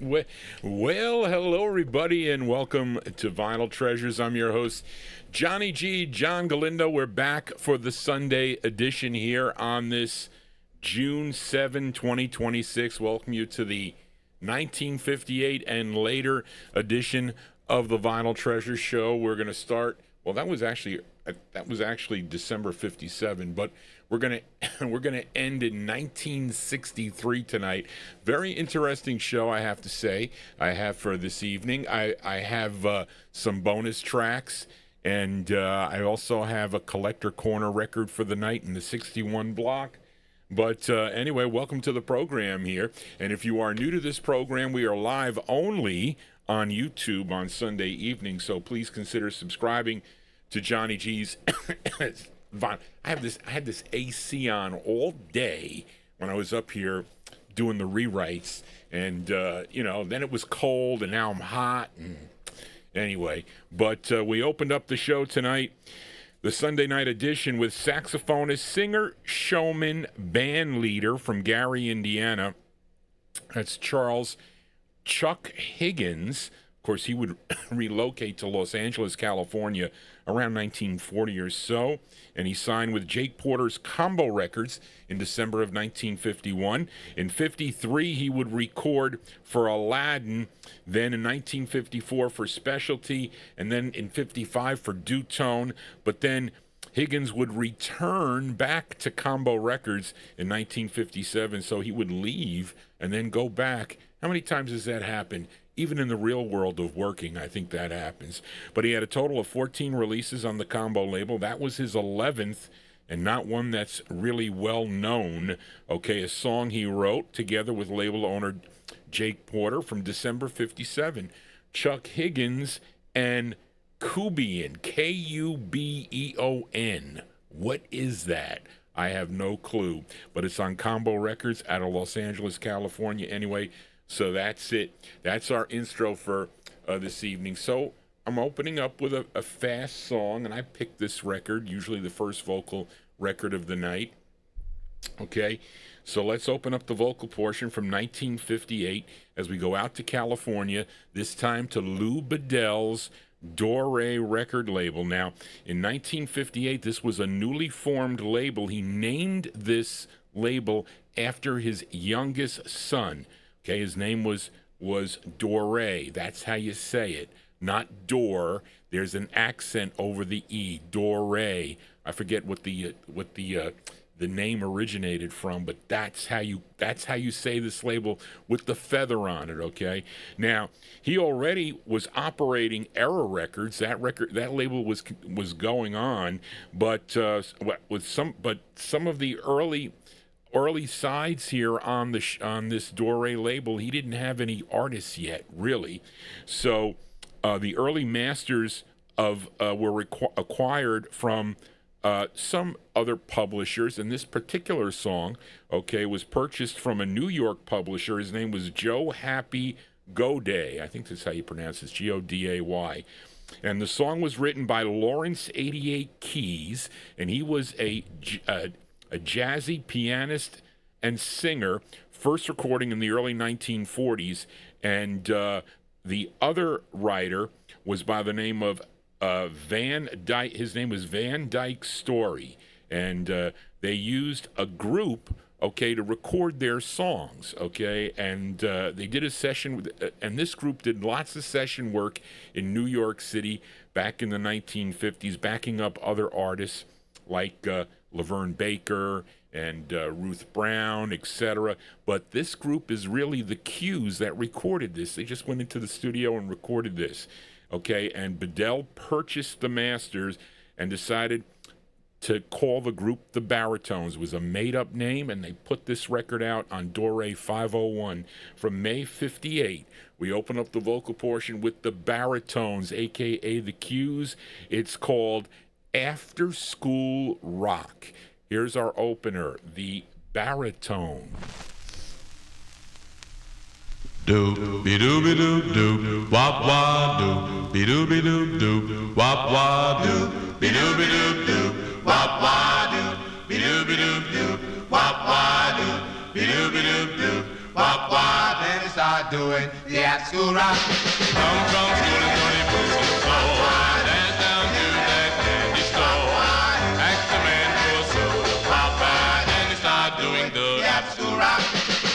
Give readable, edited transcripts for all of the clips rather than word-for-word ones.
Well, hello everybody, and welcome to Vinyltreasures. I'm your host, Johnny G, John Galindo. We're back for the Sunday edition here on this June 7, 2026. Welcome you to the 1958 and later edition of the Vinyltreasure show. We're going to start, well, that was actually December 57, but we're gonna end in 1963 tonight. Very interesting show, I have to say. I have for this evening. I have some bonus tracks, and I also have a collector corner record for the night in the 61 block. But anyway, welcome to the program here. And if you are new to this program, we are live only on YouTube on Sunday evening. So please consider subscribing to Johnny G's. I had this AC on all day when I was up here doing the rewrites, and then it was cold, and now I'm hot. And anyway, but we opened up the show tonight, the Sunday night edition, with saxophonist, singer, showman, band leader from Gary, Indiana. That's Charles Chuck Higgins. Of course, he would relocate to Los Angeles, California around 1940 or so, and he signed with Jake Porter's Combo Records in December of 1951. In 53, he would record for Aladdin, then in 1954 for Specialty, and then in 55 for Dutone, but then Higgins would return back to Combo Records in 1957, so he would leave and then go back. How many times has that happened? Even in the real world of working, I think that happens. But he had a total of 14 releases on the Combo label. That was his 11th, and not one that's really well known. Okay, a song he wrote together with label owner Jake Porter from December 57. Chuck Higgins and Kubeon, Kubeon. What is that? I have no clue. But it's on Combo Records out of Los Angeles, California. Anyway, so that's it. That's our intro for this evening. So I'm opening up with a fast song, and I picked this record, usually the first vocal record of the night. Okay, so let's open up the vocal portion from 1958 as we go out to California, this time to Lou Bedell's Dore record label. Now, in 1958, this was a newly formed label. He named this label after his youngest son. Okay, his name was Dore. That's how you say it, not door. There's an accent over the E. Dore. I forget what the name originated from, but that's how you say this label with the feather on it. Okay. Now, he already was operating Era Records. That label was going on, but some of the early sides here on this Dore label, he didn't have any artists yet, really. So the early masters were acquired from some other publishers, and this particular song, okay, was purchased from a New York publisher. His name was Joe Happy Goday. I think that's how you pronounce it, Goday. And the song was written by Lawrence 88 Keys, and he was a jazzy pianist and singer, first recording in the early 1940s, and the other writer was by the name of Van Dyke. His name was Van Dyke Story, and they used a group, okay, to record their songs, okay, and they did a session and this group did lots of session work in New York City back in the 1950s, backing up other artists like Laverne Baker and Ruth Brown, etc. But this group is really the Q's that recorded this. They just went into the studio and recorded this, okay? And Bedell purchased the masters and decided to call the group the Baritones. It was a made-up name, and they put this record out on Dore 501 from May 58. We open up the vocal portion with the Baritones, a.k.a. the Q's. It's called After School Rock. Here's our opener, the Baritone. Do be do be do do wop wah do be do wop wah do be do wop wah do be do wop wah do be do wop wah. Then it started. start doing the after-school rock. Come from school and Tony puts on the floor. Dance down to that candy store. Ask the man for a soda pop and they start doing the after-school rock.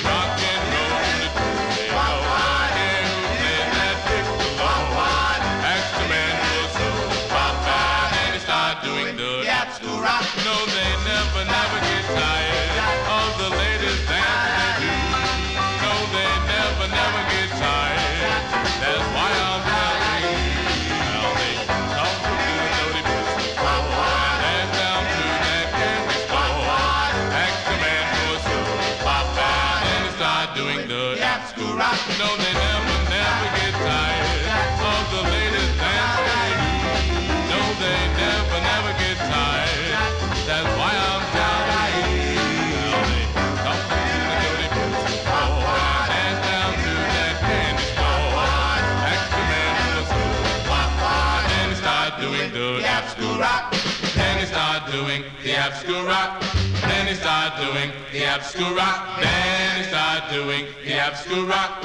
rock and roll in the Tuesday. Hear who plays that piccolo. Ask the man for a soda pop and they start doing the after-school rock. No, they never get tired of the latest dance they do. No, they never get tired. That's why I'm telling you. Now they talk to the Doty Business. Dance down to that candy store. Ask the man for a soda pop and they start doing the after-school rock. No, they never get tired of the latest dance they do. No, they never get tired. That's why I'm telling you. Now they come to the Doty Business. Dance down to that candy store. Ask the man for a soda pop and then they start doing the after-school rock. Then they start doing the after-school rock. Then they start doing the after-school rock. Then they start doing the after-school rock.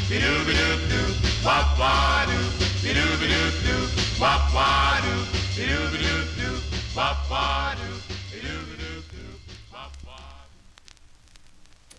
Be-doo-be-doo-doo, wop-wah-doo. Be-doo-be-doo-doo, wop-wah-doo. Be-doo-be-doo-doo, wop-wah-doo. Be-doo-be-doo-doo, wop-wah-doo.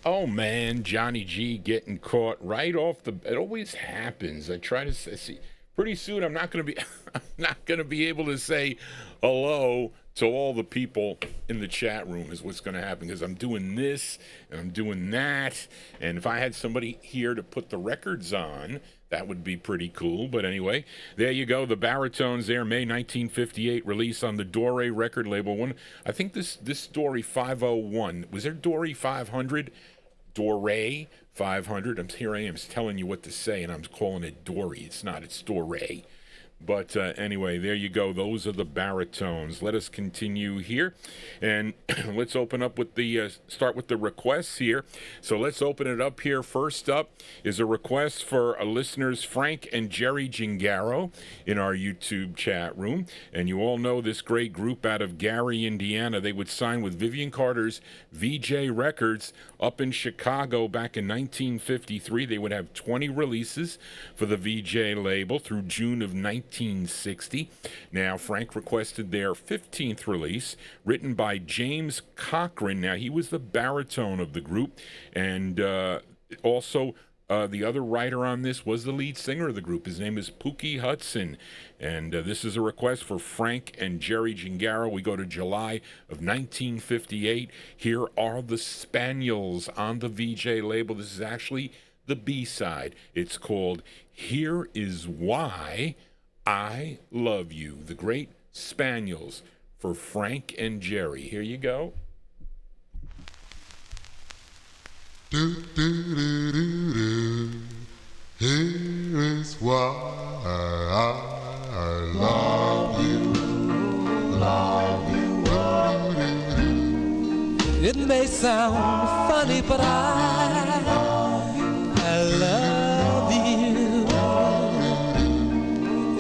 Oh man, Johnny G getting caught right off the. It always happens. I try to see. Pretty soon, I'm not going to be. I'm not going to be able to say hello to all the people in the chat room. Is what's going to happen because I'm doing this and I'm doing that. And if I had somebody here to put the records on, that would be pretty cool. But anyway, there you go. The Baritones there, May 1958, release on the Dore record label. One, I think this Dory 501. Was there Dory 500? Dore 500. Here I am telling you what to say, and I'm calling it Dory. It's not. It's Dore. But anyway, there you go. Those are the Baritones. Let us continue here, and let's open up with the start with the requests here. So let's open it up here. First up is a request for listeners Frank and Jerry Gingaro in our YouTube chat room, and you all know this great group out of Gary, Indiana. They would sign with Vivian Carter's VJ Records up in Chicago back in 1953. They would have 20 releases for the VJ label through June of 1960. Now, Frank requested their 15th release, written by James Cochran. Now, he was the baritone of the group, and also the other writer on this was the lead singer of the group. His name is Pookie Hudson, and this is a request for Frank and Jerry Gingaro. We go to July of 1958. Here are the Spaniels on the VJ label. This is actually the B-side. It's called Here Is Why I Love You. The Great Spaniels for Frank and Jerry. Here you go. Do, do, do, do, do. Here is why I love you, love you. It may sound funny, but I love you.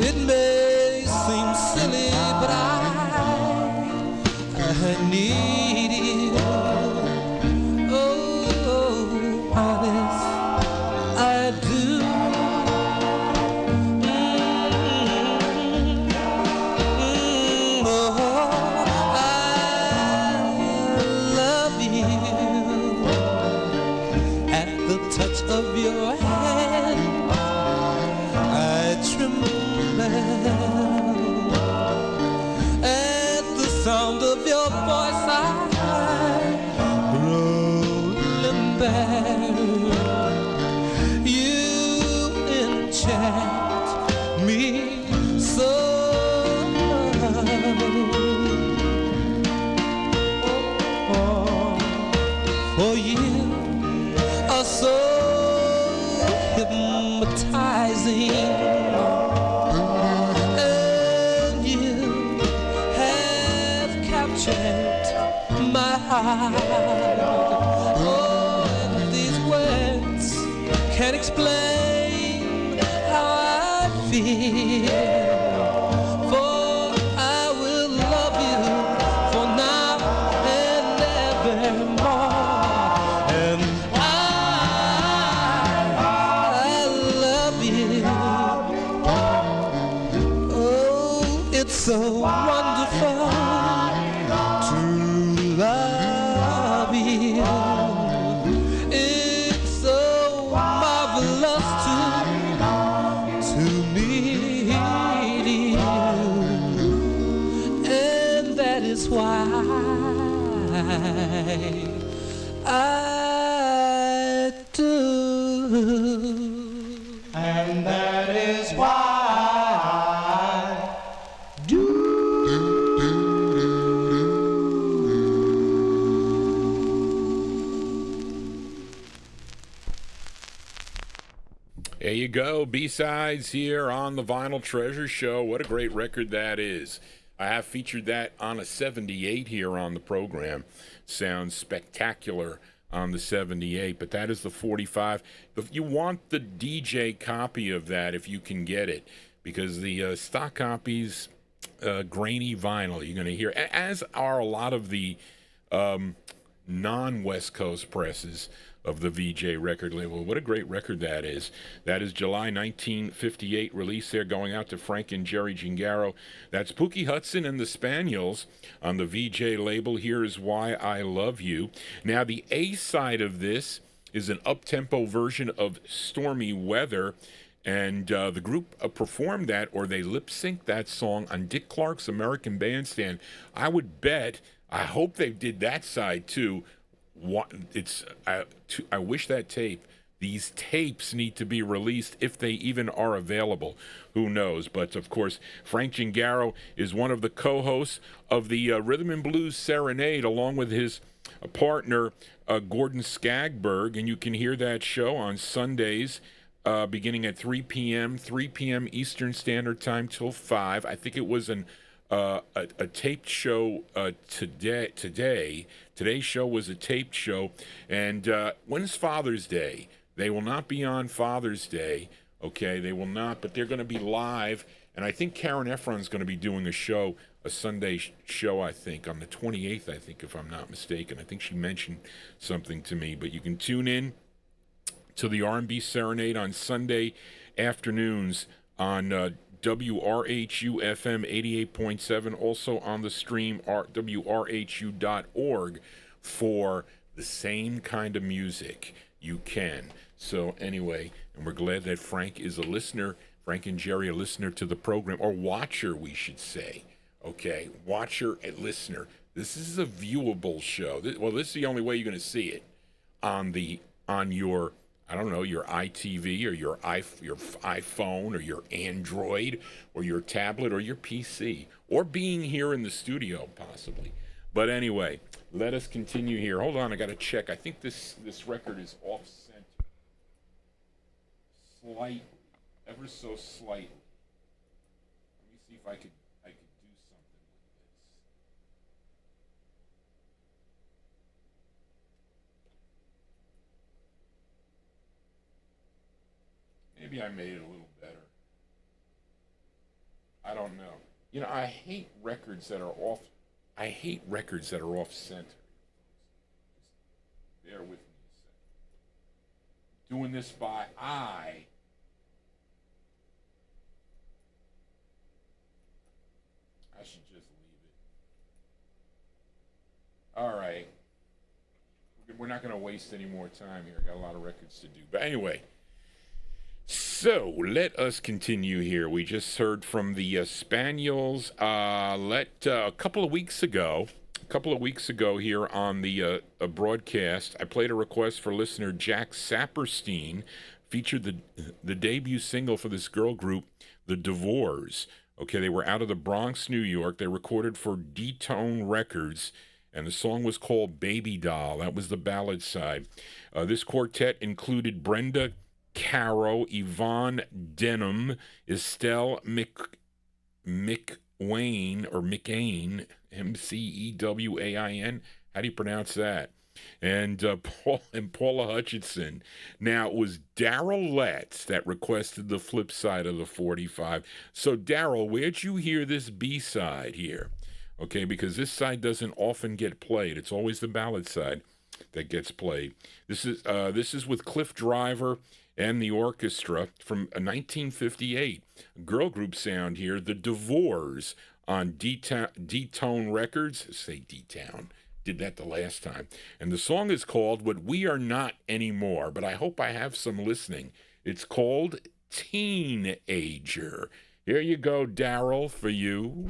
It may seem silly, but I need you. Oh, honest, I do. Touch of your hand, I tremble at the sound of your voice. I grow limber. You enchant me so. For you are so hypnotizing, and you have captured my heart. Oh, and these words can't explain how I feel. For I will love you for now and evermore. And I I do. And that is why I There you go, B-sides here on the Vinyl Treasure Show. What a great record that is. I have featured that on a 78 here on the program. Sounds spectacular on the 78, but that is the 45. You want the DJ copy of that if you can get it, because the stock copies, grainy vinyl, you're going to hear, as are a lot of the non-West Coast presses of the VJ record label. What a great record that is. That is July 1958 release there, going out to Frank and Jerry Gingaro. That's Pookie Hudson and the Spaniels on the VJ label. Here Is Why I Love You. Now, the A side of this is an up-tempo version of Stormy Weather, and the group performed that, or they lip-synced that song on Dick Clark's American Bandstand. I would bet, I hope they did that side too. I wish that tape. These tapes need to be released if they even are available. Who knows? But of course, Frank Gingaro is one of the co-hosts of the Rhythm and Blues Serenade, along with his partner Gordon Skagberg, and you can hear that show on Sundays beginning at 3 p.m. Eastern Standard Time till 5. I think it was a taped show today. Today's show was a taped show. And when's Father's Day? They will not be on Father's Day. Okay, they will not, but they're going to be live. And I think Karen Efron's going to be doing a Sunday show, I think, on the 28th, I think, if I'm not mistaken. I think she mentioned something to me. But you can tune in to the R&B Serenade on Sunday afternoons on WRHU FM 88.7, also on the stream WRHU.org for the same kind of music you can. So anyway, and we're glad that Frank is a listener, Frank and Jerry a listener to the program, or watcher, we should say. Okay, watcher and listener. This is a viewable show. This is the only way you're going to see it on your, I don't know, your iTV or your iPhone or your Android or your tablet or your PC, or being here in the studio possibly. But anyway, let us continue here. Hold on, I got to check. I think this record is off center. Slight, ever so slightly. Let me see if I could do something with this. Maybe I made it a little better. I don't know. You know, I hate records that are off center. Just bear with me a second. Doing this by eye. I should just leave it. All right. We're not going to waste any more time here. I got a lot of records to do. But anyway, so let us continue here. We just heard from the Spaniels. A couple of weeks ago here on the broadcast, I played a request for listener Jack Saperstein, featured the debut single for this girl group, the Divorce. Okay, they were out of the Bronx, New York. They recorded for D-Tone Records, and the song was called Baby Doll. That was the ballad side. This quartet included Brenda Caro, Yvonne Denham, Estelle McWain, MCEWAIN. How do you pronounce that? And Paula Hutchinson. Now, it was Daryl Letts that requested the flip side of the 45. So, Daryl, where'd you hear this B-side here? Okay, because this side doesn't often get played. It's always the ballad side that gets played. This is with Cliff Driver and the orchestra from 1958. Girl group sound here, the Divorce, on D-Tone Records. Say D-Town. Did that the last time. And the song is called What We Are Not Anymore, but I hope I have some listening. It's called Teenager. Here you go, Daryl, for you.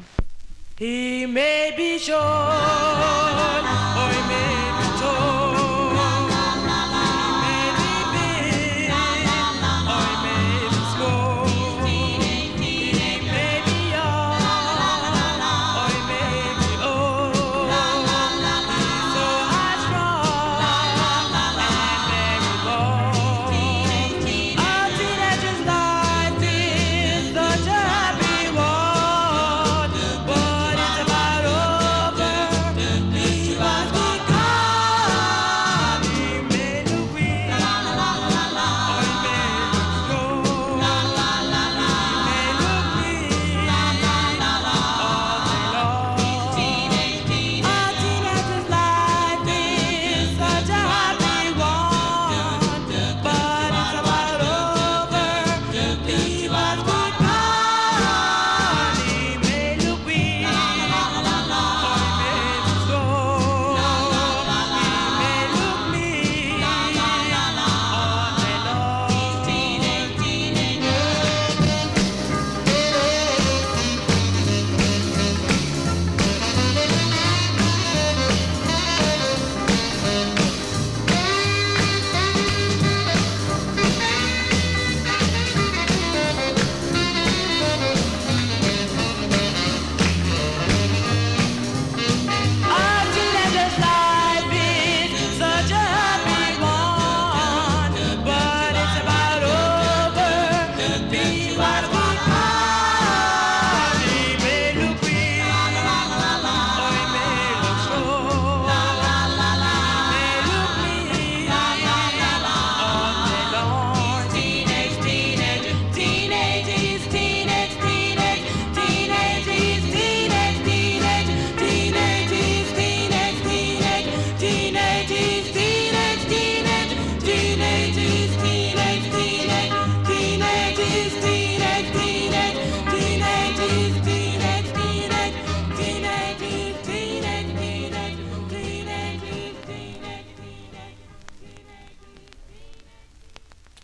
He may be short or he may be tall.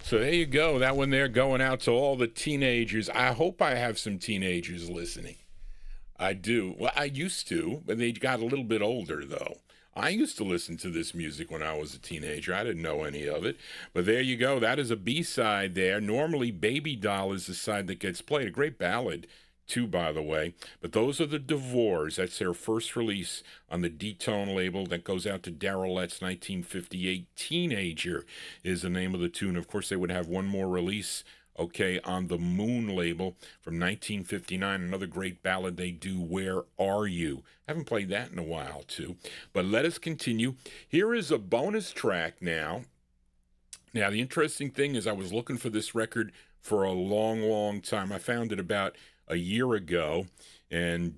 So there you go. That one there going out to all the teenagers. I hope I have some teenagers listening. I do. Well, I used to, but they got a little bit older, though. I used to listen to this music when I was a teenager. I didn't know any of it. But there you go. That is a B-side there. Normally, Baby Doll is the side that gets played. A great ballad, too, by the way. But those are the DeVores. That's their first release on the D-Tone label that goes out to Daryllette's 1958. Teenager is the name of the tune. Of course, they would have one more release, okay, on the Moon label from 1959. Another great ballad they do, Where Are You? Haven't played that in a while, too. But let us continue. Here is a bonus track now. Now, the interesting thing is I was looking for this record for a long, long time. I found it about a year ago, and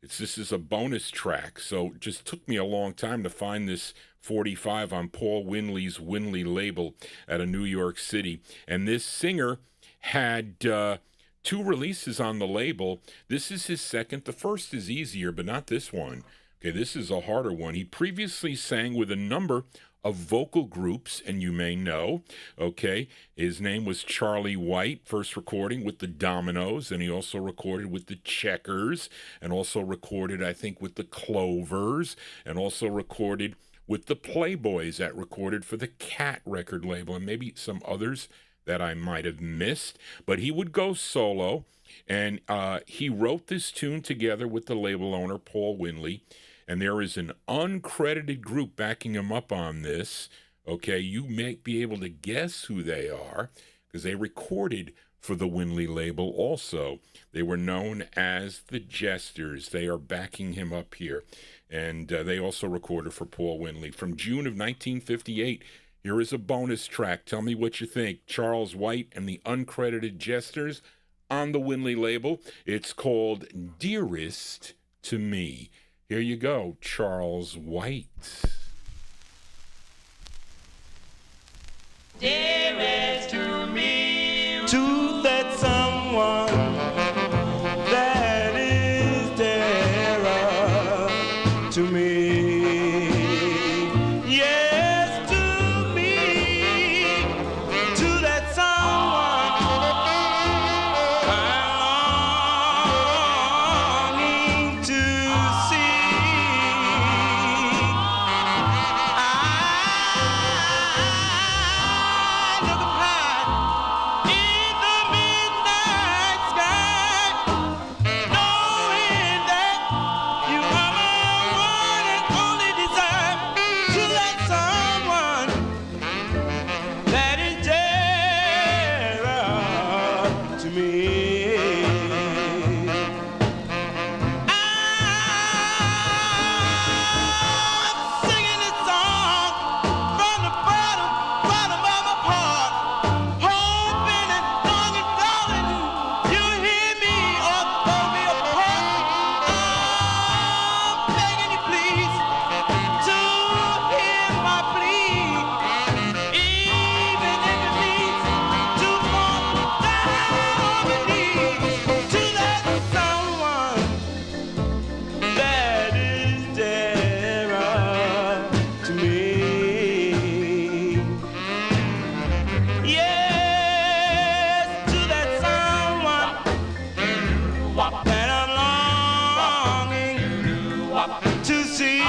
this is a bonus track. So it just took me a long time to find this 45 on Paul Winley's Winley label out of New York City. And this singer had two releases on the label. This is his second. The first is easier, but not this one. Okay, this is a harder one. He previously sang with a number of vocal groups, and you may know, okay, his name was Charlie White, first recording with the Dominoes, and he also recorded with the Checkers, and also recorded, I think, with the Clovers, and also recorded with the Playboys, that recorded for the Cat record label, and maybe some others that I might have missed. But he would go solo, and he wrote this tune together with the label owner, Paul Winley, and there is an uncredited group backing him up on this. Okay, you may be able to guess who they are, because they recorded for the Winley label also. They were known as the Jesters. They are backing him up here. And they also recorded for Paul Winley. From June of 1958, here is a bonus track. Tell me what you think. Charles White and the Uncredited Jesters on the Winley label. It's called Dearest to Me. Here you go, Charles White. Dearest to me, to that someone that is dearer to me. Yes, to me, to that someone I'm longing to see.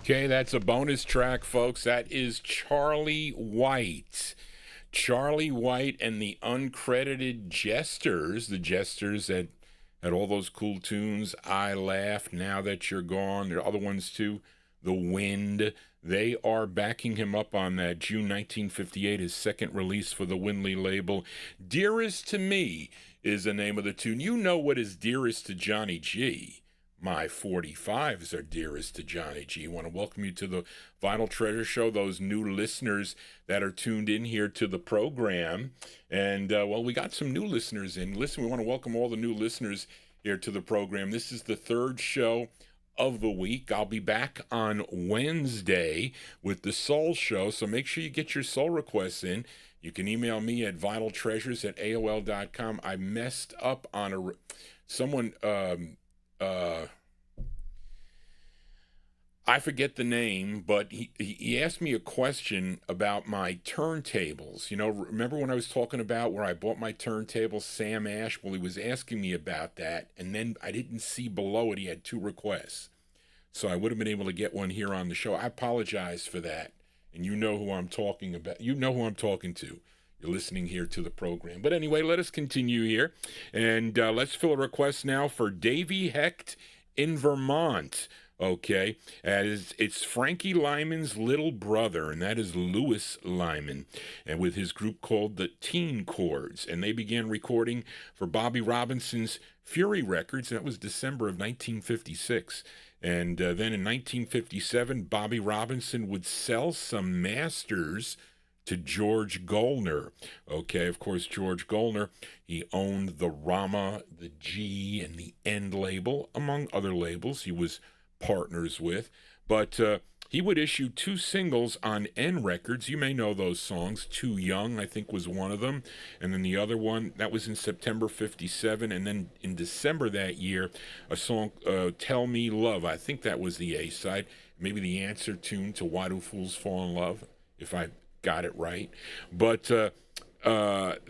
Okay, that's a bonus track, folks. That is Charlie White. Charlie White and the Uncredited Jesters, the Jesters that had all those cool tunes, I Laugh, Now That You're Gone. There are other ones too, The Wind. They are backing him up on that. June 1958, his second release for the Winley label. Dearest to Me is the name of the tune. You know what is dearest to Johnny G. My 45s are dearest to Johnny G. I want to welcome you to the Vinyl Treasure Show, those new listeners that are tuned in here to the program. And, well, we got some new listeners in. Listen, we want to welcome all the new listeners here to the program. This is the third show of the week. I'll be back on Wednesday with the Soul Show, so make sure you get your soul requests in. You can email me at vinyltreasures@aol.com. I messed up on someone... I forget the name, but he asked me a question about my turntables. You know, remember when I was talking about where I bought my turntables, Sam Ash? Well, he was asking me about that, and then I didn't see below it he had 2 requests. So I would have been able to get one here on the show. I apologize for that. And you know who I'm talking about. You know who I'm talking to. You're listening here to the program. But anyway, let us continue here. And let's fill a request now for Davy Hecht in Vermont. Okay, as it's Frankie Lyman's little brother, and that is Louis Lyman, and with his group called the Teen Chords, and they began recording for Bobby Robinson's Fury Records. That was December of 1956, and then in 1957, Bobby Robinson would sell some masters to George Gollner. Okay, of course, George Gollner, he owned the Rama, the G, and the End label, among other labels he was partners with, but he would issue 2 singles on N Records. You may know those songs. Too Young, I think, was one of them, and then the other one, that was in September 57, and then in December that year, a song, Tell Me Love. I think that was the A-side, maybe the answer tune to Why Do Fools Fall in Love, if I got it right. But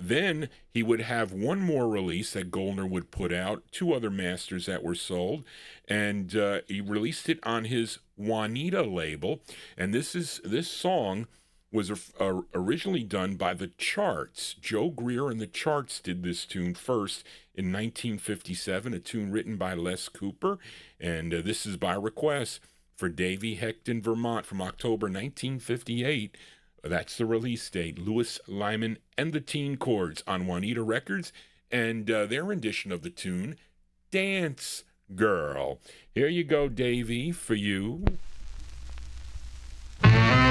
then he would have one more release that Gollner would put out, 2 other masters that were sold, and he released it on his Juanita label. And this song was originally done by the Charts. Joe Greer and the Charts did this tune first in 1957, a tune written by Les Cooper, and this is by request for Davy Hecht in Vermont from October 1958. That's the release date. Louis Lyman and the Teen Chords on Juanita Records, and their rendition of the tune, Dance Girl. Here you go, Davey, for you. Oh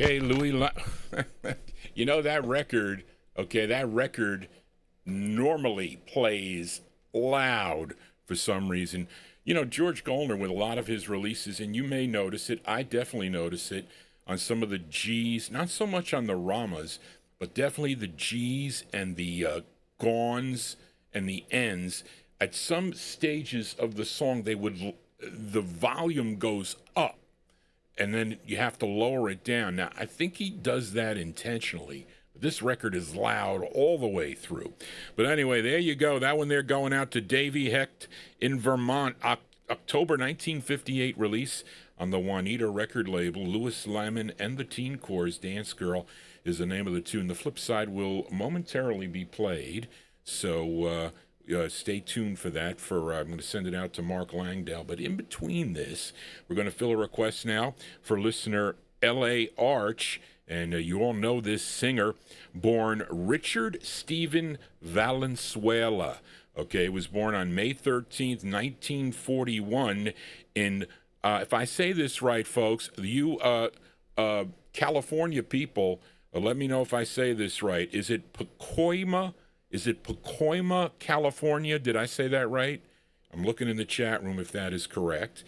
Okay, you know that record, okay, that record normally plays loud for some reason. You know, George Goldner, with a lot of his releases, and you may notice it, I definitely notice it on some of the G's, not so much on the Ramas, but definitely the G's and the Gawns and the N's. At some stages of the song, the volume goes up, and then you have to lower it down. Now, I think he does that intentionally. This record is loud all the way through. But anyway, there you go. That one there going out to Davy Hecht in Vermont. October 1958 release on the Juanita record label. Louis Lemon and the Teen Corps' Dance Girl is the name of the tune. The flip side will momentarily be played. So stay tuned for that. I'm going to send it out to Mark Langdale. But in between this, we're going to fill a request now for listener L.A. Arch. And you all know this singer, born Richard Stephen Valenzuela. Okay, he was born on May 13th, 1941 in, if I say this right, folks, you California people, let me know if I say this right. Is it Pacoima? Is it Pacoima, California? Did I say that right? I'm looking in the chat room if that is correct.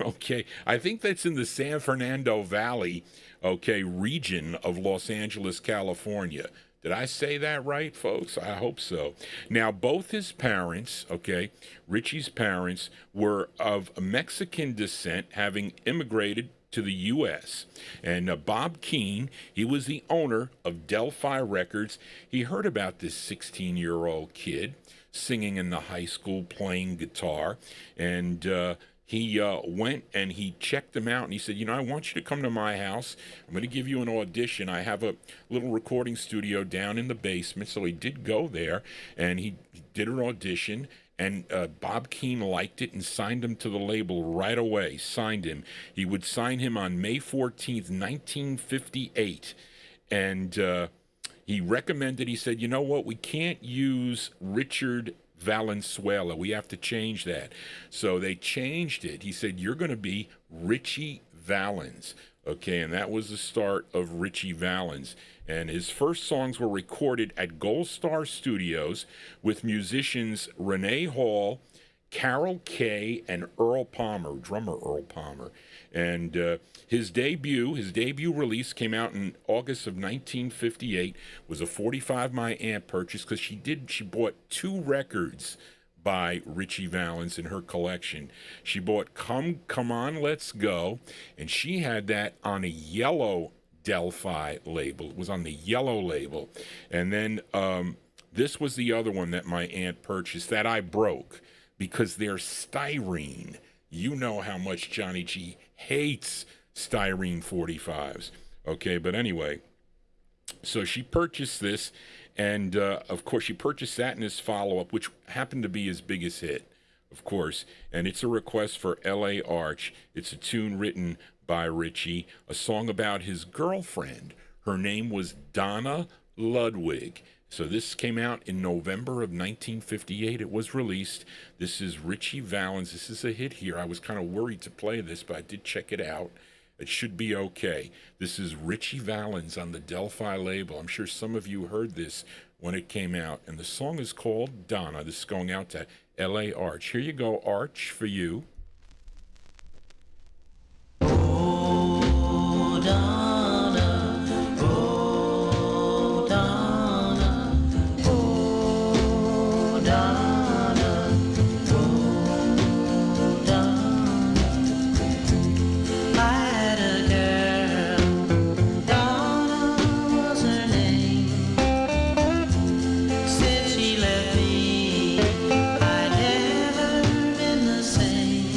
Okay, I think that's in the San Fernando Valley, okay, region of Los Angeles, California. Did I say that right, folks? I hope so. Now, both his parents, okay, Richie's parents, were of Mexican descent, having immigrated to the U.S. And Bob Keane, he was the owner of Delphi Records. He heard about this 16-year-old kid singing in the high school, playing guitar, and he went and he checked them out, and he said, you know, I want you to come to my house. I'm going to give you an audition. I have a little recording studio down in the basement. So he did go there, and he did an audition, and Bob Keane liked it and signed him to the label right away, signed him. He would sign him on May 14th, 1958, and he recommended, he said, you know what, we can't use Richard Valenzuela. We have to change that. So they changed it. He said, you're going to be Richie Valens. Okay, and that was the start of Richie Valens. And his first songs were recorded at Gold Star Studios with musicians Renee Hall, Carol Kay, and Earl Palmer, drummer Earl Palmer. And his debut release came out in August of 1958, was a 45 my aunt purchase, because she bought 2 records by Richie Valens in her collection. She bought Come On Let's Go, and she had that on a yellow Delphi label. It was on the yellow label. And then this was the other one that my aunt purchased that I broke, because they're styrene. You know how much Johnny G hates styrene 45s. Okay, but anyway, so she purchased this, and of course she purchased that in his follow-up, which happened to be his biggest hit, of course, and it's a request for L.A. Arch. It's a tune written by Richie, a song about his girlfriend. Her name was Donna Ludwig. So this came out in November of 1958. It was released. This is Richie Valens. This is a hit here. I was kind of worried to play this, but I did check it out. It should be okay. This is Richie Valens on the Delphi label. I'm sure some of you heard this when it came out. And the song is called Donna. This is going out to L.A. Arch. Here you go, Arch, for you. Oh, Donna, oh, Donna, oh, Donna, oh, Donna. I had a girl, Donna was her name. Since she left me, I'd never been the same.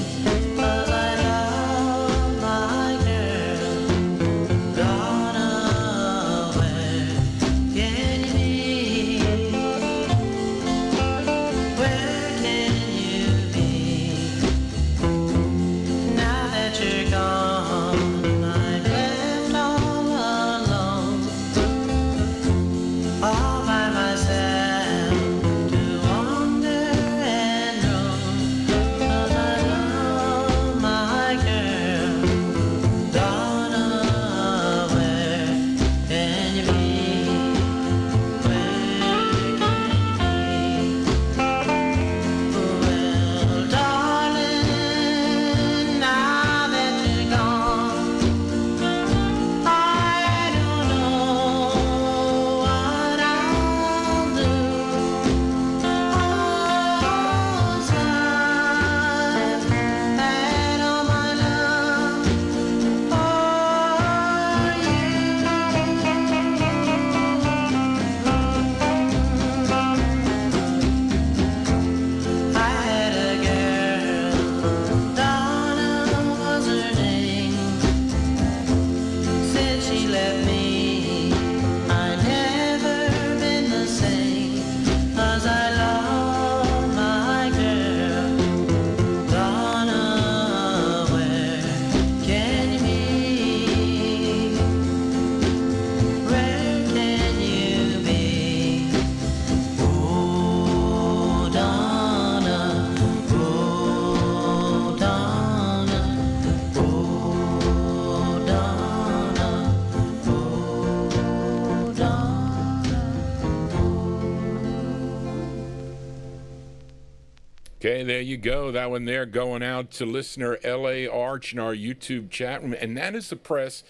Okay, there you go. That one there going out to listener L.A. Arch in our YouTube chat room. And that is the press.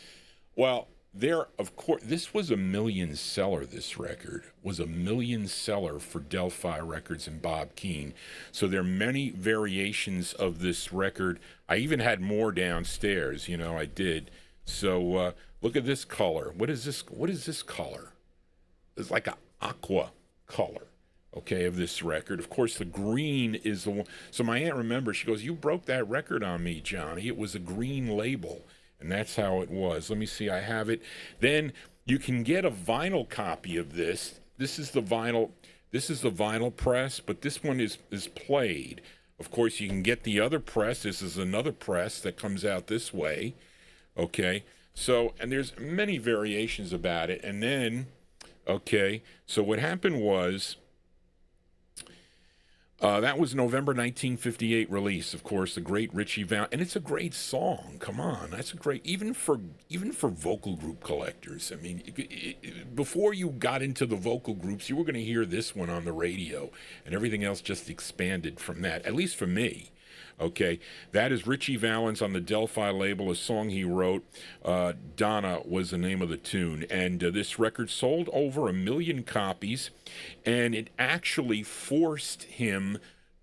Well, there, of course, this was a million seller, this record. Was a million seller for Delphi Records and Bob Keane. So there are many variations of this record. I even had more downstairs, I did. So look at this color. What is this color? It's like an aqua color. Okay, of this record. Of course, the green is the one. So my aunt remembers, she goes, "You broke that record on me, Johnny. It was a green label." And that's how it was. Let me see, I have it. Then you can get a vinyl copy of this. This is the vinyl press, but this one is played. Of course, you can get the other press. This is another press that comes out this way. Okay, so, and there's many variations about it. And then, okay, so what happened was, that was November 1958 release, of course, the great Ritchie Valens, and it's a great song. Come on, that's a great, even for vocal group collectors. I mean, before you got into the vocal groups, you were going to hear this one on the radio, and everything else just expanded from that. At least for me. Okay, that is Ritchie Valens on the Delphi label, a song he wrote. Donna was the name of the tune. And this record sold over 1 million copies, and it actually forced him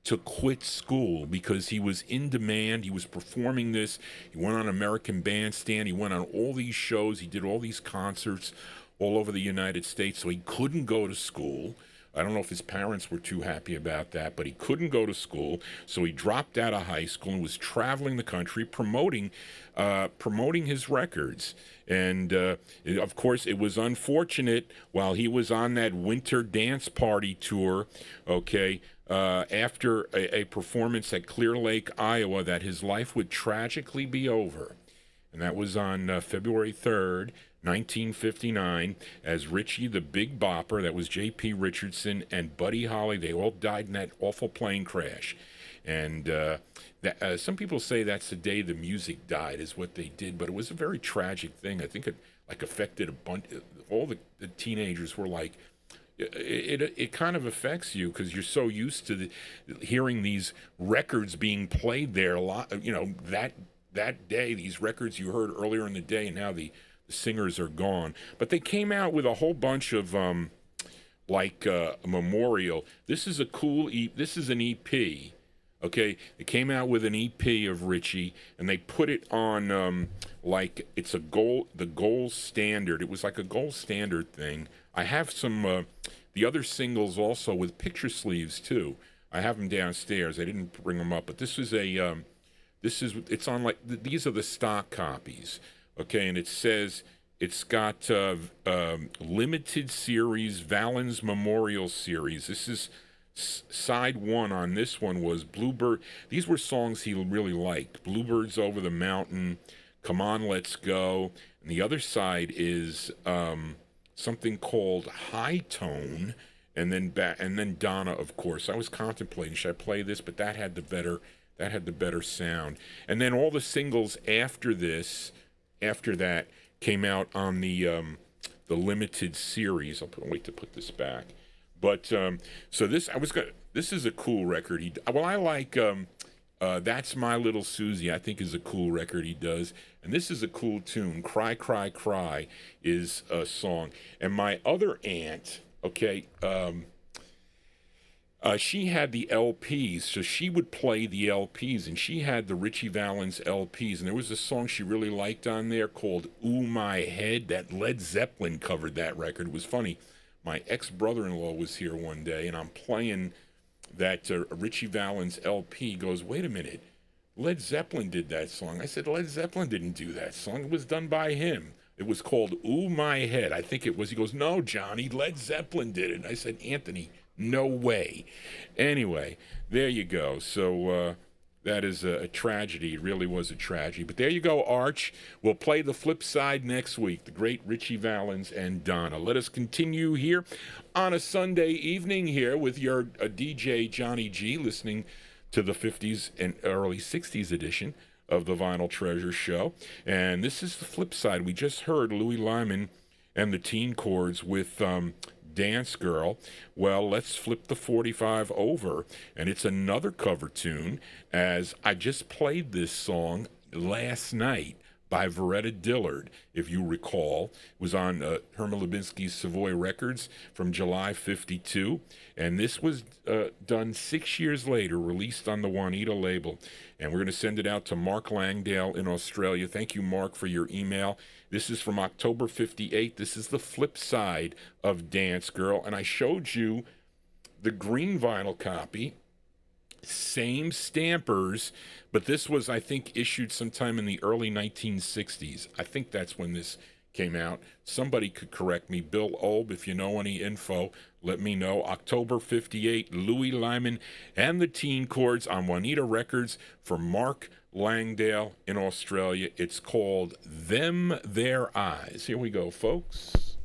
to quit school because he was in demand. He was performing this. He went on American Bandstand. He went on all these shows. He did all these concerts all over the United States, so he couldn't go to school. I don't know if his parents were too happy about that, but he couldn't go to school, so he dropped out of high school and was traveling the country promoting his records. And, of course, it was unfortunate while he was on that winter dance party tour, okay, after a performance at Clear Lake, Iowa, that his life would tragically be over. And that was on February 3rd, 1959, as Ritchie the Big Bopper, that was J.P. Richardson, and Buddy Holly, they all died in that awful plane crash. And some people say that's the day the music died, is what they did, but it was a very tragic thing. I think it affected a bunch. All the teenagers were like, it kind of affects you because you're so used to hearing these records being played there a lot. That day, these records you heard earlier in the day, and now the singers are gone. But they came out with a whole bunch of a memorial. This is a cool this is an EP. Okay, they came out with an EP of Ritchie, and they put it on it's the gold standard. It was like a gold standard thing. I have some the other singles also with picture sleeves too. I have them downstairs. I didn't bring them up, but this is it's on these are the stock copies. Okay, and it says it's got limited series, Valens Memorial Series. This is side one on this one was Bluebird. These were songs he really liked. Bluebirds Over the Mountain, Come On, Let's Go. And the other side is something called High Tone, and then Donna, of course. I was contemplating, should I play this? But that had the better sound. And then all the singles after that came out on the limited series. Wait to put this back. But so this is a cool record. I like That's My Little Susie. I think is a cool record he does, and this is a cool tune. Cry, Cry, Cry is a song. And my other aunt, okay. She had the LPs, so she would play the LPs, and she had the Ritchie Valens LPs, and there was a song she really liked on there called Ooh My Head. That Led Zeppelin covered that record. It was funny. My ex-brother-in-law was here one day, and I'm playing that Ritchie Valens LP. He goes, wait a minute, Led Zeppelin did that song. I said, Led Zeppelin didn't do that song. It was done by him. It was called Ooh My Head. I think it was. He goes, no, Johnny, Led Zeppelin did it. And I said, Anthony, no way. Anyway, there you go. So that is a tragedy. It really was a tragedy. But there you go, Arch. We'll play the flip side next week. The great Ritchie Valens and Donna. Let us continue here on a Sunday evening here with your DJ Johnny G, listening to the 50s and early 60s edition of the Vinyltreasure show. And this is the flip side. We just heard Louis Lyman and the Teen Chords with Dance Girl. Well, let's flip the 45 over, and it's another cover tune, as I just played this song last night by Veretta Dillard, if you recall. It was on Herman Lubinsky's Savoy Records from July 52, and this was done 6 years later, released on the Juanita label, and we're going to send it out to Mark Langdale in Australia. Thank you, Mark, for your email. This is from October 58. This is the flip side of Dance Girl, and I showed you the green vinyl copy, same stampers, but this was, I think, issued sometime in the early 1960s. I think that's when this came out. Somebody could correct me. Bill Olb, if you know any info, let me know. October 58, Louis Lyman and the Teen Chords on Juanita Records for Mark Langdale in Australia. It's called Them Their Eyes. Here we go, folks.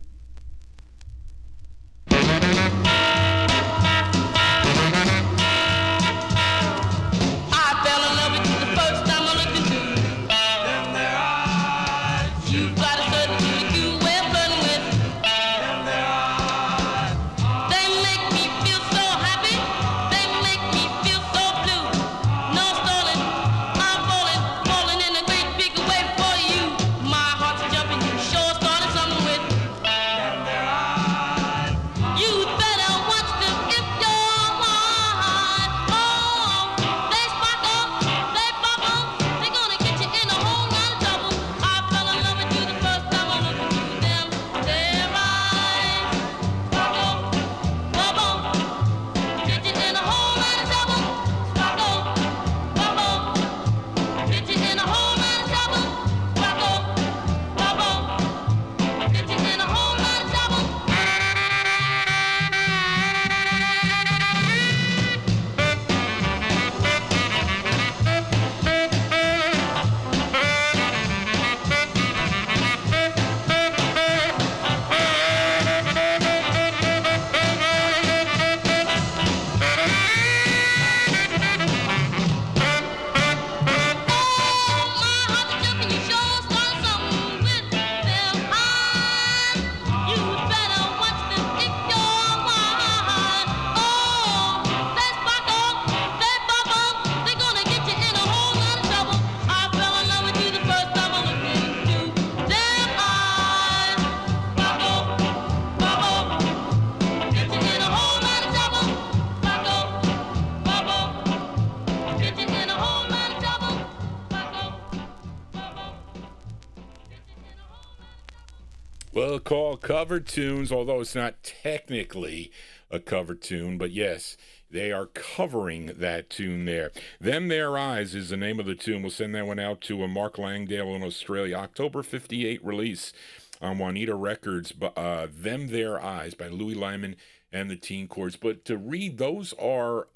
Well, called cover tunes, although it's not technically a cover tune, but yes, they are covering that tune there. Them Their Eyes is the name of the tune. We'll send that one out to Mark Langdale in Australia. October 58 release on Juanita Records, Them Their Eyes by Louis Lyman and the Teen Chords. But to read, those are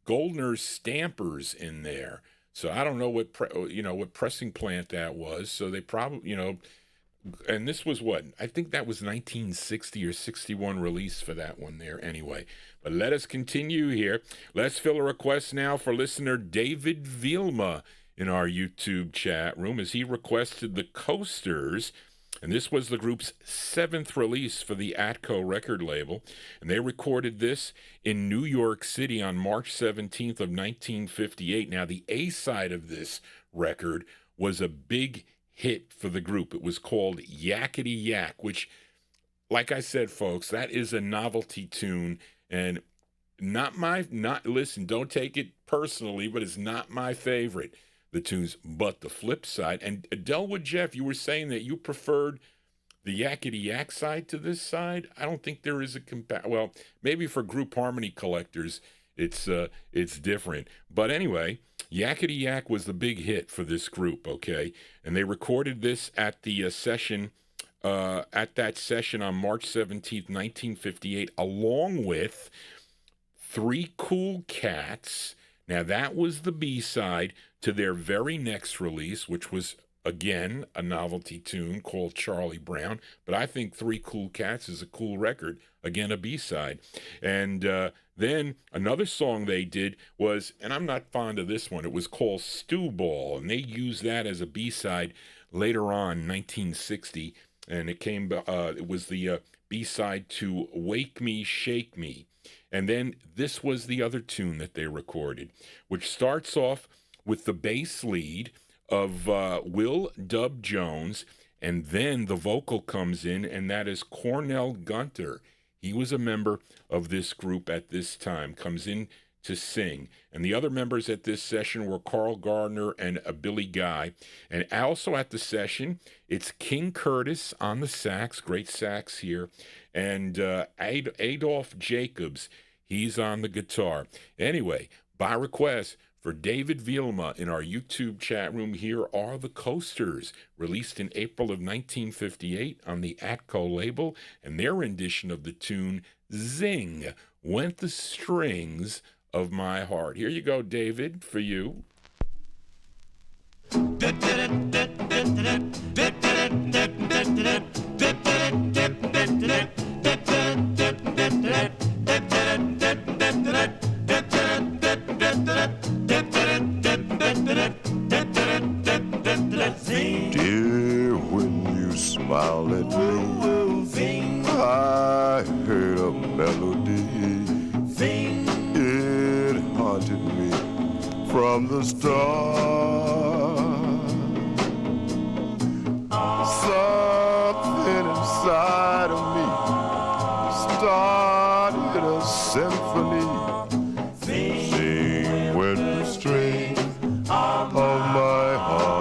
Goldner's stampers in there. So I don't know what pressing plant that was. So they probably, and this was what? I think that was 1960 or 61 release for that one there anyway. But let us continue here. Let's fill a request now for listener David Vilma in our YouTube chat room, as he requested the Coasters. And this was the group's 7th release for the Atco record label. And they recorded this in New York City on March 17th of 1958. Now, the A side of this record was a big hit for the group. It was called Yakety Yak, which, like I said, folks, that is a novelty tune, and listen, don't take it personally, but it's not my favorite, the tunes. But the flip side, and Delwood Jeff, you were saying that you preferred the Yakety Yak side to this side. I don't think there is a well, maybe for group harmony collectors it's different. But anyway, Yakety Yak was the big hit for this group, okay? And they recorded this at the session on March 17th, 1958, along with Three Cool Cats. Now, that was the B-side to their very next release, which was, again, a novelty tune called Charlie Brown. But I think Three Cool Cats is a cool record. Again, a B-side. And then another song they did was, and I'm not fond of this one, it was called Stew Ball. And they used that as a B-side later on, 1960, and it was the B-side to Wake Me, Shake Me. And then this was the other tune that they recorded, which starts off with the bass lead of Will Dub Jones, and then the vocal comes in, and that is Cornell Gunter. He was a member of this group at this time, comes in to sing. And the other members at this session were Carl Gardner and Billy Guy. And also at the session, it's King Curtis on the sax, great sax here, and Adolph Jacobs, he's on the guitar. Anyway, by request for David Vielma in our YouTube chat room, here are the Coasters, released in April of 1958 on the Atco label, and their rendition of the tune Zing Went the Strings of My Heart. Here you go, David, for you. Dear, when you smiled at me, I heard a melody. It haunted me from the start. Something inside of me started a symphony. Sing with the strings of my heart.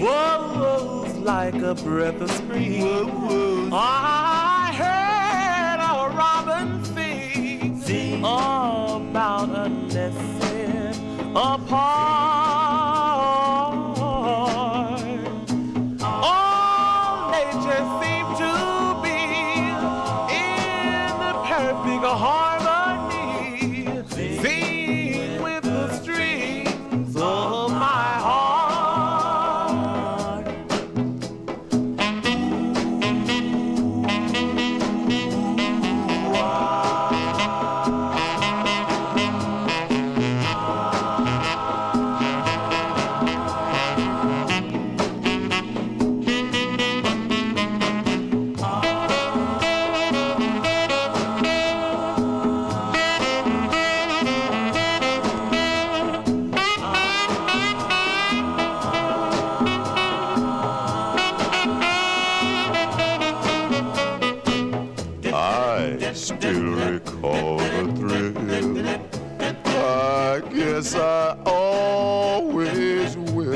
Whoa, like a breath of spring. I heard a robin sing about a nest apart. All nature seemed to be in the perfect harmony. Sing with the strings of my heart. I still recall the thrill. I guess I always will.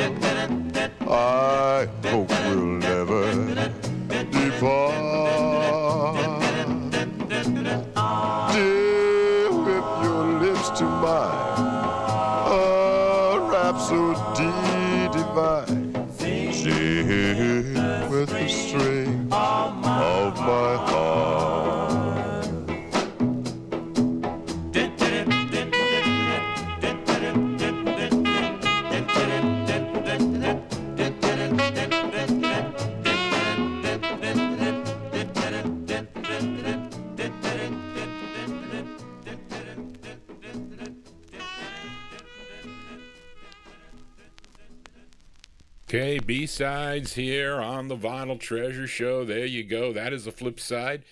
I hope we'll never depart. Dear, whip your lips to mine, a rhapsody divine. Sing with the string of my heart. Okay, B-sides here on the Vinyltreasure Show. There you go. That is the flip side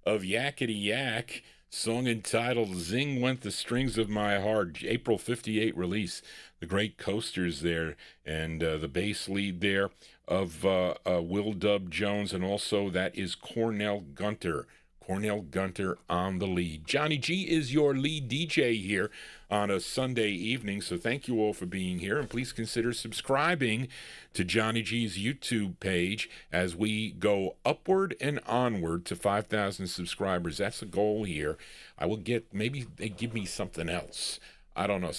of Yakety Yak, song entitled Zing Went the Strings of My Heart, April 58 release. The great Coasters there, and the bass lead there of Will Dub Jones, and also that is Cornell Gunter. Cornell Gunter on the lead. Johnny G is your lead DJ here on a Sunday evening, so thank you all for being here, and please consider subscribing to Johnny G's YouTube page as we go upward and onward to 5,000 subscribers. That's the goal here. I will get, maybe they give me something else. I don't know,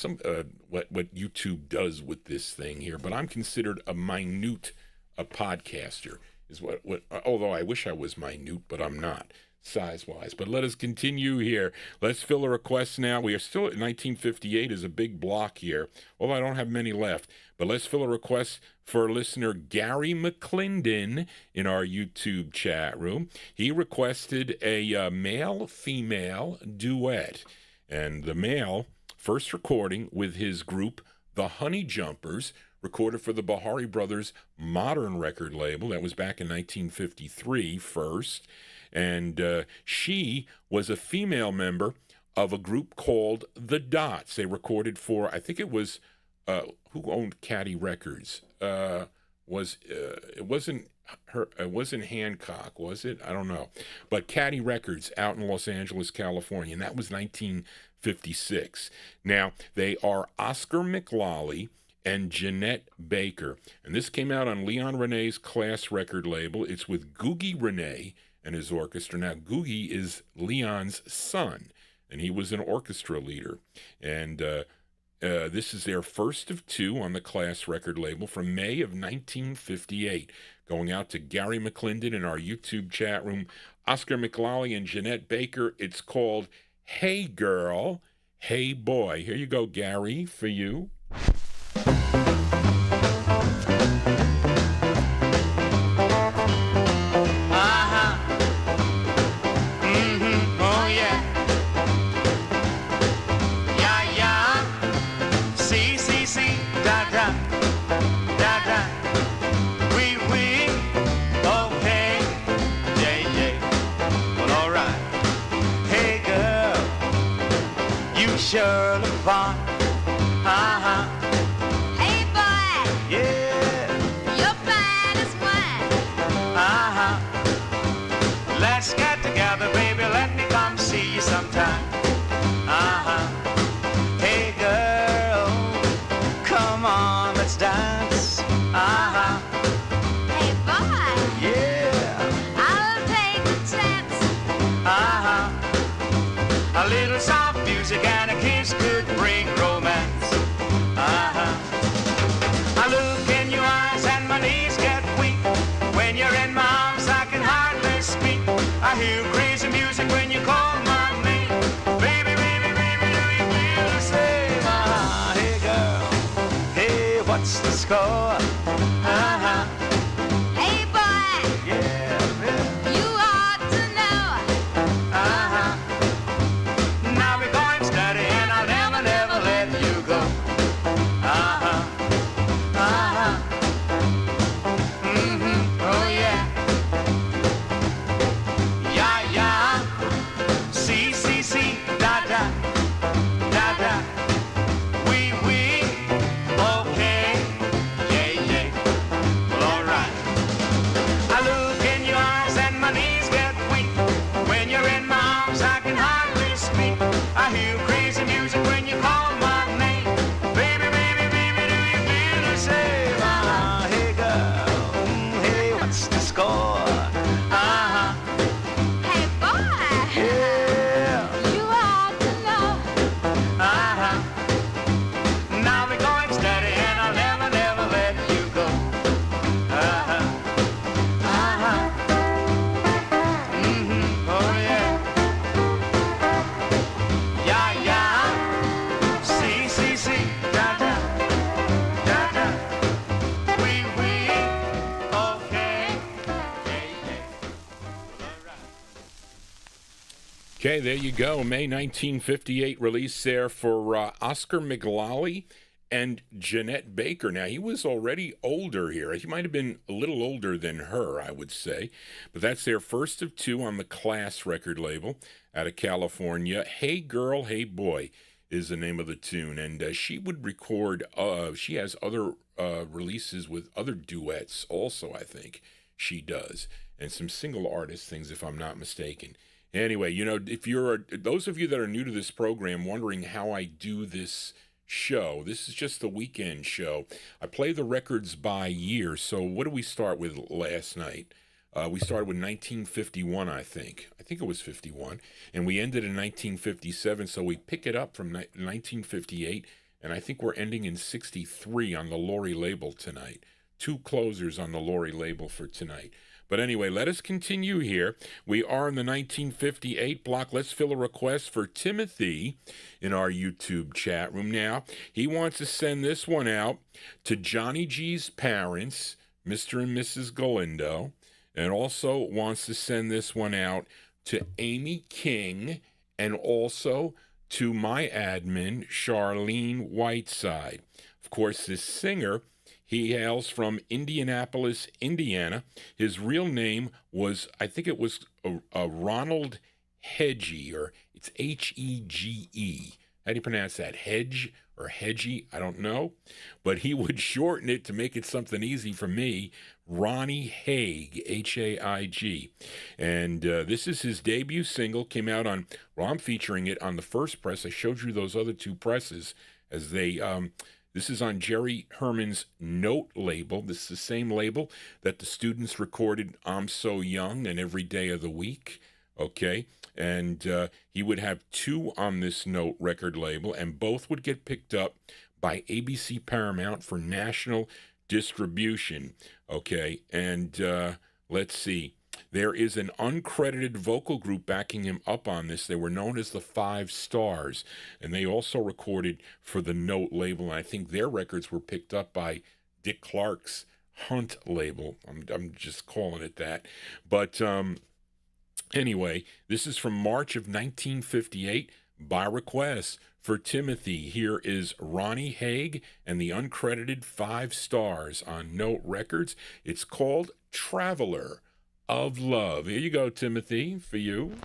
what YouTube does with this thing here, but I'm considered a minute podcaster, is what although I wish I was minute, but I'm not, size-wise. But let us continue here. Let's fill a request now. We are still at 1958 is a big block here, although I don't have many left. But let's fill a request for listener Gary McClendon in our YouTube chat room. He requested a male-female duet, and the male first recording with his group, the Honey Jumpers, recorded for the Bahari Brothers Modern record label. That was back in 1953 first. And she was a female member of a group called The Dots. They recorded for, I think it was, who owned Caddy Records? It wasn't her, it wasn't Hancock, was it? I don't know. But Caddy Records out in Los Angeles, California, and that was 1956. Now, they are Oscar McLawley and Jeanette Baker. And this came out on Leon Renee's Class record label. It's with Googie Renee and his orchestra. Now, Googie is Leon's son, and he was an orchestra leader. And this is their first of two on the Class record label from May of 1958. Going out to Gary McClendon in our YouTube chat room. Oscar McLawley and Jeanette Baker. It's called Hey Girl, Hey Boy. Here you go, Gary, for you. Sure look fine. Hey boy, Yeah. you're fine as wine. Let's get together, baby. Let me come see you sometime. Hey girl, come on, let's dance. Hey boy, Yeah. I'll take a chance. A little soft music and a kiss could bring romance. I look in your eyes and my knees get weak. When you're in my arms, I can hardly speak. I hear crazy music when you call my name. Baby, baby, baby, do you feel the same? Hey girl, hey, what's the score? Hey boy, Yeah, yeah. you ought to know. Now we're going steady and I'll never, never let you go. Oh yeah. Yeah, yeah. See, see, see. Da, da. Da, da. Oui, oui. Okay. Yeah, yeah. Well, all right. I look in your eyes and my knees get weak. When you're in my arms, I can hardly speak. I hear crazy music when you call my name. Baby, baby, baby, do you feel the same? Hey girl, hey, what's the score? Hey boy, Yeah. you ought to know. Now we're going steady and I'll never, never let you go. Oh yeah. Yeah, yeah. See, see, see. Da, da. Da, da. Oui, oui. Okay. Yeah, yeah. All right. Okay, there you go. May 1958 release there for Oscar McLawley and Jeanette Baker. Now, he was already older here. He might have been a little older than her, I would say. But that's their first of two on the Class record label out of California. Hey Girl, Hey Boy is the name of the tune. And she would record, she has other releases with other duets also, I think she does. And some single artist things, if I'm not mistaken. Anyway, you know, if you're those of you that are new to this program wondering how I do this show, this is just the weekend show. I play the records by year. So what did we start with last night? We started with 1951, I think. I think it was 51. And we ended in 1957. So we pick it up from 1958. And I think we're ending in 63 on the Laurie label tonight. Two closers on the Laurie label for tonight. But anyway, let us continue here. We are in the 1958 block. Let's fill a request for Timothy in our YouTube chat room now. He wants to send this one out to Johnny G's parents, Mr. and Mrs. Galindo, and also wants to send this one out to Amy King and also to my admin, Charlene Whiteside. Of course, this singer He hails from Indianapolis, Indiana. His real name was, I think it was Ronald Heggie, or it's Hege. How do you pronounce that? Hedge or Hedgie? I don't know. But he would shorten it to make it something easy for me. Ronnie Haig, Haig. And this is his debut single. Came out on, well, I'm featuring it on the first press. I showed you those other two presses as they, this is on Jerry Herman's Note label. This is the same label that the students recorded I'm So Young and Every Day of the Week. Okay. And he would have two on this Note record label, and both would get picked up by ABC Paramount for national distribution. Okay, and let's see. There is an uncredited vocal group backing him up on this. They were known as the Five Stars, and they also recorded for the Note label, and I think their records were picked up by Dick Clark's Hunt label. I'm just calling it that. But anyway, this is from March of 1958 by request for Timothy. Here is Ronnie Haig and the uncredited Five Stars on Note Records. It's called Traveler of Love. Here you go, Timothy, for you.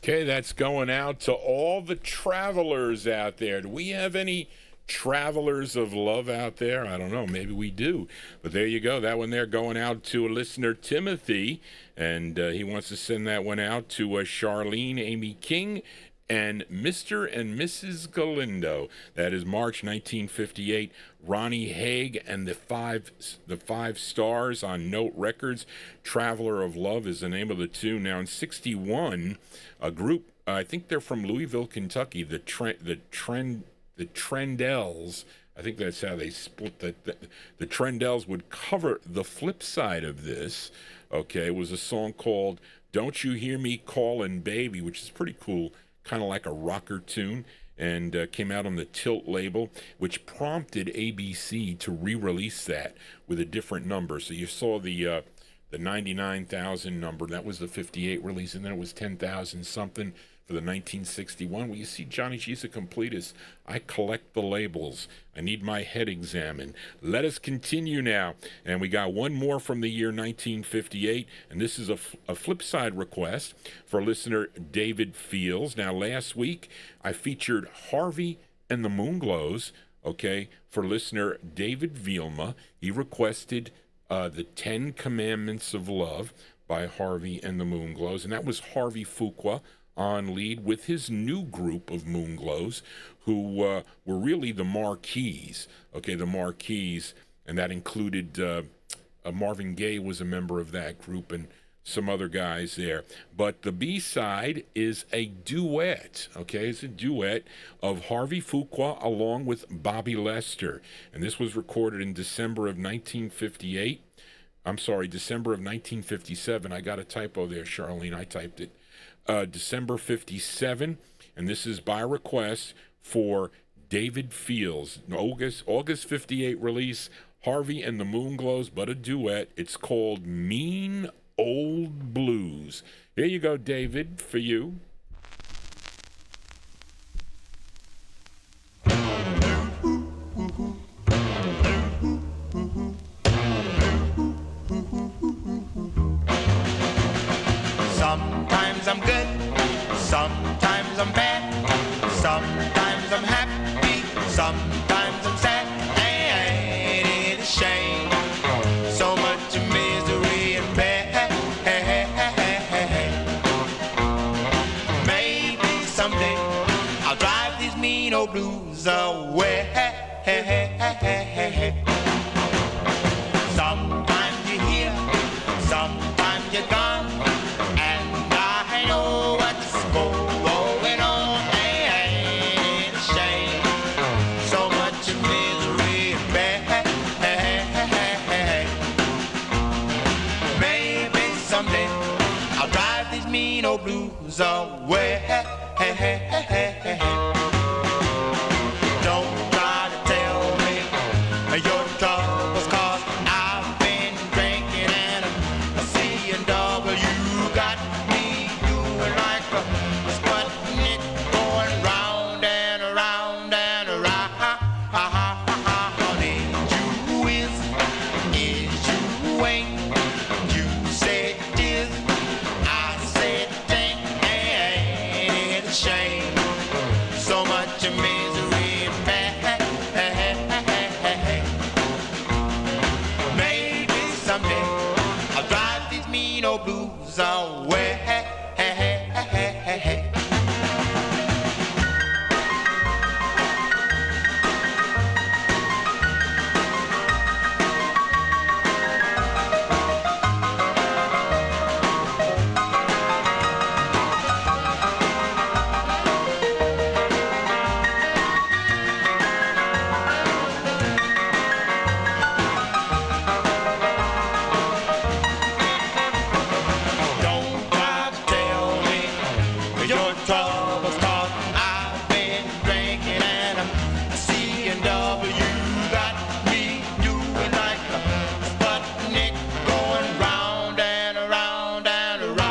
Okay, that's going out to all the travelers out there. Do we have any travelers of love out there? I don't know. Maybe we do. But there you go. That one there going out to a listener, Timothy. And he wants to send that one out to Charlene Amy King and Mr. and Mrs. Galindo. That is March 1958. Ronnie Haig and the Five Stars on Note Records. Traveler of Love is the name of the tune. Now in 61, a group, I think they're from Louisville, Kentucky, the Trendells. I think that's how they split the Trendells would cover the flip side of this. Okay, it was a song called Don't You Hear Me Callin' Baby, which is pretty cool, kind of like a rocker tune, and came out on the Tilt label, which prompted ABC to re-release that with a different number. So you saw the 99,000 number. That was the 58 release, and then it was 10,000 something for the 1961. Well, you see, Johnny G's a completist. I collect the labels. I need my head examined. Let us continue now. And we got one more from the year 1958, and this is a flip side request for listener David Fields. Now, last week, I featured Harvey and the Moonglows, okay, for listener David Vielma. He requested the 10 Commandments of Love by Harvey and the Moonglows, and that was Harvey Fuqua on lead with his new group of Moonglows, who were really the Marquis, okay, the Marquis, and that included Marvin Gaye was a member of that group, and some other guys there. But the B-side is a duet, okay? It's a duet of Harvey Fuqua along with Bobby Lester. And this was recorded in December of 1958. I'm sorry, December of 1957. I got a typo there, Charlene. I typed it. December 57. And this is by request for David Fields. August 58 release, Harvey and the Moonglows, but a duet. It's called Mean Old Blues. Here you go, David, for you. Sometimes I'm good, sometimes I'm bad, sometimes I'm happy, sometimes I'm sad. Ain't it a shame? So much misery and pain. Maybe someday I'll drive these mean old blues away. Sometimes you're here, sometimes you're gone, and I know what's going on. Ain't a shame, so much misery and pain. Maybe someday I'll drive these mean old blues away. Don't try to tell me your troubles, 'cause I've been drinking and I'm seeing double. You got me doing like a Sputnik going round and around and around. Is you is you ain't. You said is, I said think. Ain't it a shame? So much misery and pain. Maybe someday I'll drive these mean old blues away. Don't try to tell me your troubles, 'cause I've been drinking and I'm seeing double. You got me doing like a Sputnik going round and around and around.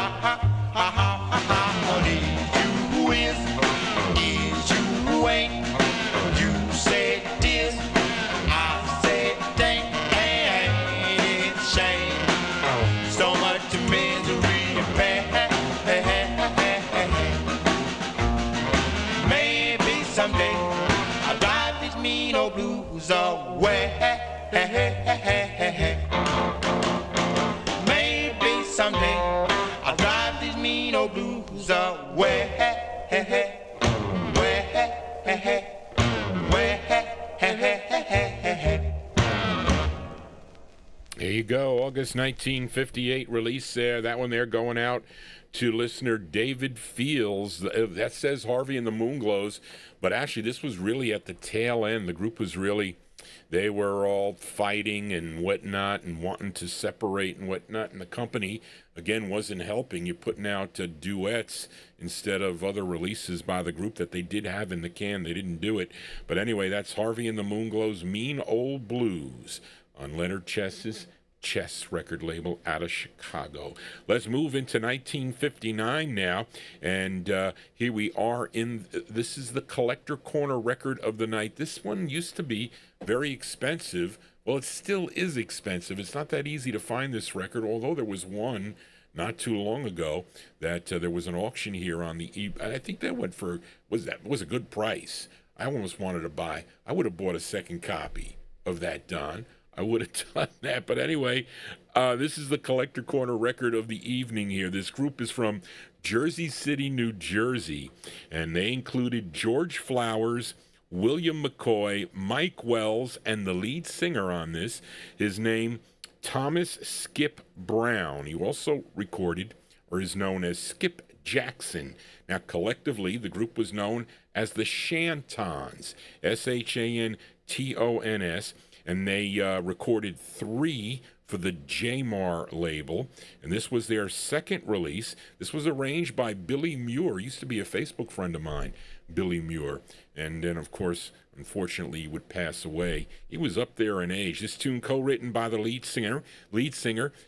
Is you ain't. You said this, I said think. Ain't it a shame? So much misery and pain. Maybe someday I'll drive these mean old blues away. Maybe someday I'll drive these mean old blues away. There you go, August 1958 release there. That one there going out to listener David Fields. That says Harvey and the Moonglows, but actually this was really at the tail end. The group was really, they were all fighting and whatnot and wanting to separate and whatnot, and the company, again, wasn't helping. You're putting out duets instead of other releases by the group that they did have in the can. They didn't do it. But anyway, that's Harvey and the Moonglows' Mean Old Blues on Leonard Chess's Chess record label out of Chicago. Let's move into 1959 now, and here we are this is the Collector Corner record of the night. This one used to be very expensive. Well, it still is expensive. It's not that easy to find this record, although there was one not too long ago that there was an auction here on the I think that went for, was a good price. I almost wanted to buy. I would have bought a second copy of that, Don. I would have done that. But anyway, this is the Collector Corner record of the evening here. This group is from Jersey City, New Jersey, and they included George Flowers, William McCoy, Mike Wells, and the lead singer on this, his name, Thomas Skip Brown. He also recorded, or is known as Skip Jackson. Now, collectively, the group was known as the Shantons, Shantons, and they recorded 3 for the Jamar label, and this was their second release. This was arranged by Billy Muir. Used to be a Facebook friend of mine, Billy Muir, and then, of course, unfortunately, he would pass away. He was up there in age. This tune co-written by the lead singer,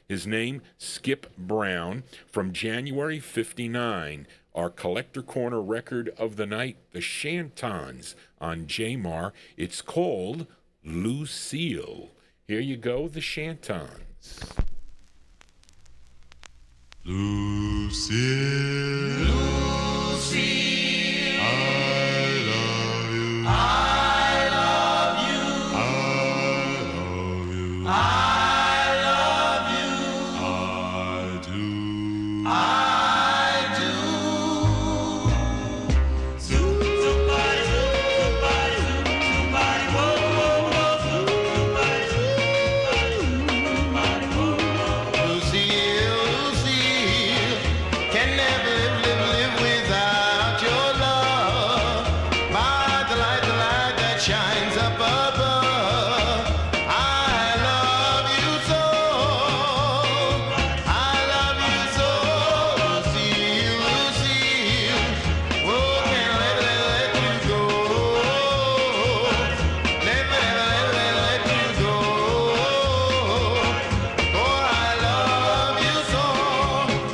his name, Skip Brown, from January 59. Our Collector Corner record of the night, the Shantons on Jamar. It's called Lucille. Here you go, the Shantons. Lucille, Lucille, I love you, I love you, I love you, I love you, I do, somebody, somebody, somebody, whoa, whoa, whoa, somebody, whoa, whoa. Lucille, Lucille, can never live without your love. My delight, the light that shines up above. I love you so. I love you so. Lucille, Lucille, oh, can't let you go. Never let you go. Oh, I love you so.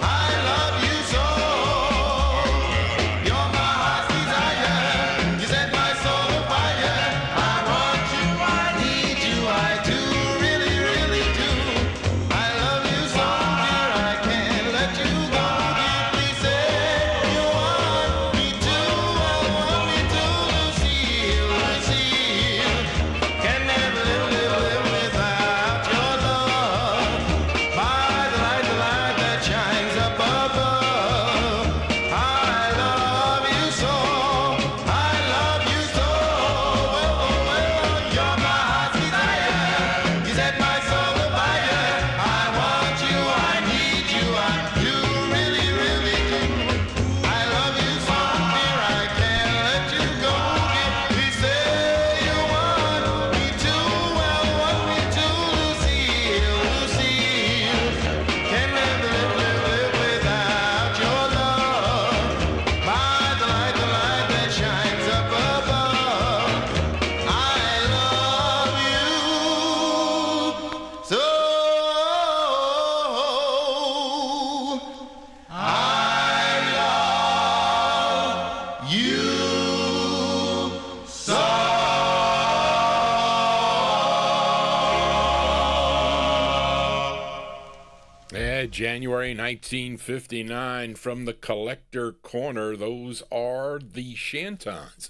I love you so. You're my heart's desire. You set my soul afire. I want you, I need you, I do, really, really do. I love you so, dear, I can't let you go. Please say you want me to, want me to. Lucille, Lucille, can never live without your love. By the light that shines up above. I love you so. I love you so. Well, you're my heart's desire. You set my soul afire. I want you, I need you, I do, really, really do. I love you so, dear, I can't let you go. Please say you want me to, well, want me to. Lucille, Lucille, can never live without your love. By the light that shines up above. I love you so. I love you so. Yeah, January 1959 from the Collector Corner. Those are the Shantons.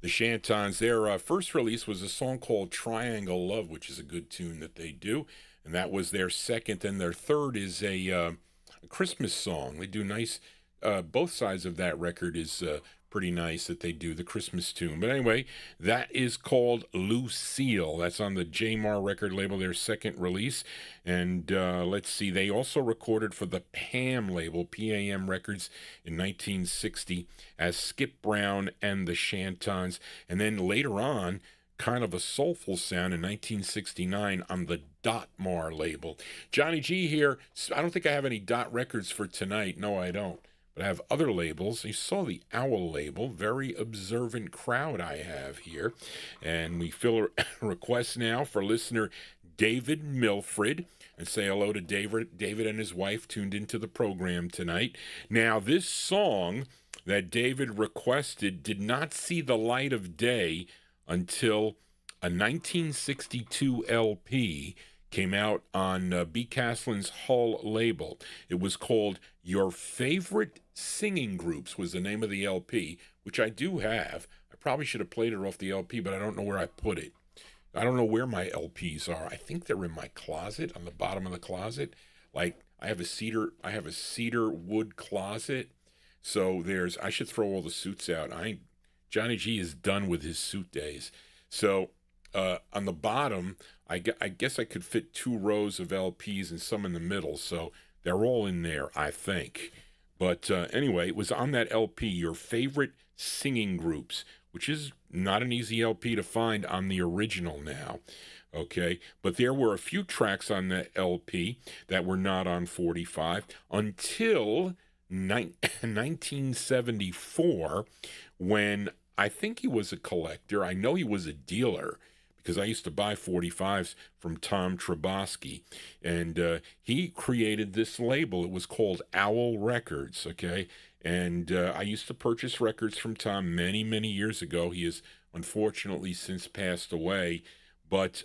The Shantons, their first release was a song called Triangle Love, which is a good tune that they do. And that was their second. And their third is a Christmas song. They do nice, both sides of that record is pretty nice that they do the Christmas tune. But anyway, that is called Lucille. That's on the Jamar record label, their second release. And let's see, they also recorded for the PAM label, PAM Records, in 1960 as Skip Brown and the Shantons. And then later on, kind of a soulful sound in 1969 on the Dotmar label. Johnny G here. I don't think I have any Dot records for tonight. No, I don't. But I have other labels. You saw the Owl label. Very observant crowd I have here. And we fill a request now for listener David Milford, and say hello to David and his wife tuned into the program tonight. Now, this song that David requested did not see the light of day until a 1962 LP came out on B. Caslin's Hull label. It was called Your Favorite Singing Groups was the name of the LP, which I do have. I probably should have played it off the LP, but I don't know where I put it. I don't know where my LPs are. I think they're in my closet, on the bottom of the closet. Like I have a cedar wood closet. So I should throw all the suits out. Johnny G is done with his suit days. So on the bottom, I guess I could fit 2 rows of LPs and some in the middle. So they're all in there, I think. But anyway, it was on that LP, Your Favorite Singing Groups, which is not an easy LP to find on the original now. Okay, but there were a few tracks on that LP that were not on 45 until 1974, when I think he was a collector. I know he was a dealer because I used to buy 45s from Tom Trabosky, and he created this label. It was called Owl Records, okay? And I used to purchase records from Tom many, many years ago. He has unfortunately since passed away, but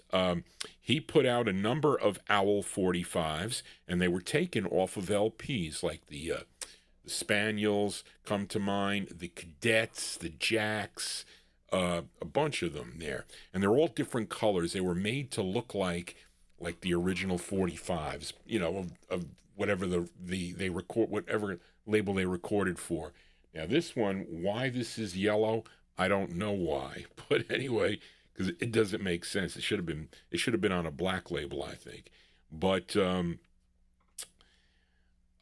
he put out a number of Owl 45s, and they were taken off of LPs, like the Spaniels come to mind, the Cadets, the Jacks, a bunch of them there, and they're all different colors. They were made to look like the original 45s, you know, of whatever they record, whatever label they recorded for. Now this one, why this is yellow, I don't know why, but anyway, because it doesn't make sense. It should have been on a black label, I think. But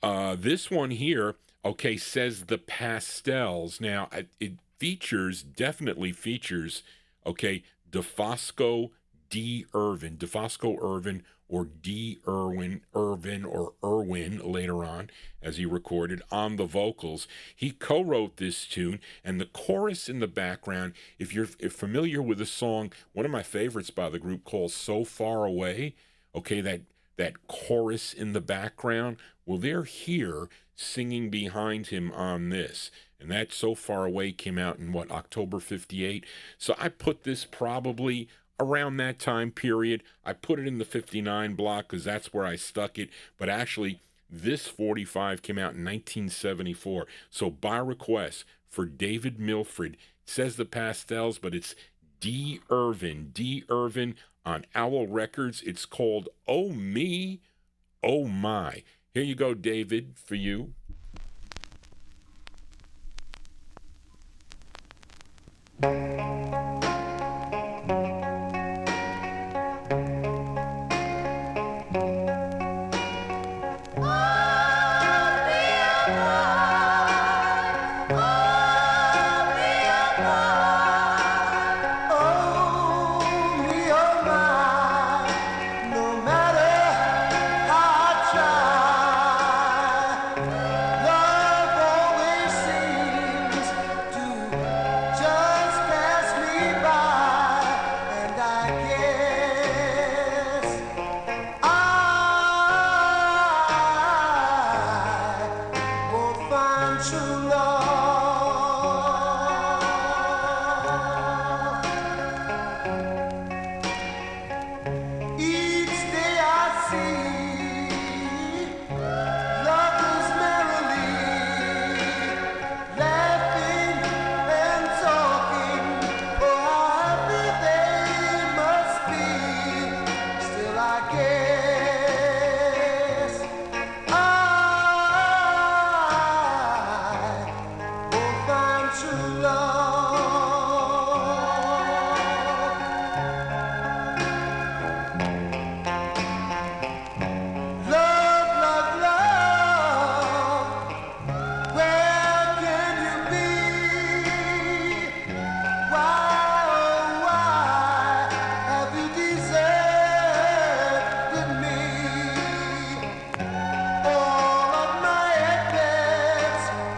this one here, okay, says the Pastels. Now it definitely features, okay, DeFosco D. Irvin, or D. Irwin or Irwin later on, as he recorded on the vocals. He co-wrote this tune, and the chorus in the background, if you're familiar with the song, one of my favorites by the group called So Far Away, okay, that chorus in the background, well, they're here singing behind him on this. And that So Far Away came out in, October 58? So I put this probably around that time period. I put it in the 59 block because that's where I stuck it. But actually, this 45 came out in 1974. So by request for David Milford, it says the Pastels, but it's D. Irvin on Owl Records. It's called Oh Me, Oh My. Here you go, David, for you.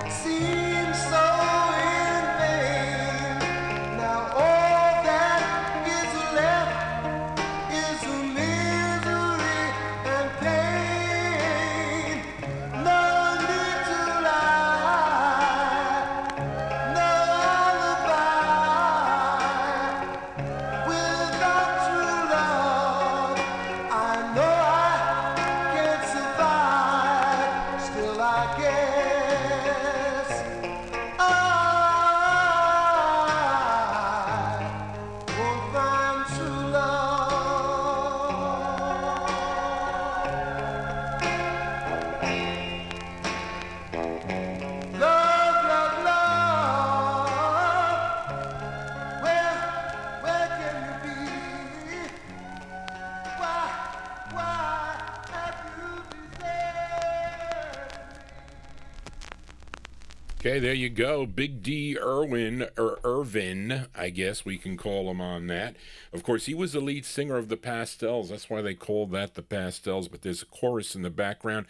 Seems so in vain. Okay, there you go. Big D Irwin, or Irvin, I guess we can call him on that. Of course, he was the lead singer of the Pastels. That's why they called that the Pastels, but there's a chorus in the background.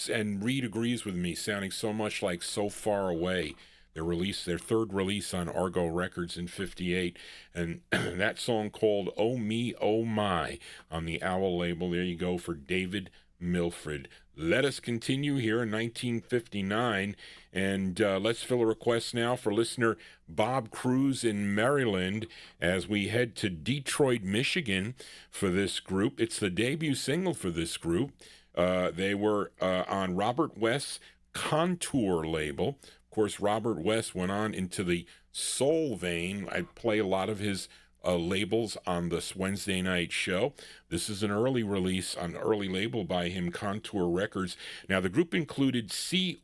And Reed agrees with me, sounding so much like So Far Away. Their third release on Argo Records in '58, and that song called Oh Me, Oh My on the Owl label. There you go for David Milford. Let us continue here in 1959, and let's fill a request now for listener Bob Cruz in Maryland as we head to Detroit, Michigan for this group. It's the debut single for this group. They were on Robert West's Contour label. Of course, Robert West went on into the soul vein. I play a lot of his labels on this Wednesday night show. This is an early release on early label by him, Contour Records. Now, the group included the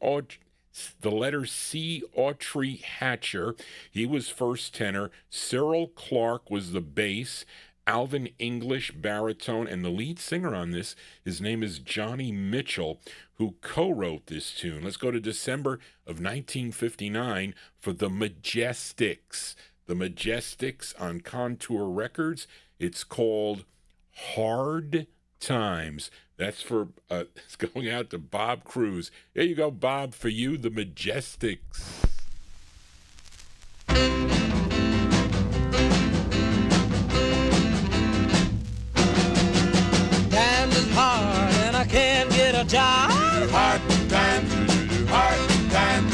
letter C. Autry Hatcher. He was first tenor. Cyril Clark was the bass. Alvin English, baritone, and the lead singer on this, his name is Johnny Mitchell, who co-wrote this tune. Let's go to December of 1959 for the Majestics. The Majestics on Contour Records. It's called Hard Times. That's for it's going out to Bob Cruz. There you go, Bob, for you, the Majestics. Times is hard and I can't get a job. Hard times, hard times,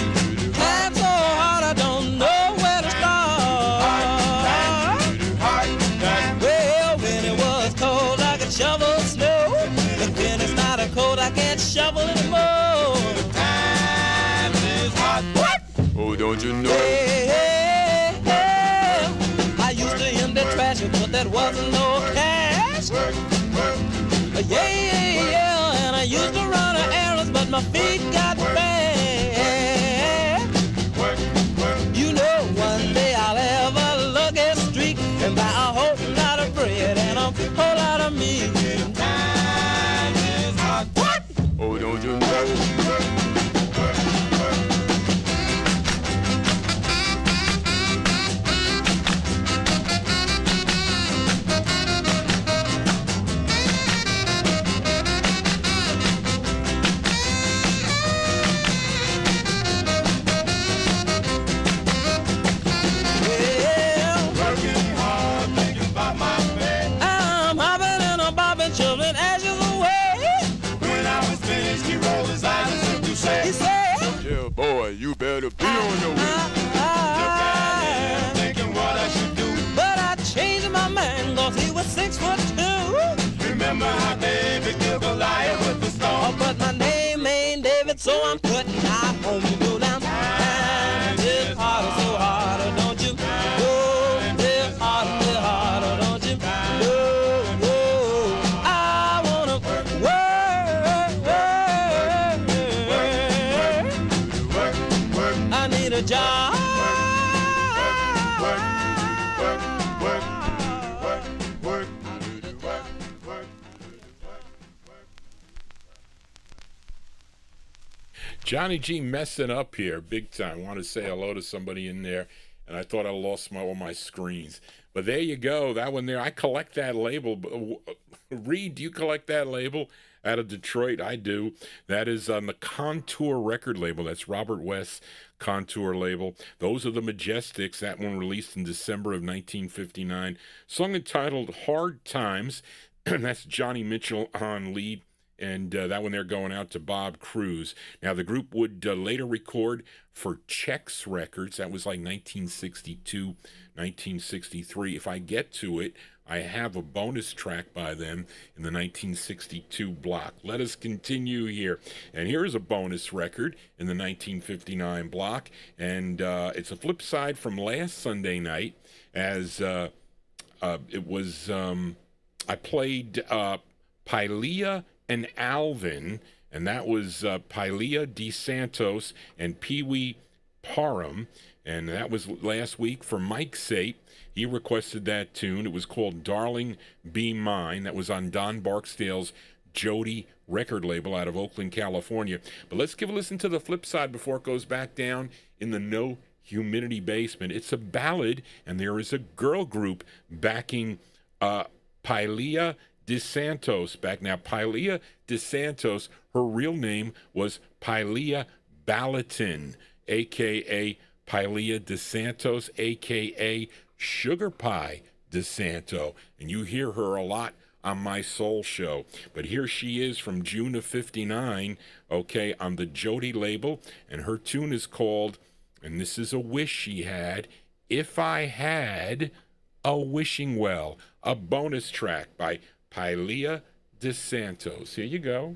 Times so hard I don't know where to start. hard times. Well, when it was cold I could shovel snow, but when it's not a cold I can't shovel anymore. Times is hard. What? Oh, don't you know? Hey, hey, hey. I used to empty trash, but that wasn't no cash. Yeah, yeah, yeah, and I used to run errands, but my feet got bad. You know, one day I'll have a lucky streak and buy a whole lot of bread and a whole lot of meat. Time is hard. What? Oh, don't you know? Well, Working hard, thinking about my man. I'm hopping and I'm bobbing, children ashes away. When I was finished, he rolled his eyes and said, "You He say, said, yeah, boy, you better be on your way." Thinking what I should do. but I changed my mind, cause he was 6'2". Remember how David killed Goliath with the Oh, stone? but my name ain't David, so I'm cutting out home to go down. Times is harder, so harder, don't you? Oh, live harder, don't you? Oh, oh, I wanna work. I need a job. Johnny G messing up here big time. I want to say hello to somebody in there, and I thought I lost all my screens. But there you go, that one there. I collect that label. Reed, do you collect that label out of Detroit? I do. That is on the Contour record label. That's Robert West's Contour label. Those are the Majestics. That one released in December of 1959. Song entitled Hard Times. That's Johnny Mitchell on lead. And that one they're going out to Bob Cruz. Now, the group would later record for Chex Records. That was like 1962, 1963. If I get to it, I have a bonus track by them in the 1962 block. Let us continue here. And here's a bonus record in the 1959 block. And it's a flip side from last Sunday night, as it was, I played Pilea and Alvin, and that was Pilea DeSantos and Pee Wee Parham, and that was last week for Mike Sape. He requested that tune. It was called Darling Be Mine. That was on Don Barksdale's Jody record label out of Oakland, California. But let's give a listen to the flip side before it goes back down in the No Humidity Basement. It's a ballad, and there is a girl group backing Pilea DeSantos back. Now, Pilea DeSantos, her real name was Pilea Ballatin, a.k.a. Pilea DeSantos, a.k.a. Sugar Pie DeSanto. And you hear her a lot on my soul show. But here she is from June of 59, okay, on the Jody label. And her tune is called, and this is a wish she had, If I Had a Wishing Well, a bonus track by Pilea DeSantos. Here you go.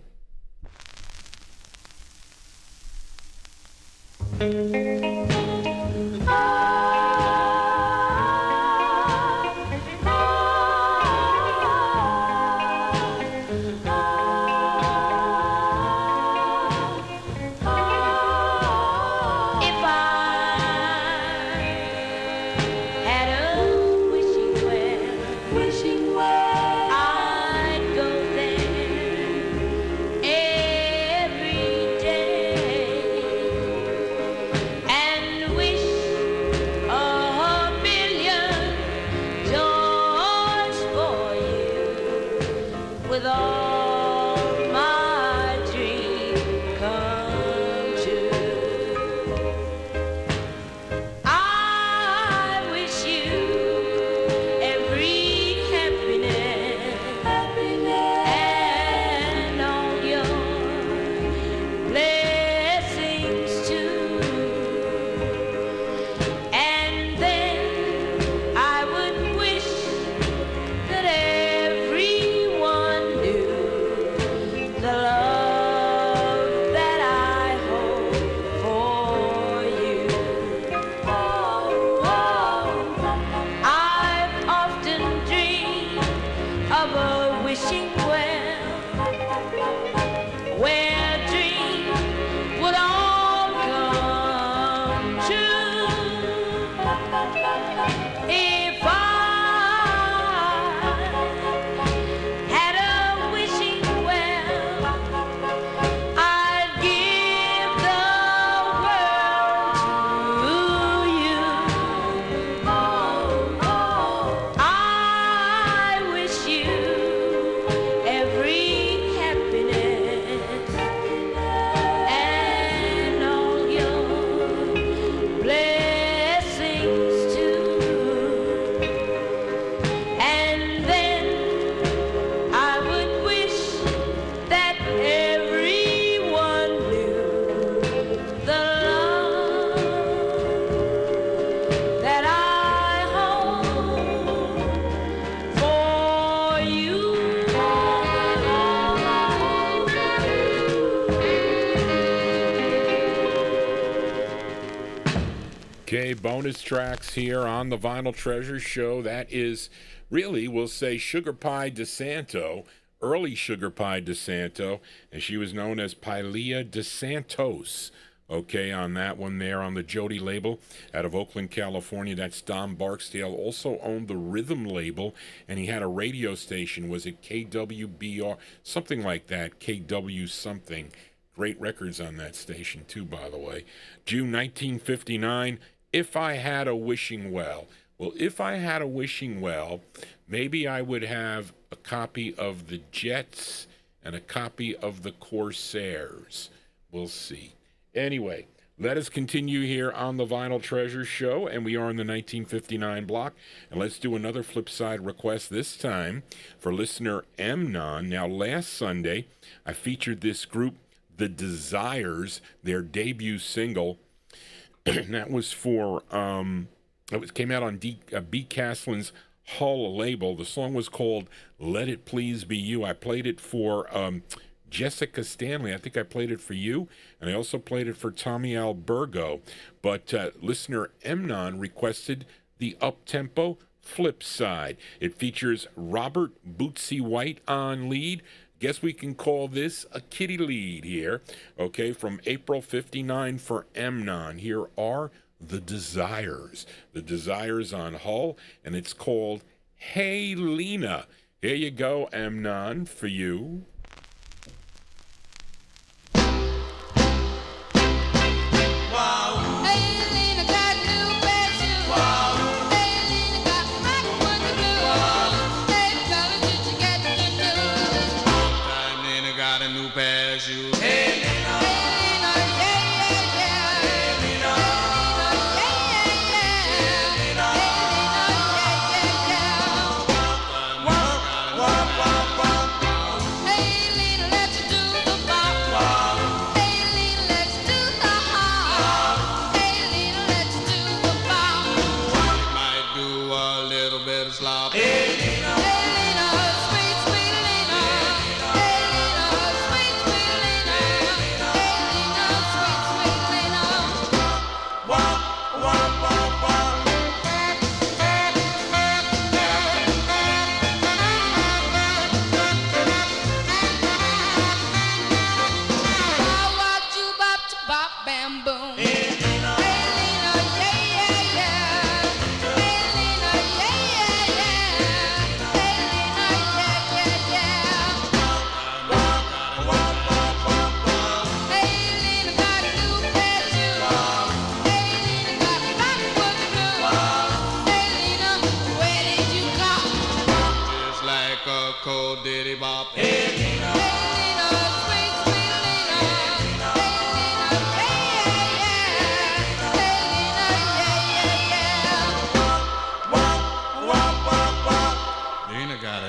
Okay, bonus tracks here on the Vinyltreasure show. That is really, we'll say, Sugar Pie DeSanto, early Sugar Pie DeSanto, and she was known as Pilea DeSantos. Okay, on that one there on the Jody label out of Oakland, California. That's Don Barksdale. Also owned the Rhythm label, and he had a radio station. Was it KWBR? Something like that, KW something. Great records on that station, too, by the way. June 1959, If I Had a Wishing Well. Well, if I had a wishing well, maybe I would have a copy of the Jets and a copy of the Corsairs. We'll see. Anyway, let us continue here on the Vinyltreasure show, and we are in the 1959 block. And let's do another Flipside request, this time for listener Mnon. Now, last Sunday, I featured this group, The Desires, their debut single. That was for, it came out on B. Castlin's Hull label. The song was called Let It Please Be You. I played it for Jessica Stanley. I think I played it for you, and I also played it for Tommy Albergo. But listener Mnon requested the up-tempo flip side. It features Robert Bootsy White on lead. Guess we can call this a kitty lead here. Okay, from April 59 for Mnon. Here are The Desires. The Desires on Hull, and it's called Hey Lena. Here you go, Mnon, for you. Hey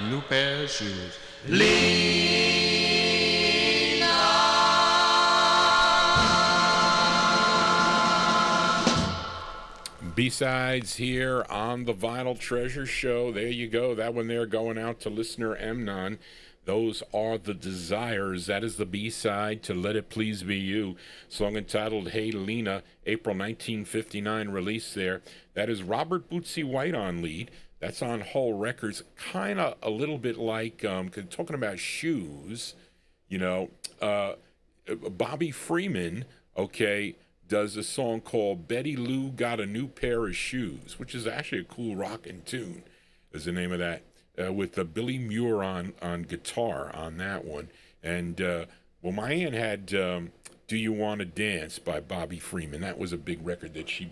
a new pair of shoes. B-sides here on the Vinyltreasure show. There you go. That one there going out to listener Amnon. Those are the Desires. That is the B-side to Let It Please Be You. Song entitled Hey Lena, April 1959 release there. That is Robert Bootsy White on lead. That's on Hull Records. Kind of a little bit like, talking about shoes, you know, Bobby Freeman, okay, does a song called Betty Lou Got a New Pair of Shoes, which is actually a cool rockin' tune, is the name of that, with Billy Muir on guitar on that one. And, well, my aunt had Do You Want to Dance by Bobby Freeman. That was a big record that she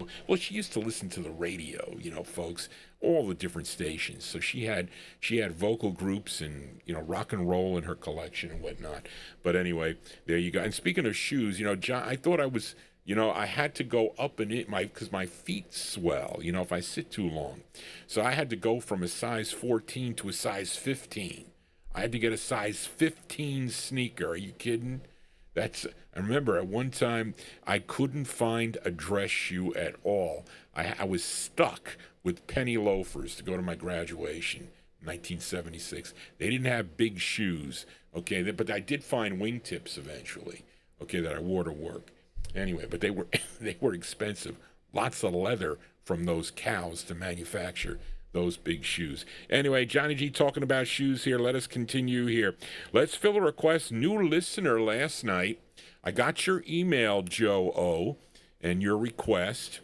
used to listen to the radio, you know, folks, all the different stations. So she had vocal groups and, you know, rock and roll in her collection and whatnot. But anyway, there you go. And speaking of shoes, you know, John, I thought I was... You know, I had to go up and in because my feet swell, you know, if I sit too long. So I had to go from a size 14 to a size 15. I had to get a size 15 sneaker. Are you kidding? I remember at one time I couldn't find a dress shoe at all. I was stuck with penny loafers to go to my graduation, 1976. They didn't have big shoes, okay, but I did find wingtips eventually, okay, that I wore to work. Anyway, but they were expensive. Lots of leather from those cows to manufacture those big shoes. Anyway, Johnny G talking about shoes here. Let us continue here. Let's fill a request. New listener last night. I got your email, Joe O, and your request.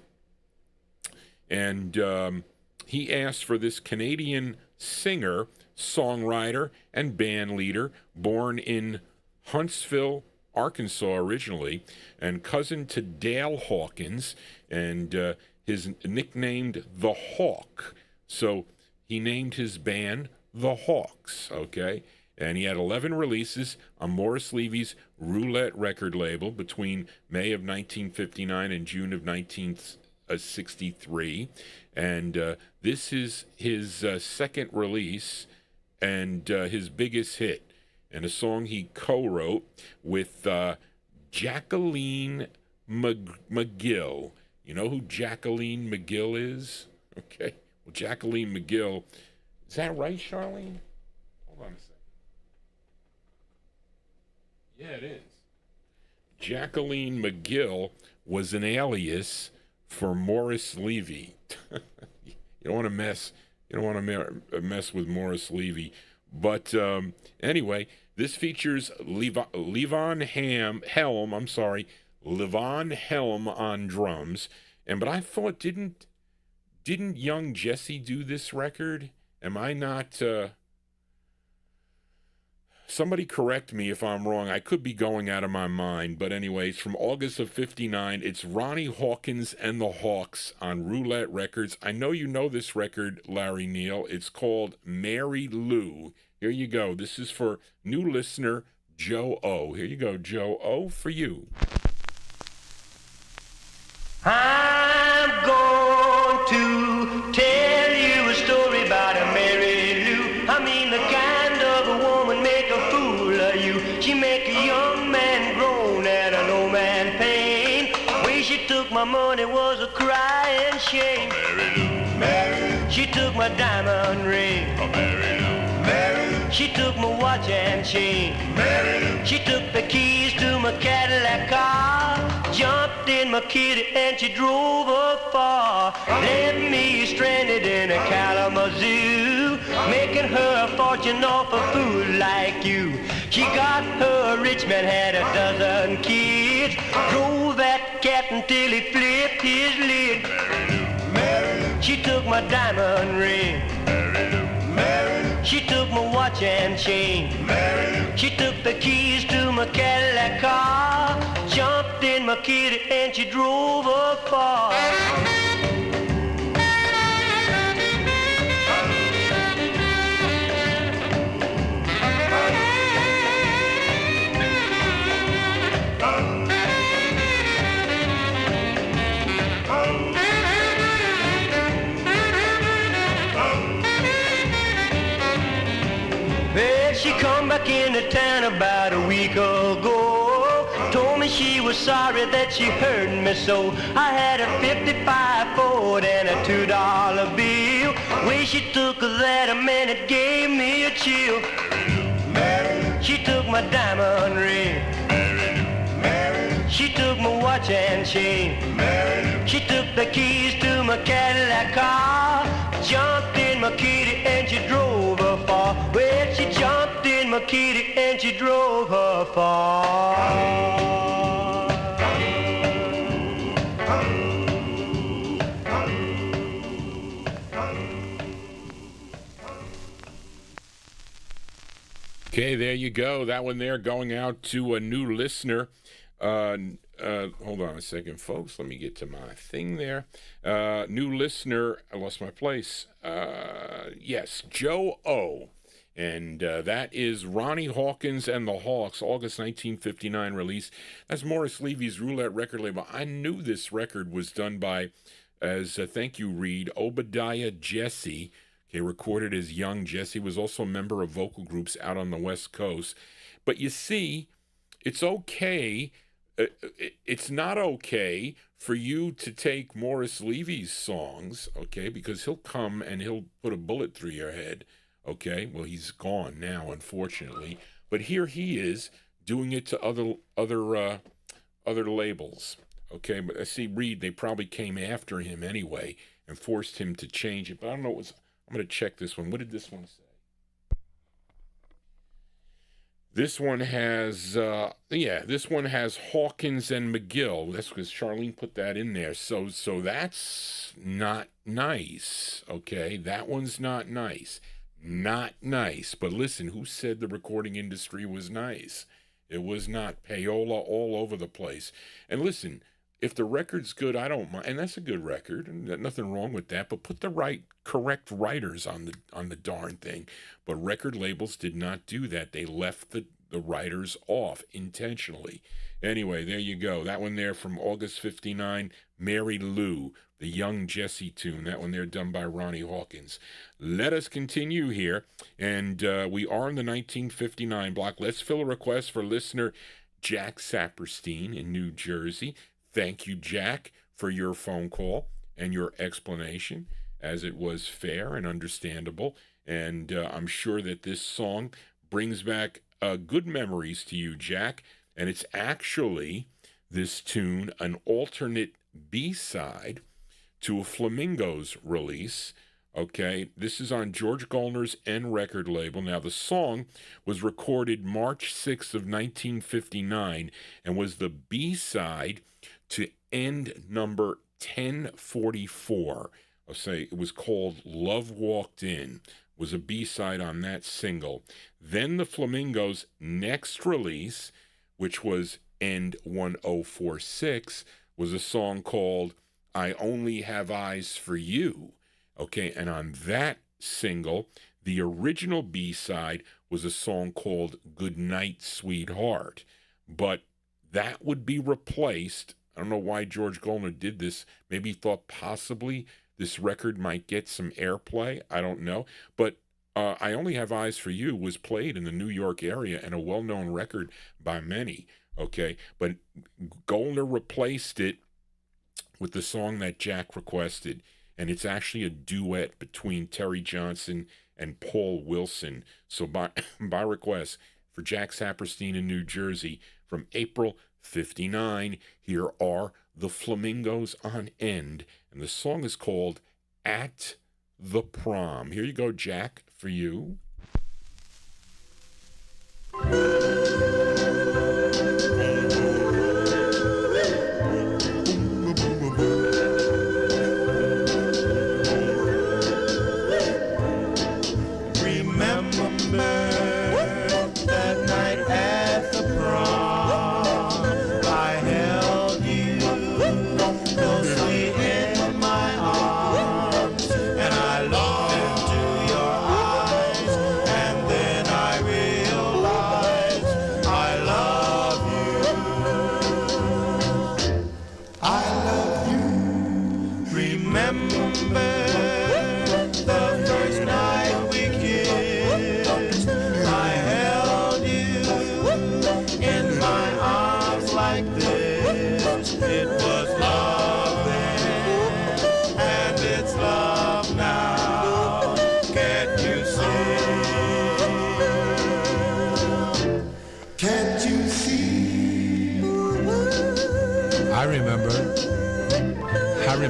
And he asked for this Canadian singer, songwriter, and band leader, born in Huntsville, Arkansas originally, and cousin to Dale Hawkins, and his nicknamed The Hawk. So he named his band The Hawks, okay? And he had 11 releases on Morris Levy's Roulette record label between May of 1959 and June of 1963. And this is his second release and his biggest hit, and a song he co-wrote with Jacqueline McGill. You know who Jacqueline McGill is? Okay. Well, Jacqueline McGill. Is that right, Charlene? Hold on a second. Yeah, it is. Jacqueline McGill was an alias for Morris Levy. You don't want to mess. You don't want to mess with Morris Levy. But anyway, this features Levon Helm on drums. But I thought, didn't young Jesse do this record? Am I not? Somebody correct me if I'm wrong. I could be going out of my mind. But anyways, from August of 59, it's Ronnie Hawkins and the Hawks on Roulette Records. I know you know this record, Larry Neal. It's called Mary Lou. Here you go. This is for new listener Joe O. Here you go, Joe O, for you. I'm going to tell you a story about a Mary Lou. I mean the kind of a woman make a fool of you. She make a young man groan and an old man pain. The way she took my money was a crying shame. Mary Lou, Mary Lou. She took my diamond ring. Mary Lou, Mary Lou. She took my watch and chain. Mary Lou. She took the keys to my Cadillac car. Jumped in my kitty and she drove afar. Left me stranded in a Kalamazoo, making her a fortune off a fool like you. She got her a rich man, had a dozen kids, drove that cat until he flipped his lid. Mary Lou, Mary Lou. She took my diamond ring. Mary Lou, Mary Lou. She took my watch and chain. Mary Lou. She took the keys to my Cadillac car, jumped in my kitty and she drove afar. mine about a week ago. Told me she was sorry that she hurt me so. I had a 55 Ford and a $2 bill. Way she took that a minute gave me a chill. She took my diamond ring. She took my watch and chain. She took the keys to my Cadillac car. Jumped in my kitty and she drove her far. Well, she jumped in my kitty and she drove her far. Okay, there you go. That one there going out to a new listener. Hold on a second, folks. Let me get to my thing there. New listener. I lost my place. Yes, Joe O. And that is Ronnie Hawkins and the Hawks, August 1959 release. That's Morris Levy's Roulette record label. I knew this record was done by, as thank you, Reed, Obadiah Jesse. Okay, recorded as young. Jesse was also a member of vocal groups out on the West Coast. But you see, it's okay. It's not okay for you to take Morris Levy's songs, okay, because he'll come and he'll put a bullet through your head, okay? Well, he's gone now, unfortunately. But here he is doing it to other labels, okay? But I see Reed, they probably came after him anyway and forced him to change it. But I don't know what was... I'm going to check this one. What did this one say? This one has, this one has Hawkins and McGill. That's because Charlene put that in there. So that's not nice, okay? That one's not nice. Not nice. But listen, who said the recording industry was nice? It was not. Payola all over the place. And listen, if the record's good, I don't mind, and that's a good record, and there's nothing wrong with that. But put the correct writers on the darn thing. But record labels did not do that. They left the writers off intentionally. Anyway, there you go. That one there from August 59, Mary Lou, the Young Jesse tune. That one there done by Ronnie Hawkins. Let us continue here, and we are in the 1959 block. Let's fill a request for listener Jack Saperstein in New Jersey. Thank you, Jack, for your phone call and your explanation, as it was fair and understandable. And I'm sure that this song brings back good memories to you, Jack. And it's actually, this tune, an alternate B-side to a Flamingos release. Okay, this is on George Gollner's N record label. Now, the song was recorded March 6th of 1959 and was the B-side to end number 1044. I'll say it was called Love Walked In, was a B-side on that single. Then the Flamingos' next release, which was End 1046, was a song called I Only Have Eyes for You. Okay, and on that single, the original B-side was a song called Goodnight, Sweetheart. But that would be replaced. I don't know why George Gollner did this. Maybe he thought possibly this record might get some airplay. I don't know. But I Only Have Eyes for You was played in the New York area and a well-known record by many. Okay, but Gollner replaced it with the song that Jack requested. And it's actually a duet between Terry Johnson and Paul Wilson. So by request for Jack Saperstein in New Jersey from April 59, here are the Flamingos on End. And the song is called At the Prom. Here you go, Jack, for you.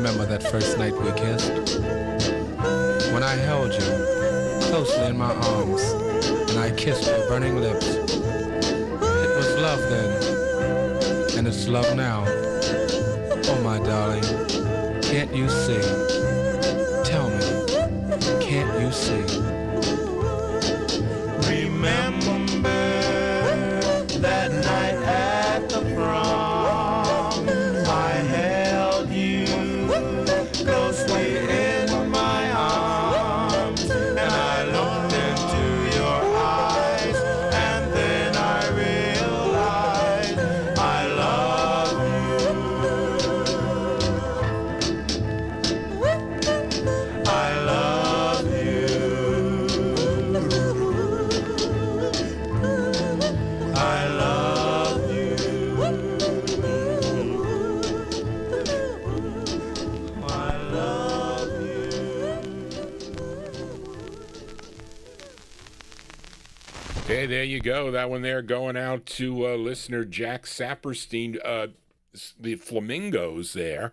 remember that first night we kissed. When I held you closely in my arms and I kissed your burning lips. It was love then, and it's love now. Oh my darling, can't you see? Tell me, can't you see? Remember that night at the prom, I held you closely in my arms, and I looked into your eyes, and then I realized I love you. I love you. I love you. I love you. Okay, there you go. That one there going out to listener Jack Saperstein. The Flamingos there.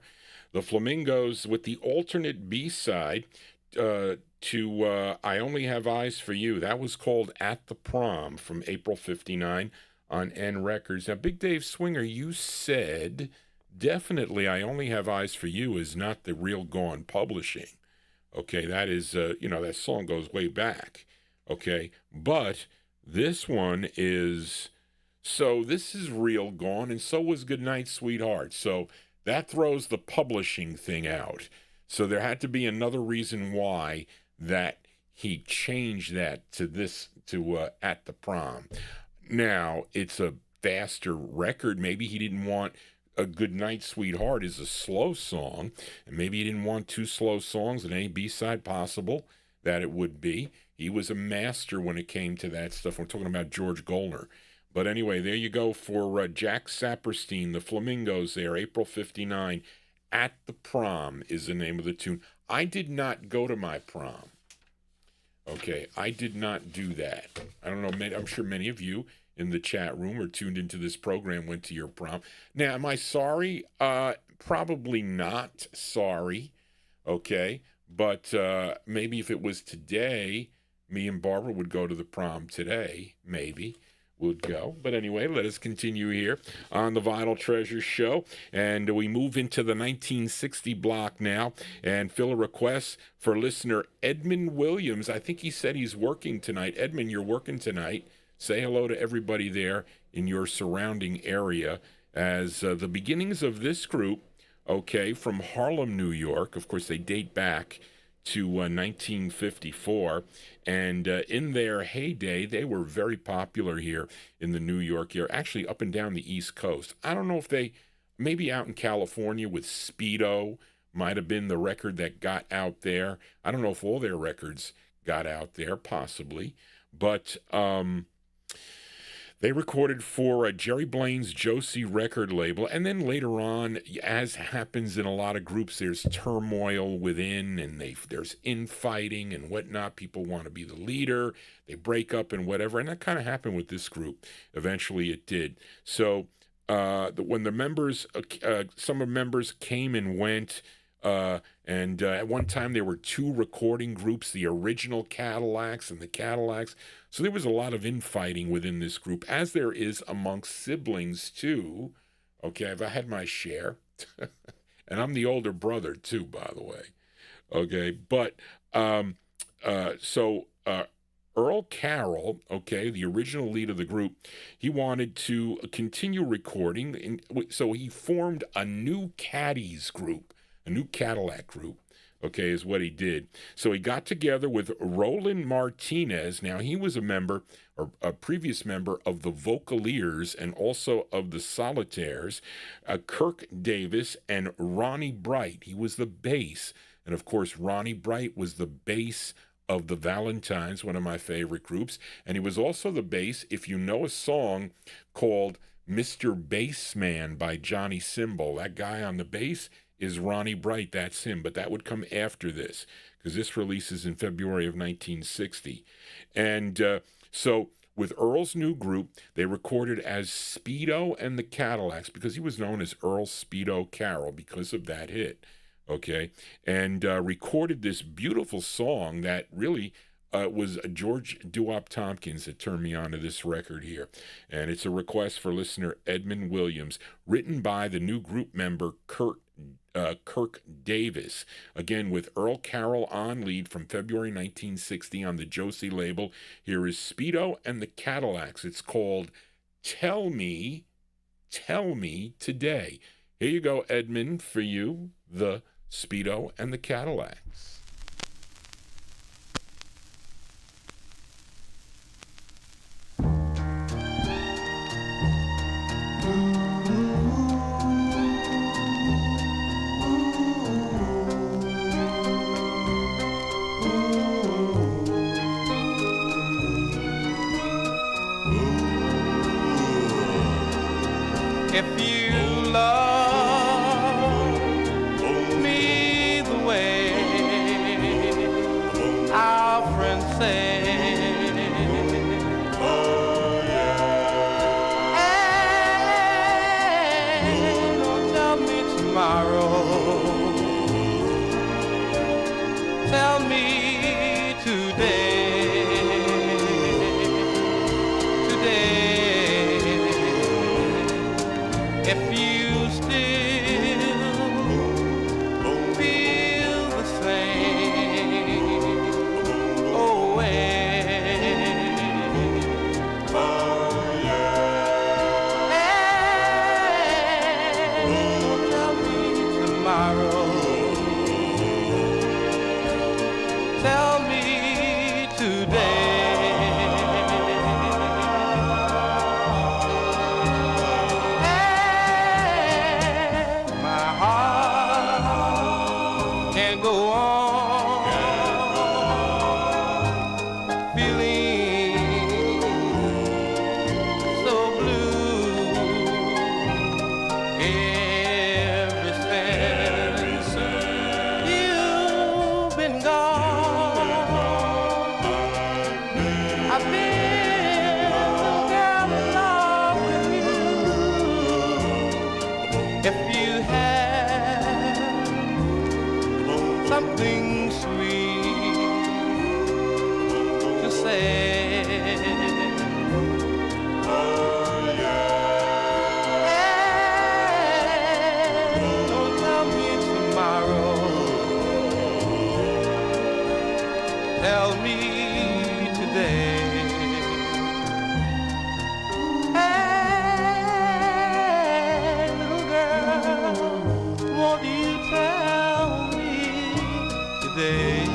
The Flamingos with the alternate B-side to I Only Have Eyes for You. That was called At the Prom from April 59 on N Records. Now, Big Dave Swinger, you said definitely I Only Have Eyes for You is not the Real Gone Publishing. Okay, that is, that song goes way back. Okay, but this one is, so this is Real Gone, and so was Goodnight Sweetheart. So that throws the publishing thing out. So there had to be another reason why that he changed that to this, to At the Prom. Now, it's a faster record. Maybe he didn't want A Goodnight Sweetheart is a slow song, and maybe he didn't want two slow songs and any B-side possible that it would be. He was a master when it came to that stuff. We're talking about George Golner. But anyway, there you go for Jack Saperstein, the Flamingos there, April 59. At the Prom is the name of the tune. I did not go to my prom. Okay, I did not do that. I don't know, I'm sure many of you in the chat room or tuned into this program went to your prom. Now, am I sorry? Probably not sorry, okay? But maybe if it was today, me and Barbara would go to the prom today, maybe. Would go. But anyway, let us continue here on the Vinyltreasure show. And we move into the 1960 block now and fill a request for listener Edmund Williams. I think he said he's working tonight. Edmund, you're working tonight. Say hello to everybody there in your surrounding area as the beginnings of this group, okay, from Harlem, New York. Of course, they date back to 1954, and in their heyday, they were very popular here in the New York area, actually up and down the East Coast. I don't know if they, maybe out in California with Speedo might have been the record that got out there. I don't know if all their records got out there, possibly, but they recorded for Jerry Blaine's Josie record label, and then later on, as happens in a lot of groups, there's turmoil within, and there's infighting and whatnot. People want to be the leader, they break up and whatever, and that kind of happened with this group. Eventually it did. So when the members, some of the members came and went, and at one time there were two recording groups, the original Cadillacs and the Cadillacs. So there was a lot of infighting within this group, as there is amongst siblings too. Okay, I've had my share. And I'm the older brother too, by the way. Okay, but Earl Carroll, okay, the original lead of the group, he wanted to continue recording, and so he formed a new Caddies group, a new Cadillac group, okay, is what he did. So he got together with Roland Martinez. Now, he was a member, or a previous member of the Vocaliers and also of the Solitaires, Kirk Davis and Ronnie Bright. He was the bass. And, of course, Ronnie Bright was the bass of the Valentines, one of my favorite groups. And he was also the bass, if you know a song called Mr. Bassman by Johnny Cymbal. That guy on the bass is Ronnie Bright. That's him. But that would come after this, because this releases in February of 1960. And so with Earl's new group, they recorded as Speedo and the Cadillacs, because he was known as Earl Speedo Carroll because of that hit. okay, and recorded this beautiful song that really was George Doowop Tompkins that turned me on to this record here. And it's a request for listener Edmund Williams, written by the new group member Kirk Davis, again with Earl Carroll on lead from February 1960 on the Josie label. Here is Speedo and the Cadillacs. It's called Tell Me Today. Here you go, Edmund, for you, the Speedo and the Cadillacs. If you love me the way our friends say, oh yeah, and don't tell me tomorrow, tell me today. If you still feel the same, oh yeah, and tell me tomorrow, tell me today. Something sweet to say. Oh yeah. And don't tell me tomorrow. Tell me today. Hey, little girl, won't you tell me today?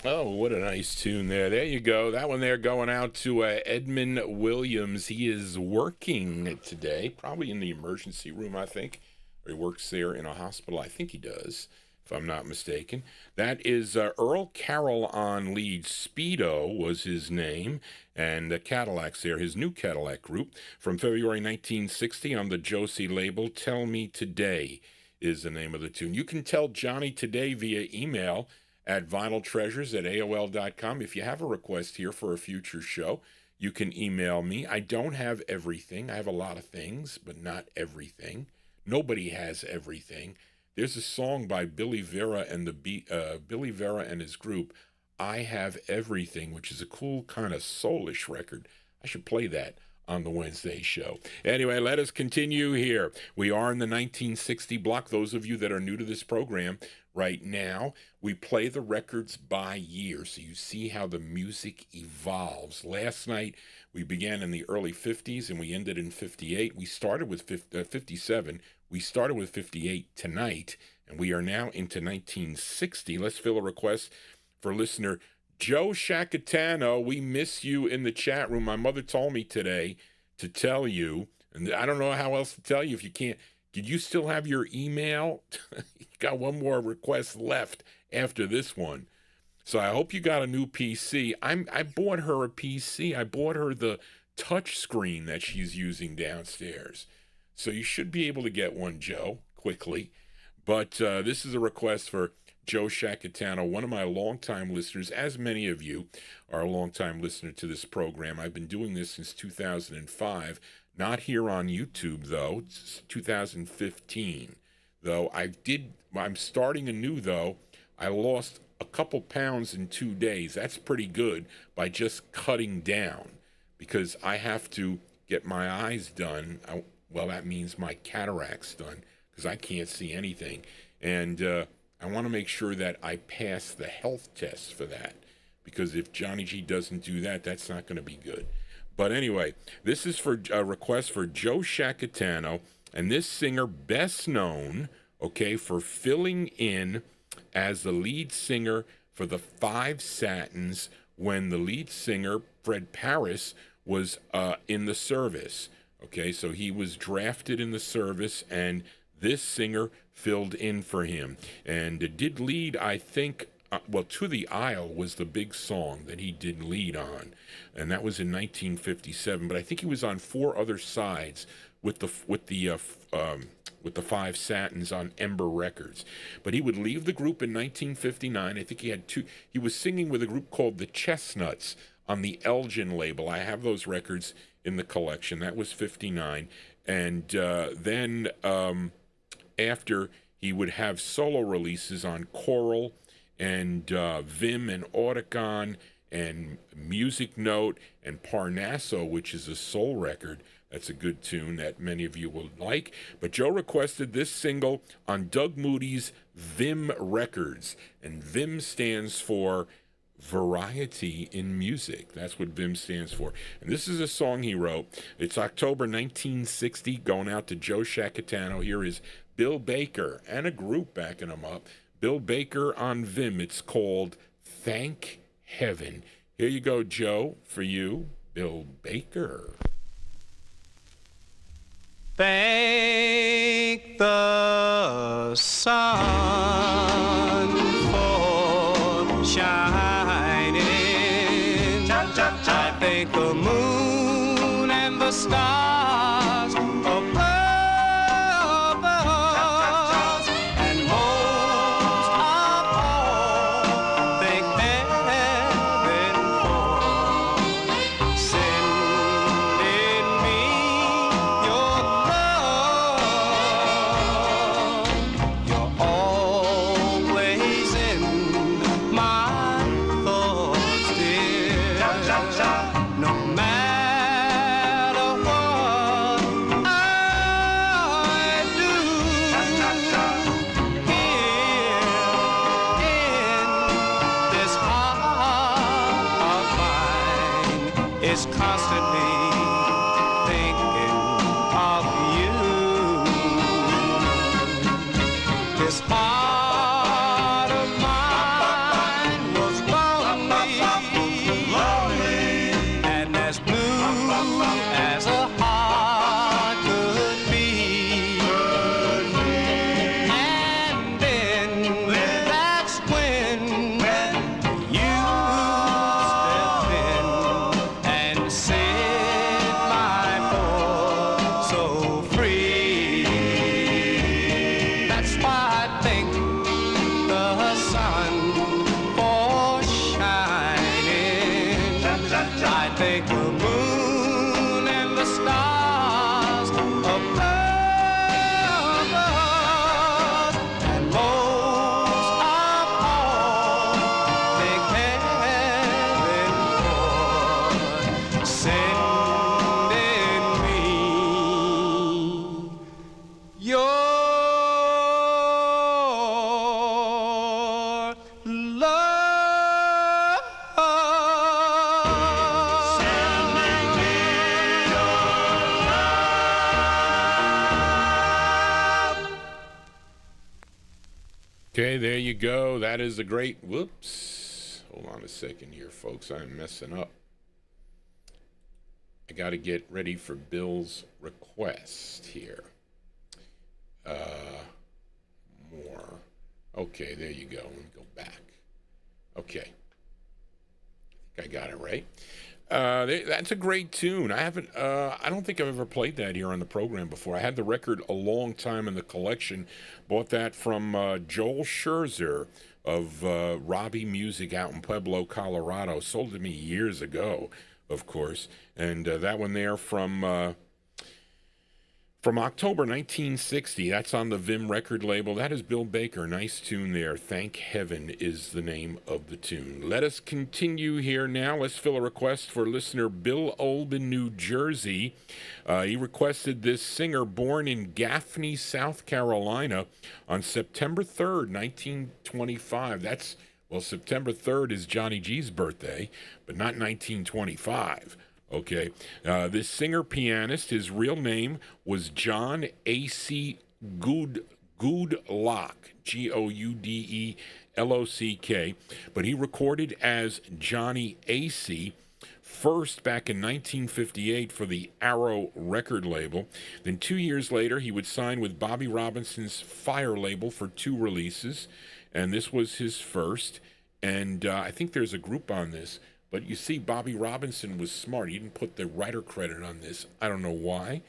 Oh, what a nice tune there. There you go. That one there going out to Edmund Williams. He is working today, probably in the emergency room, I think. Or he works there in a hospital. I think he does, if I'm not mistaken. That is Earl Carroll on lead. Speedo was his name. And the Cadillacs there, his new Cadillac group, from February 1960 on the Josie label. Tell Me Today is the name of the tune. You can tell Johnny today via email at vinyltreasures@aol.com. If you have a request here for a future show, you can email me. I don't have everything. I have a lot of things, but not everything. Nobody has everything. There's a song by Billy Vera and Billy Vera and his group, I Have Everything, which is a cool kind of soulish record. I should play that on the Wednesday show. Anyway, let us continue here. We are in the 1960 block. Those of you that are new to this program right now, we play the records by year, so you see how the music evolves. Last night, we began in the early 50s, and we ended in 58. We started with 57. We started with 58 tonight, and we are now into 1960. Let's fill a request for listener Joe Shacatano. We miss you in the chat room. My mother told me today to tell you, and I don't know how else to tell you if you can't. Did you still have your email? You got one more request left after this one. So I hope you got a new PC. I bought her a PC. I bought her the touch screen that she's using downstairs. So you should be able to get one, Joe, quickly. But this is a request for Joe Shacatano, one of my longtime listeners, as many of you are a longtime listener to this program. I've been doing this since 2005. Not here on YouTube, though. It's 2015. Though I'm starting anew, though. I lost a couple pounds in 2 days. That's pretty good by just cutting down, because I have to get my eyes done. Well, that means my cataracts done, because I can't see anything. And I want to make sure that I pass the health test for that, because if Johnny G doesn't do that, that's not going to be good. But anyway, this is for a request for Joe Shacatano, and this singer best known, okay, for filling in as the lead singer for the Five Satins when the lead singer, Fred Paris, was in the service. Okay, so he was drafted in the service, and this singer filled in for him. And did lead, I think, To the Isle was the big song that he did lead on, and that was in 1957. But I think he was on 4 other sides with the Five Satins on Ember Records. But he would leave the group in 1959. I think he was singing with a group called the Chestnuts on the Elgin label. I have those records in the collection. That was 59. And then after, he would have solo releases on Coral and Vim and Audicon and Music Note and Parnasso, which is a soul record. That's a good tune that many of you will like. But Joe requested this single on Doug Moody's Vim Records. And Vim stands for Variety in Music. That's what Vim stands for. And this is a song he wrote. It's October 1960, going out to Joe Shacatano. Here is Bill Baker and a group backing him up. Bill Baker on Vim. It's called Thank Heaven. Here you go, Joe, for you, Bill Baker. Thank the sun for shining. I thank the moon and the stars above us. And most of all, thank heaven for sending me your love. You're always in my thoughts, dear. No matter what I do, here in this heart of mine is constantly thinking of you. This heart of mine was lonely, and as blue as a heart could be. And then that's when you stepped in and set my boy so free. That's why I thank the sun for shining. I thank the moon and the stars above us. And most of all, thank heaven for sending me your love. Sending me your love. Okay, there you go. That is a great... Whoops. Hold on a second here, folks. I'm messing up. I got to get ready for Bill's request here. More. Okay, there you go. Let me go back. Okay. I think I got it right. That's a great tune. I don't think I've ever played that here on the program before. I had the record a long time in the collection. Bought that from Joel Scherzer of Robbie Music out in Pueblo, Colorado. Sold it to me years ago, of course. And that one there from From October 1960, that's on the Vim record label. That is Bill Baker. Nice tune there. Thank Heaven is the name of the tune. Let us continue here now. Let's fill a request for listener Bill Olb in New Jersey. He requested this singer born in Gaffney, South Carolina on September 3rd, 1925. September 3rd is Johnny G's birthday, but not 1925. Okay, this singer-pianist, his real name was John A.C. Goodlock, Goudelock, but he recorded as Johnny A.C. first back in 1958 for the Arrow record label. Then 2 years later, he would sign with Bobby Robinson's Fire label for 2 releases, and this was his first. And I think there's a group on this. But you see, Bobby Robinson was smart. He didn't put the writer credit on this. I don't know why.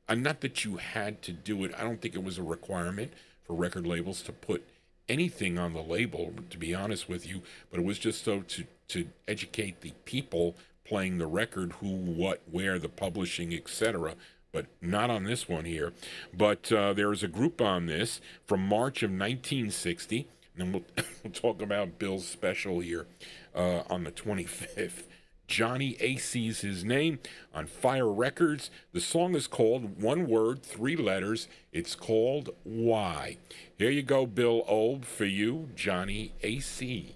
Not that you had to do it. I don't think it was a requirement for record labels to put anything on the label, to be honest with you. But it was just so to educate the people playing the record, who, what, where, the publishing, etc. But not on this one here. But there is a group on this from March of 1960. And then we'll talk about Bill's special here on the 25th. Johnny A.C.'s his name on Fire Records. The song is called, one word, 3 letters. It's called Why. Here you go, Bill Olb, for you, Johnny A.C.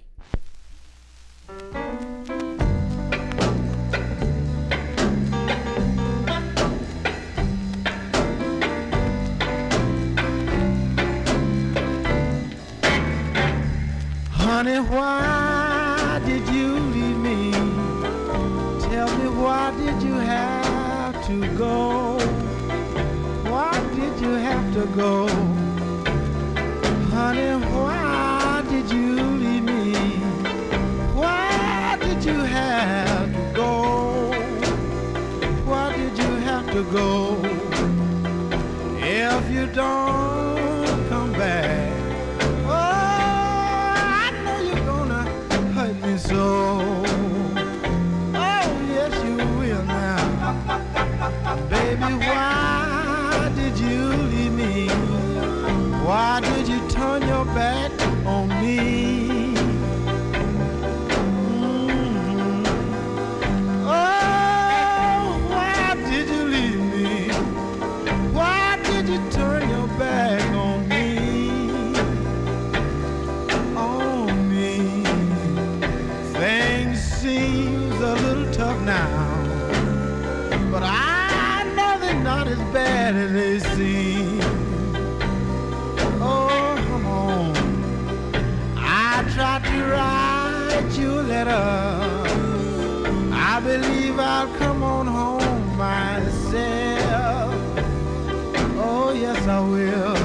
Honey, why did you leave me? Tell me, why did you have to go? Why did you have to go? Honey, why did you leave me? Why did you have to go? Why did you have to go? If you don't come back, so, oh yes you will now. Baby, why did you leave me? Why did you turn your back on me? Oh, why did you leave me? Why did you turn your back on me? Seems a little tough now, but I know they're not as bad as they seem. Oh, come on. I tried to write you a letter. I believe I'll come on home myself. Oh, yes, I will.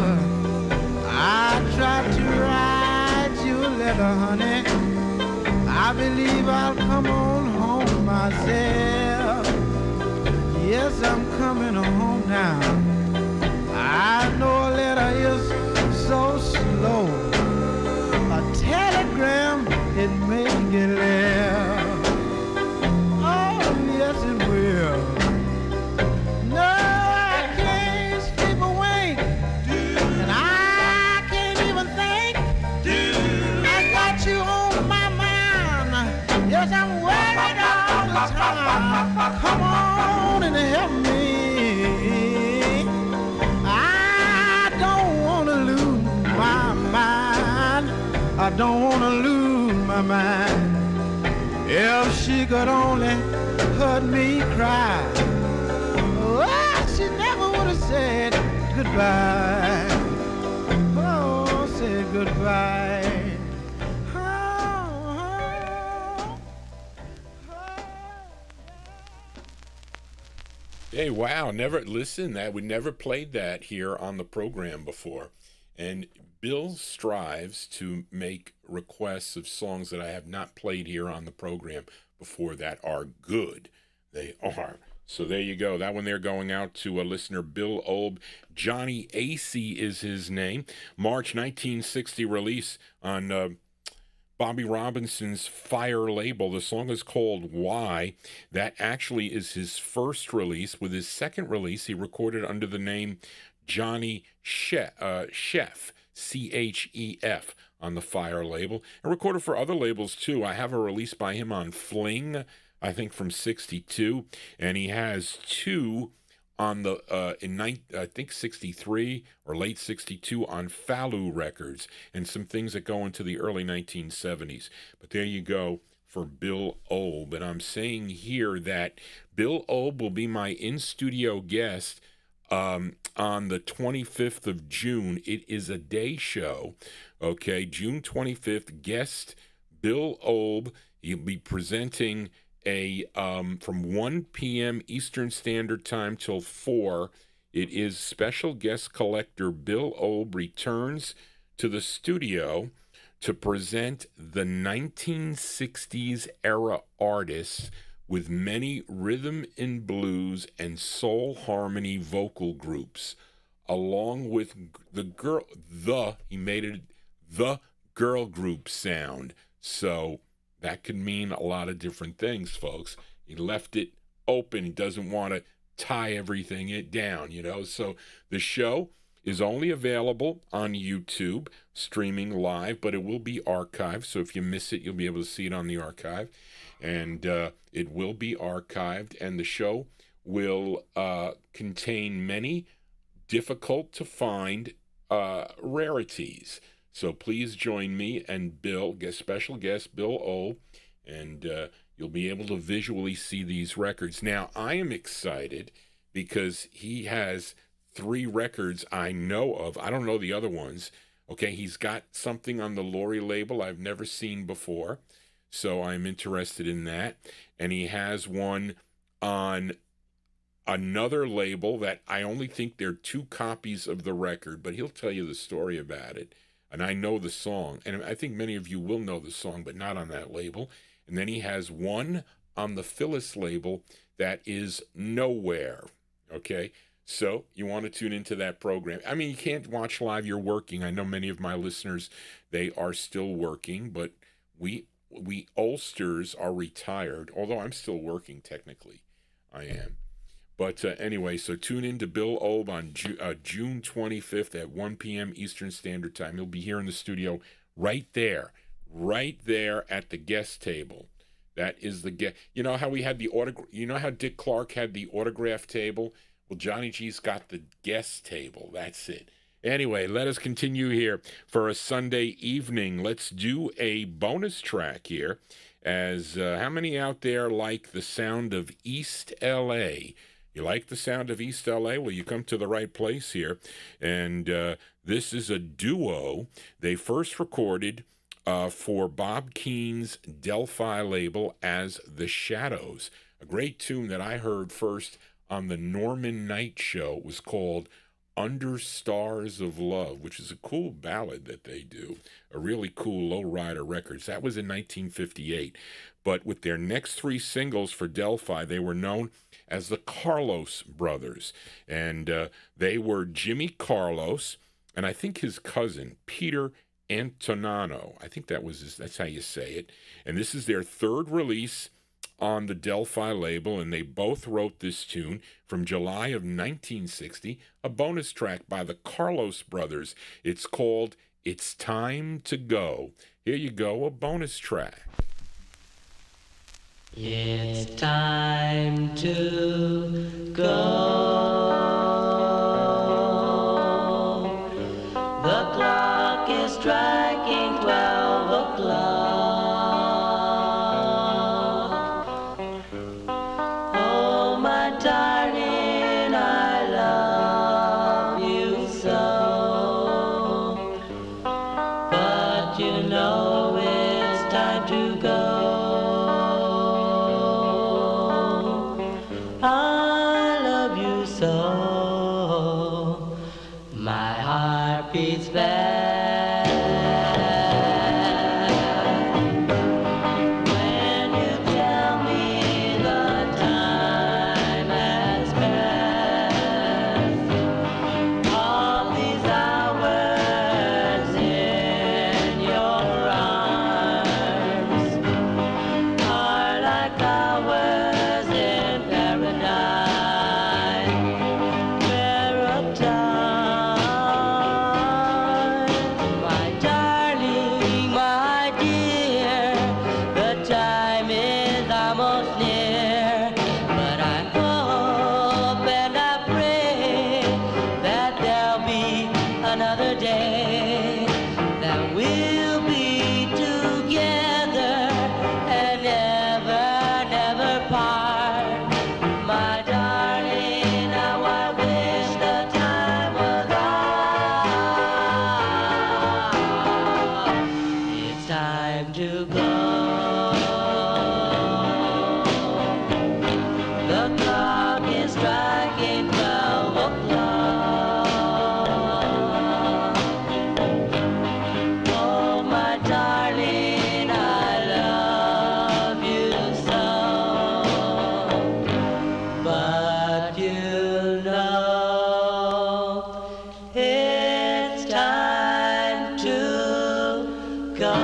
I tried to write you a letter, honey. I believe I'll come on home myself. Yes, I'm coming home now. I know a letter is so slow. A telegram, it may get there. Oh, yes, it will. No, I can't sleep a wink. And I can't even think. I got you on my mind. Yes, I'm worried all the time. Come on and help me. I don't want to lose my mind. I don't want to lose my mind. If she could only heard me cry, oh, she never would have said goodbye. Oh, said goodbye. Hey, wow, we never played that here on the program before. And Bill strives to make requests of songs that I have not played here on the program before that are good. They are. So there you go. That one there going out to a listener, Bill Olb. Johnny A.C. is his name. March 1960 release on Bobby Robinson's Fire label. The song is called Why. That actually is his first release. With his second release, he recorded under the name Johnny Chef, Chef, on the Fire label, and recorded for other labels too. I have a release by him on Fling, I think from '62, and he has two on the I think '63 or late '62 on Falu Records, and some things that go into the early 1970s. But there you go for Bill Obe, and I'm saying here that Bill Obe will be my in-studio guest on the 25th of June. It is a day show, okay? June 25th, guest Bill Obe. He'll be presenting a from 1 p.m. Eastern Standard Time till 4. It is special guest collector Bill Obe returns to the studio to present the 1960s era artists with many rhythm and blues and soul harmony vocal groups, along with he made it the girl group sound. So that could mean a lot of different things, folks. He left it open. He doesn't want to tie everything down, So the show is only available on YouTube, streaming live, but it will be archived. So if you miss it, you'll be able to see it on the archive. And it will be archived, and the show will contain many difficult to find rarities. So please join me and Bill, special guest Bill O, and you'll be able to visually see these records. Now, I am excited because he has 3 records I know of. I don't know the other ones. Okay, he's got something on the Lori label I've never seen before, so I'm interested in that. And he has one on another label that I only think there are 2 copies of the record, but he'll tell you the story about it. And I know the song, and I think many of you will know the song, but not on that label. And then he has one on the Phyllis label that is Nowhere, okay? So you want to tune into that program. I mean, you can't watch live, you're working. I know many of my listeners, they are still working, but we Ulsters are retired, although I'm still working technically. I am. But anyway, so tune in to Bill Obe on June 25th at 1 p.m. Eastern Standard Time. He'll be here in the studio right there at the guest table. That is the guest. You know how we had the you know how Dick Clark had the autograph table? Well, Johnny G's got the guest table. That's it. Anyway, let us continue here for a Sunday evening. Let's do a bonus track here. As how many out there like the sound of East L.A.? You like the sound of East L.A.? Well, you come to the right place here. And this is a duo. They first recorded for Bob Keene's Delphi label as The Shadows. A great tune that I heard first on the Norman Knight show was called Under Stars of Love, which is a cool ballad that they do. A really cool lowrider records. That was in 1958. But with their next 3 singles for Delphi, they were known as the Carlos Brothers. And they were Jimmy Carlos, and I think his cousin, Peter Antonano. I think that's how you say it. And this is their 3rd release on the Delphi label, and they both wrote this tune from July of 1960, a bonus track by the Carlos Brothers. It's called It's Time to Go. Here you go, a bonus track. It's time to go. The clock is striking 12 o'clock. Oh, my darling, I love you so. But you know it's time to go. I love you so. My heart beats fast. When you tell me the time has passed, all these hours in your arms, another day that we'll be together and never, never part. My darling, how I wish the time was on. It's time to go. The clock is striking 12 o'clock. Oh, my darling, I love you so. But you know it's time to go.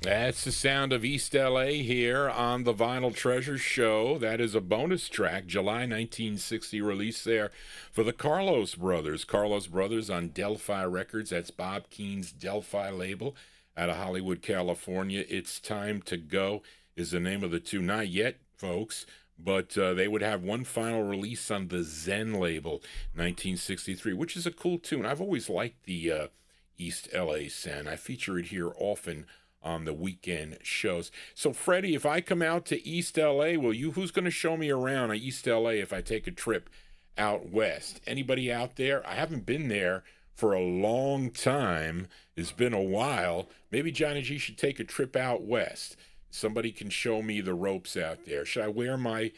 That's the sound of East LA here on the Vinyltreasure show. That is a bonus track, July 1960 release there for the Carlos Brothers. Carlos Brothers on Delphi Records. That's Bob Keene's Delphi label out of Hollywood, California. It's Time to Go is the name of the tune. Not yet, folks, but they would have one final release on the Zen label, 1963, which is a cool tune. I've always liked the East LA Zen. I feature it here often on the weekend shows. So, Freddie, if I come out to East LA, who's going to show me around East LA if I take a trip out west? Anybody out there? I haven't been there for a long time. It's been a while. Maybe Johnny G should take a trip out west. Somebody can show me the ropes out there. Should I wear my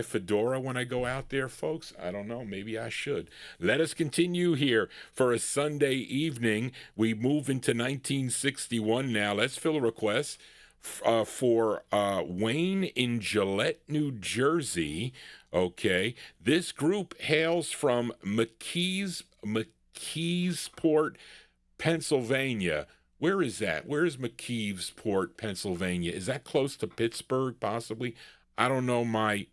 fedora when I go out there, folks? I don't know. Maybe I should. Let us continue here for a Sunday evening. We move into 1961 now. Let's fill a request for Wayne in Gillette, New Jersey. Okay. This group hails from McKeesport, Pennsylvania. Where is that? Where is McKeesport, Pennsylvania? Is that close to Pittsburgh, possibly? I don't know my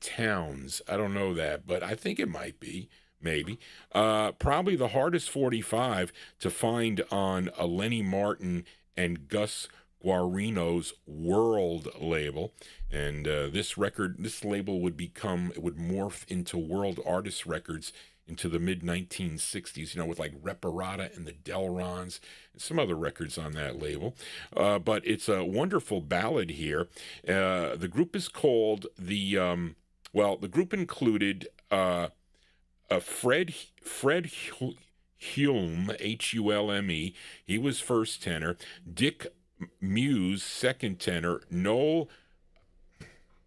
towns. I don't know that, but I think it might be, maybe. Probably the hardest 45 to find on a Lenny Martin and Gus Guarino's World label. And this label would morph into World Artist Records into the mid-1960s, with like Reparata and the Delrons and some other records on that label. But it's a wonderful ballad here. The group is called the group included Fred Hulme, Hulme. He was first tenor. Dick Muse, second tenor.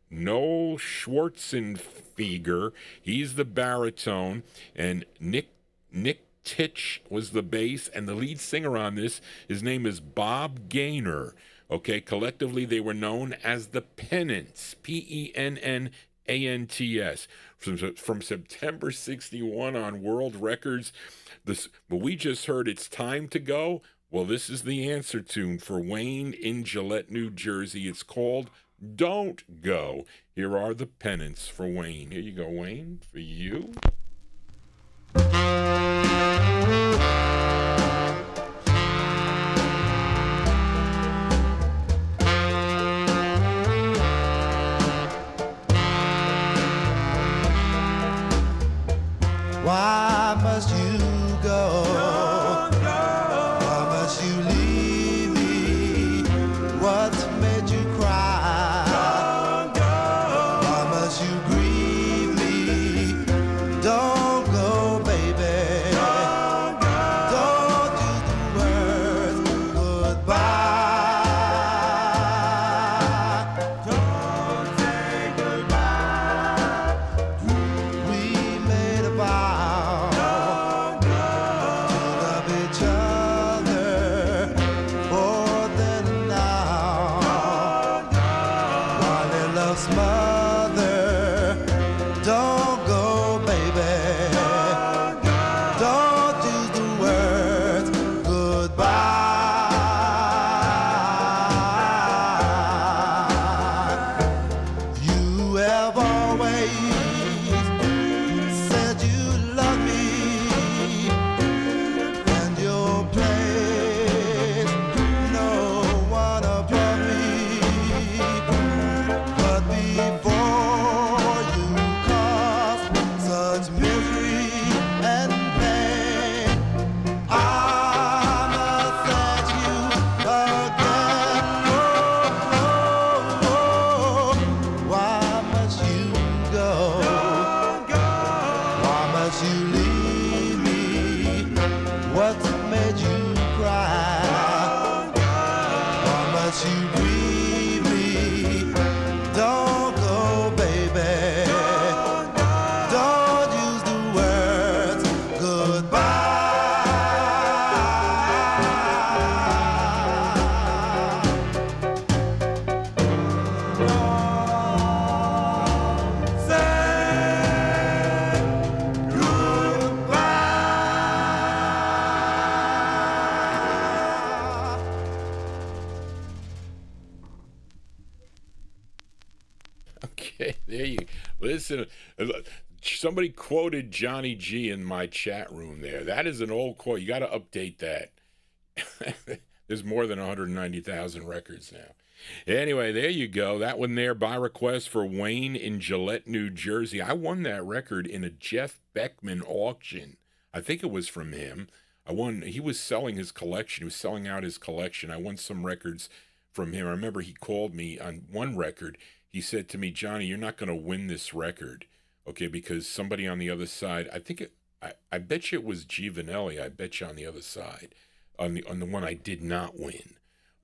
Noel Schwarzenfeger, he's the baritone, and Nick Titch was the bass, and the lead singer on this, his name is Bob Gaynor. Okay, collectively they were known as the Pennants, Pennants. From September 61 on World Records. But we just heard It's Time to Go. Well, this is the answer tune for Wayne in Gillette, New Jersey. It's called Don't Go. Here are the Pennants for Wayne. Here you go, Wayne, for you. Why must you go? Why must you leave me? What's made you cry? Why must you grieve me? Don't go, baby. Don't use the words goodbye. Don't say goodbye. We made a vow to the What made you cry? How much you grieve me? Don't go, baby. Don't use the words goodbye. Okay, there you listen. Somebody quoted Johnny G in my chat room there. That is an old quote. You got to update that. There's more than 190,000 records now. Anyway, there you go. That one there by request for Wayne in Gillette, New Jersey. I won that record in a Jeff Beckman auction. I think it was from him. He was selling his collection. He was selling out his collection. I won some records from him. I remember he called me on one record. He said to me, Johnny, you're not going to win this record, okay, because somebody on the other side, I bet you it was G. Vanelli, I bet you on the other side, on the one I did not win.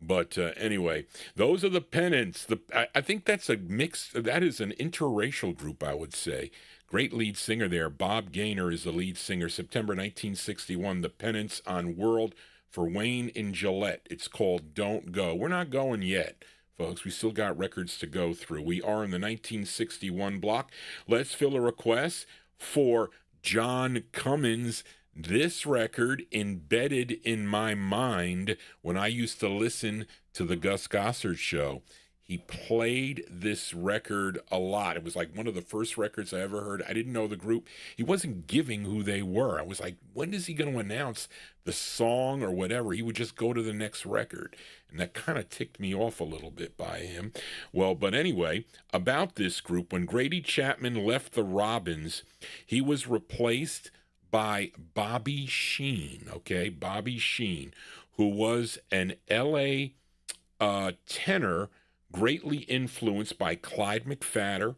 But anyway, those are the Pennants. I think that's a mix, that is an interracial group, I would say. Great lead singer there. Bob Gaynor is the lead singer. September 1961, the Pennants on World for Wayne in Gillette. It's called Don't Go. We're not going yet, folks. We still got records to go through. We are in the 1961 block. Let's fill a request for John Cummins. This record embedded in my mind when I used to listen to the Gus Gossard show. He played this record a lot. It was like one of the first records I ever heard. I didn't know the group. He wasn't giving who they were. I was like, when is he going to announce the song or whatever? He would just go to the next record. And that kind of ticked me off a little bit by him. Well, but anyway, about this group, when Grady Chapman left the Robins, he was replaced by Bobby Sheen, okay? Bobby Sheen, who was an L.A. tenor, greatly influenced by Clyde McPhatter.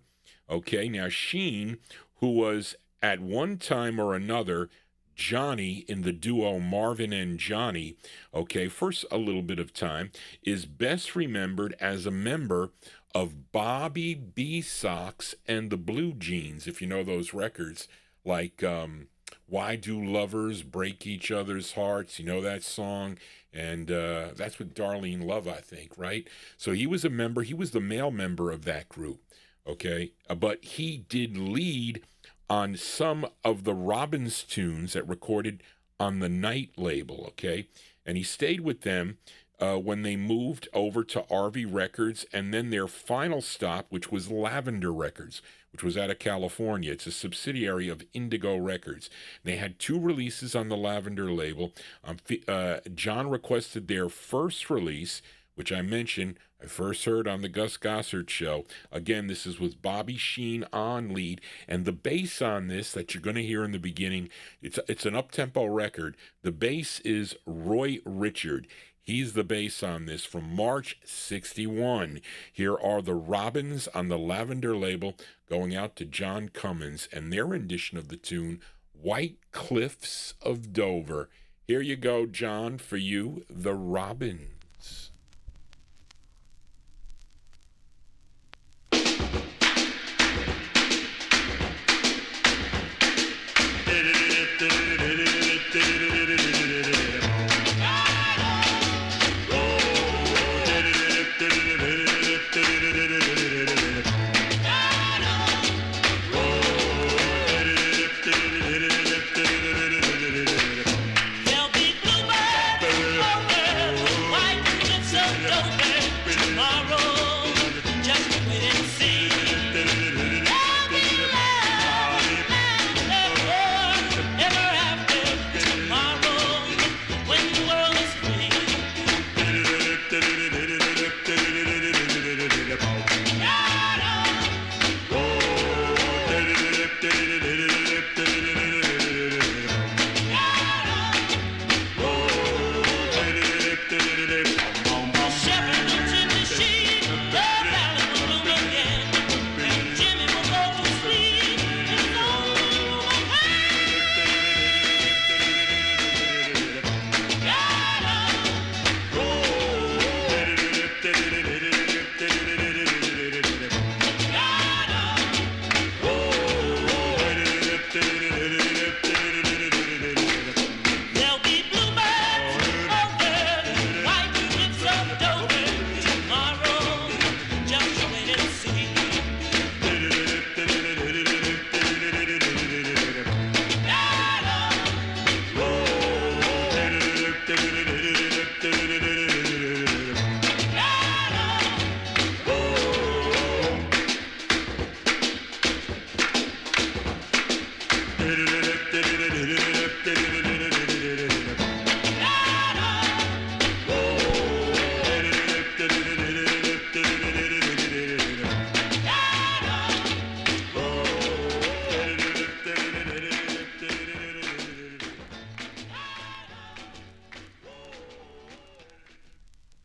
Okay, now Sheen, who was at one time or another Johnny in the duo Marvin and Johnny, okay, for a little bit of time, is best remembered as a member of Bobby B. Sox and the Blue Jeans, if you know those records, like Why Do Lovers Break Each Other's Hearts? You know that song? And that's with Darlene Love, I think, right? So he was a member. He was the male member of that group, okay? But he did lead on some of the Robins tunes that recorded on the Night label, okay? And he stayed with them when they moved over to RV Records, and then their final stop, which was Lavender Records, which was out of California. It's a subsidiary of Indigo Records. They had 2 releases on the Lavender label. John requested their first release, which I mentioned, I first heard on the Gus Gossard show. Again, this is with Bobby Sheen on lead, and the bass on this that you're going to hear in the beginning, it's an up-tempo record. The bass is Roy Richard. He's the bass on this from March 61. Here are the Robins on the Lavender label going out to John Cummins and their rendition of the tune, White Cliffs of Dover. Here you go, John, for you, the Robins. There'll be bluebirds over white cliffs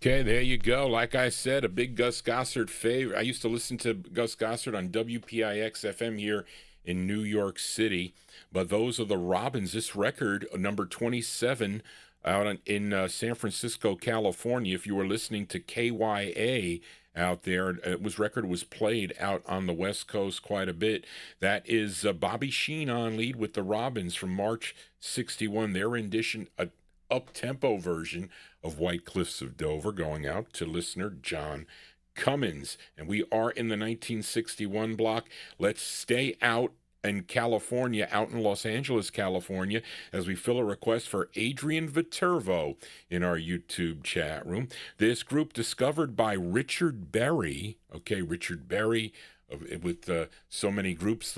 Okay, there you go. Like I said, a big Gus Gossard favorite. I used to listen to Gus Gossard on WPIX FM here in New York City. But those are the Robins. This record, number 27, in San Francisco, California. If you were listening to KYA out there, record was played out on the West Coast quite a bit. That is Bobby Sheen on lead with the Robins from March 61. Their rendition, a up-tempo version of White Cliffs of Dover, going out to listener John Cummins. And we are in the 1961 block. Let's stay out in California, out in Los Angeles, California, as we fill a request for Adrian Viterbo in our YouTube chat room. This group discovered by Richard Berry. Okay, Richard Berry with so many groups,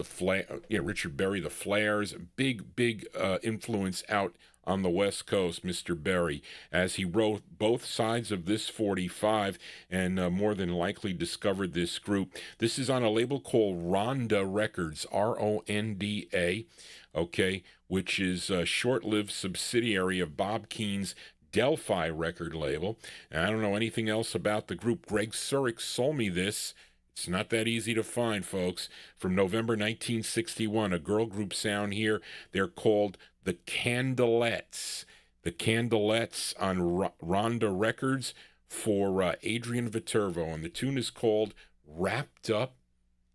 Richard Berry, the Flares, big influence out on the West Coast, Mr. Berry, as he wrote both sides of this 45 and more than likely discovered this group. This is on a label called Ronda Records, Ronda, okay, which is a short-lived subsidiary of Bob Keene's Delphi record label. And I don't know anything else about the group. Greg Surik sold me this. It's not that easy to find, folks. From November 1961, a girl group sound here. They're called the Candlettes. The Candlettes on Ronda Records for Adrian Viterbo. And the tune is called Wrapped Up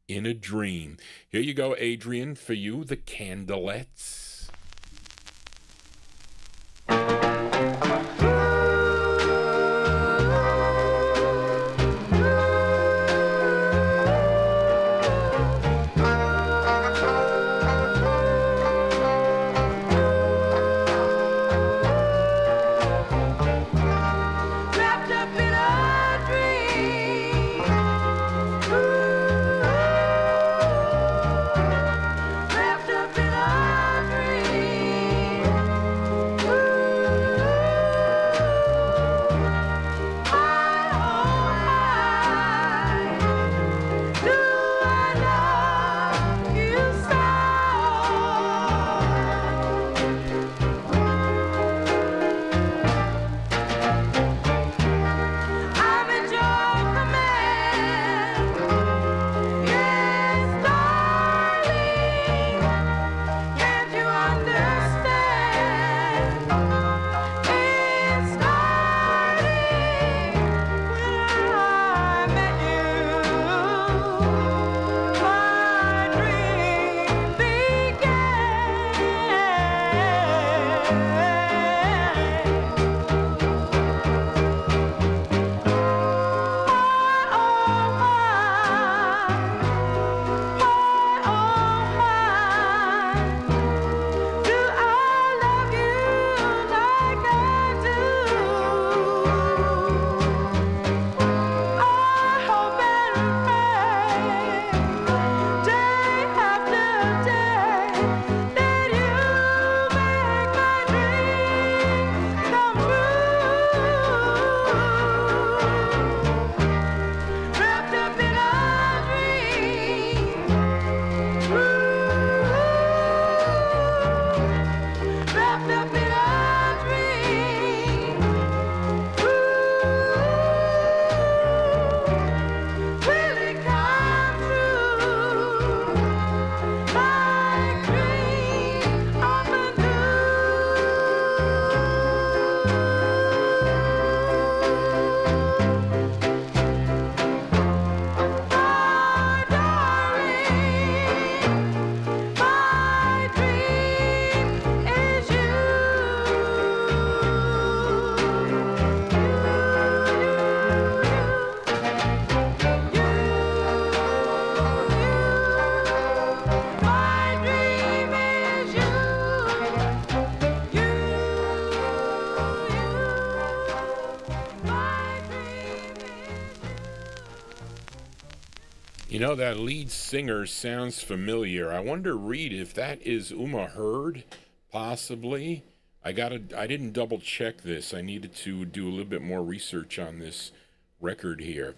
in a Dream. Here you go, Adrian, for you, the Candlettes. You know, that lead singer sounds familiar. I wonder, Reed, if that is Uma Hurd, possibly. I didn't double check this. I needed to do a little bit more research on this record here.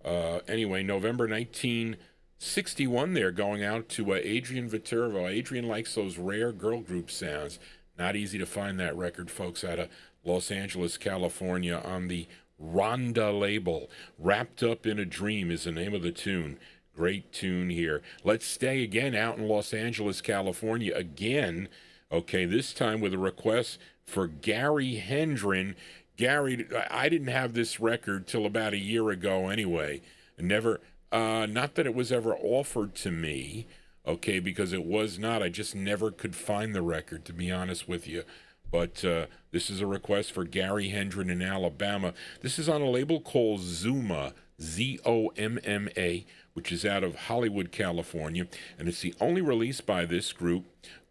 Anyway, November 1961 there, going out to Adrian Viterbo. Adrian likes those rare girl group sounds. Not easy to find that record, folks, out of Los Angeles, California, on the Rhonda Label. Wrapped Up in a Dream is the name of the tune. Great tune here. Let's stay again out in Los Angeles, California again. Okay, this time with a request for Gary Hendren. Gary, I didn't have this record till about a year ago anyway. Never, not that it was ever offered to me, okay, because it was not. I just never could find the record, to be honest with you. But this is a request for Gary Hendren in Alabama. This is on a label called Zomma, Zomma, which is out of Hollywood, California. And it's the only release by this group.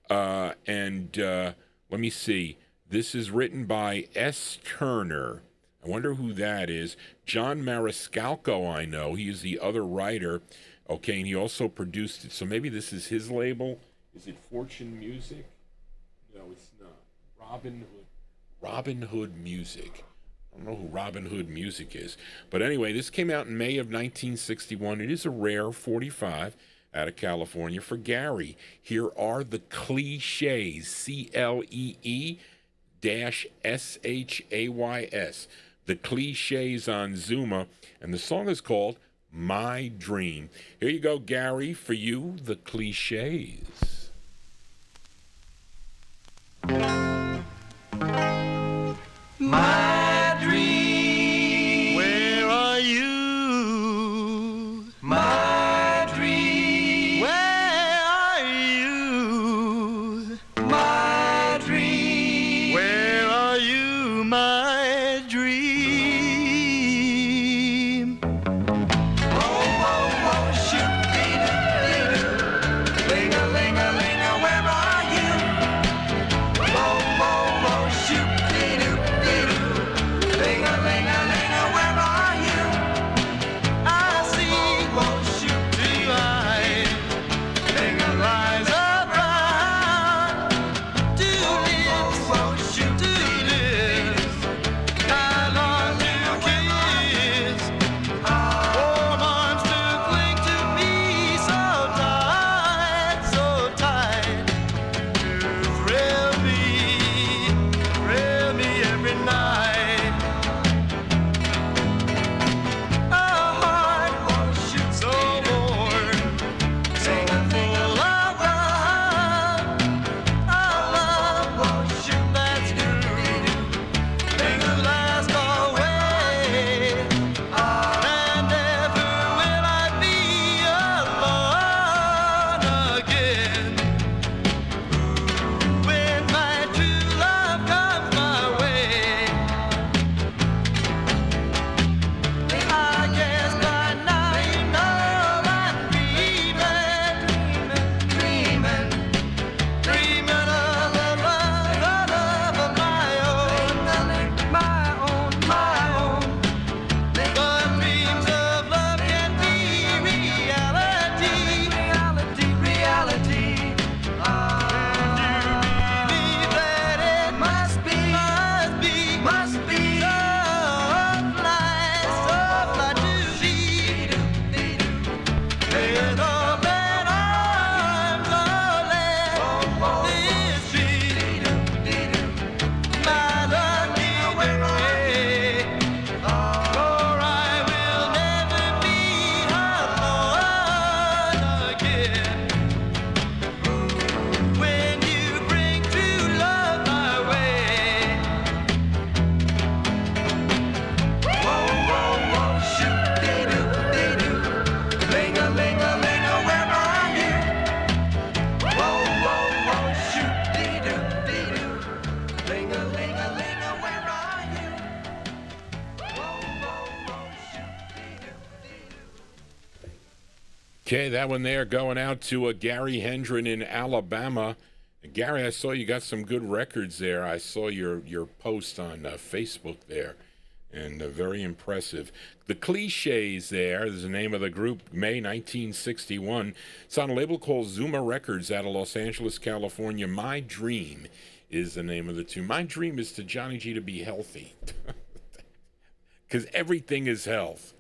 Let me see. This is written by S. Turner. I wonder who that is. John Mariscalco, I know. He is the other writer. Okay, and he also produced it. So maybe this is his label. Is it Fortune Music? No, it's not. Robin Hood Music. I don't know who Robin Hood Music is. But anyway, this came out in May of 1961. It is a rare 45 out of California for Gary. Here are the Clichés, CLEE-SHAYS. The Clichés on Zomma, and the song is called My Dream. Here you go, Gary, for you, the Clichés. My dream, where are you? My dream, where are you? My dream, where are you? My dream. Oh, oh, oh, shoot-dee-doo-dee-doo. Ling-a-ling-a-ling-a, where are you? Oh, oh, oh, shoot-dee-doo-dee-doo. Ling-a-ling-a-ling-a, where are you? I see, oh, shoot-dee-doo. Ling-a-rise around. Two lips, oh, shoot-dee-doo. I long to kiss. Warm arms to cling to me so tight. You thrill me every night. A heart so warm, so full of love. A love that's true, things that last always. And never will I be alone again. When my true love comes my way, I guess by now you know I'm dreaming of the love of my own. But dreams of love can be reality. And you believe that it must be so fly to be with open arms. Oh, let this be my lucky way, for I will never be alone again. When you bring true love my way. Whoa, whoa, whoa, shoot-dee-doo-dee-doo. Ling-a-ling-a-ling-a, where are you? Whoa, whoa, whoa, shoot-dee-doo-dee-doo. Ling-a-ling-a-ling-a, where are you? Whoa, whoa, whoa, shoot-dee-doo-dee-doo. Okay, that one there going out to Gary Hendren in Alabama. Gary, I saw you got some good records there. I saw your post on Facebook there, and very impressive. The Clichés there is the name of the group, May 1961. It's on a label called Zomma Records out of Los Angeles, California. My Dream is the name of the tune. My dream is to Johnny G to be healthy, because everything is health.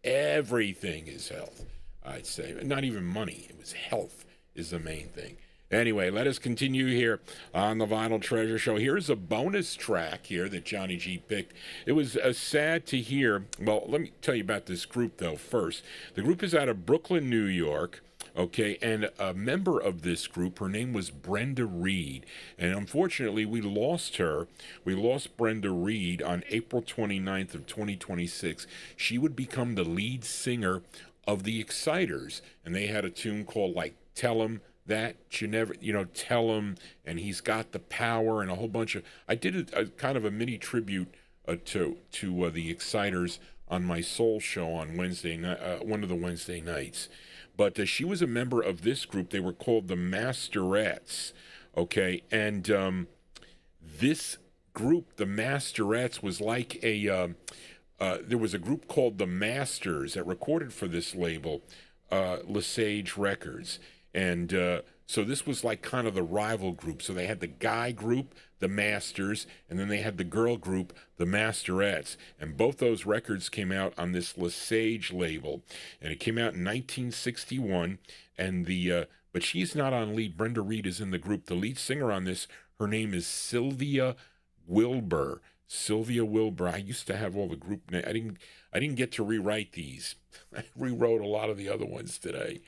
Everything is health, I'd say. Not even money. It was health is the main thing. Anyway, let us continue here on the Vinyl Treasure Show. Here's a bonus track here that Johnny G picked. It was sad to hear. Well, let me tell you about this group, though, first. The group is out of Brooklyn, New York. Okay, and a member of this group, her name was Brenda Reed. And unfortunately, we lost her. We lost Brenda Reed on April 29th of 2026. She would become the lead singer of the Exciters. And they had a tune called, like, Tell 'Em That You Never, Tell Him, and He's Got the Power, and a whole bunch of. I did a kind of a mini tribute to the Exciters on my Soul show on Wednesday night, one of the Wednesday nights. But she was a member of this group. They were called the Masterettes. Okay, and this group, the Masterettes, was like a. There was a group called the Masters that recorded for this label, Lesage Records. And so this was like kind of the rival group. So they had the guy group, the Masters, and then they had the girl group, the Masterettes. And both those records came out on this Lesage label. And it came out in 1961. And but she's not on lead. Brenda Reed is in the group. The lead singer on this, her name is Sylvia Wilbur. Sylvia Wilbur. I used to have all the group names. I didn't get to rewrite these. I rewrote a lot of the other ones today,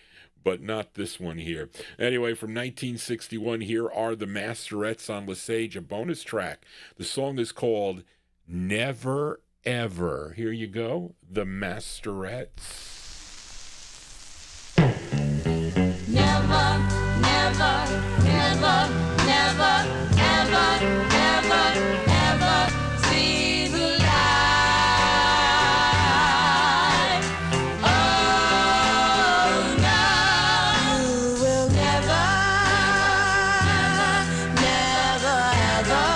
but not this one here. Anyway, from 1961, here are the Masterettes on Lesage, a bonus track. The song is called Never Ever. Here you go, the Masterettes. Never, never, never, never, ever, ever, ever see the light. Oh, no, you will never, never, ever,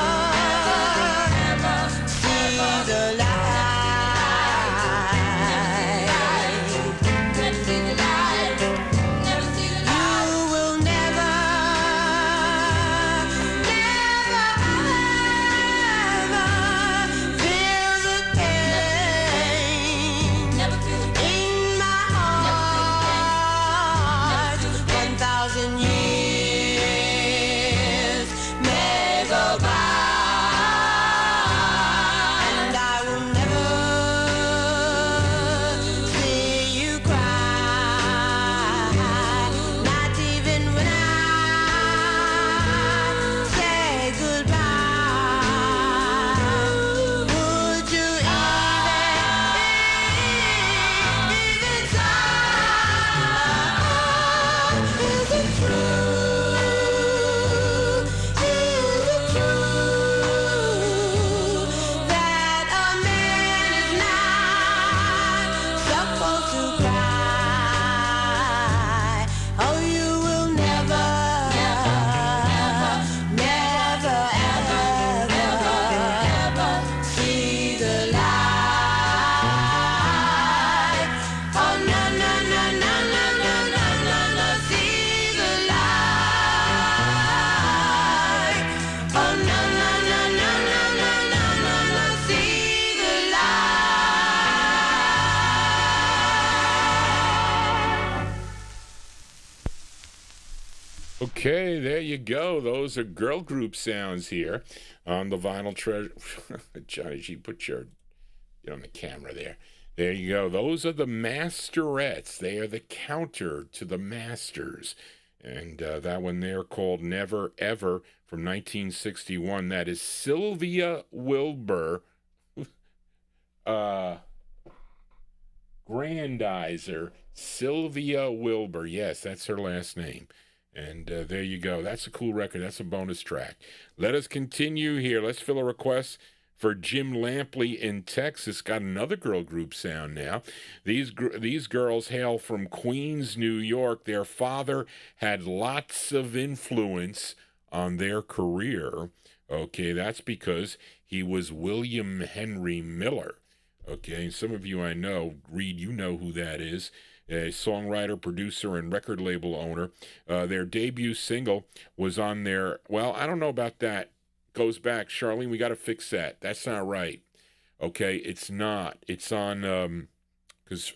ever see the light. Never see the light. Never see the light. You will never, never, ever feel the pain. Never feel the pain in my heart. 1,000 years may go by, and I will never see you cry. Not even when I say goodbye. Would you even try? Is it true? Is it true that a man is not supposed to cry? Oh, you will never, never, ever, ever see the light. Oh, no, no, no, no, no, no, no, no, no, see the light. Oh, no, no, no, no, no, no, no, no, no, see the light. Okay, there you go. Those are girl group sounds here on the Vinyl Treasure. Johnny G, get on the camera there. There you go. Those are the Masterettes. They are the counter to the Masters. And that one there called Never Ever from 1961. That is Sylvia Wilbur, Grandizer. Sylvia Wilbur. Yes, that's her last name. And there you go. That's a cool record. That's a bonus track. Let us continue here. Let's fill a request for Jim Lampley in Texas. Got another girl group sound now. These girls hail from Queens, New York. Their father had lots of influence on their career. Okay, that's because he was William Henry Miller. Okay, and some of you I know, Reed, you know who that is. A songwriter, producer, and record label owner. Their debut single was on their, well, I don't know about that. Goes back. Charlene, we got to fix that. That's not right. Okay, it's not. It's on, because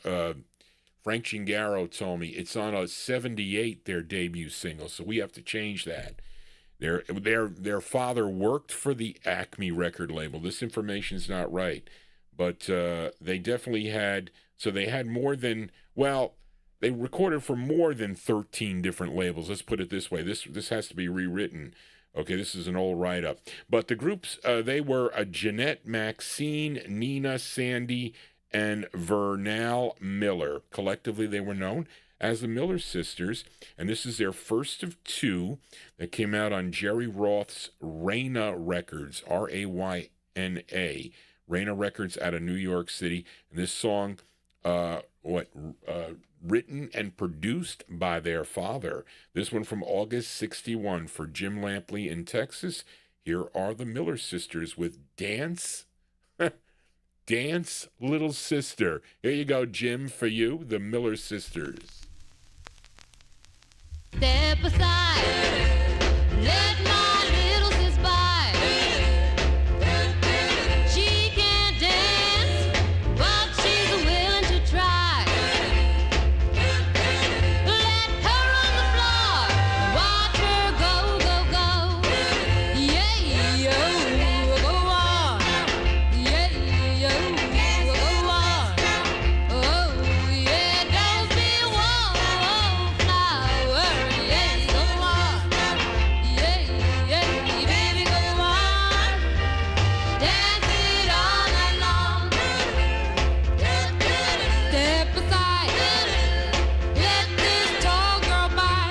Frank Gingaro told me it's on a 78, their debut single, so we have to change that. Their father worked for the Acme record label. This information's not right, but they definitely had. So they had more than, well, they recorded for more than 13 different labels. Let's put it this way. This has to be rewritten. Okay, this is an old write-up. But the groups, they were Jeanette Maxine, Nina Sandy, and Vernal Miller. Collectively, they were known as the Miller Sisters, and this is their first of two that came out on Jerry Roth's Rayna Records, Rayna, Rayna Records out of New York City. And this song, written and produced by their father. This one from August 61 for Jim Lampley in Texas. Here are the Miller Sisters with Dance. Dance, Little Sister. Here you go, Jim, for you, the Miller Sisters. Step aside, let my little sis by. She can't dance, but she's willing to try. Let her on the floor, watch her go, go, go. Yeah, yo, go on. Yeah, yo, go on. Oh, yeah, don't be a wallflower. Yeah, go on. Yeah, yeah, baby, go on. Dance it all night long. Step aside, let this tall girl by.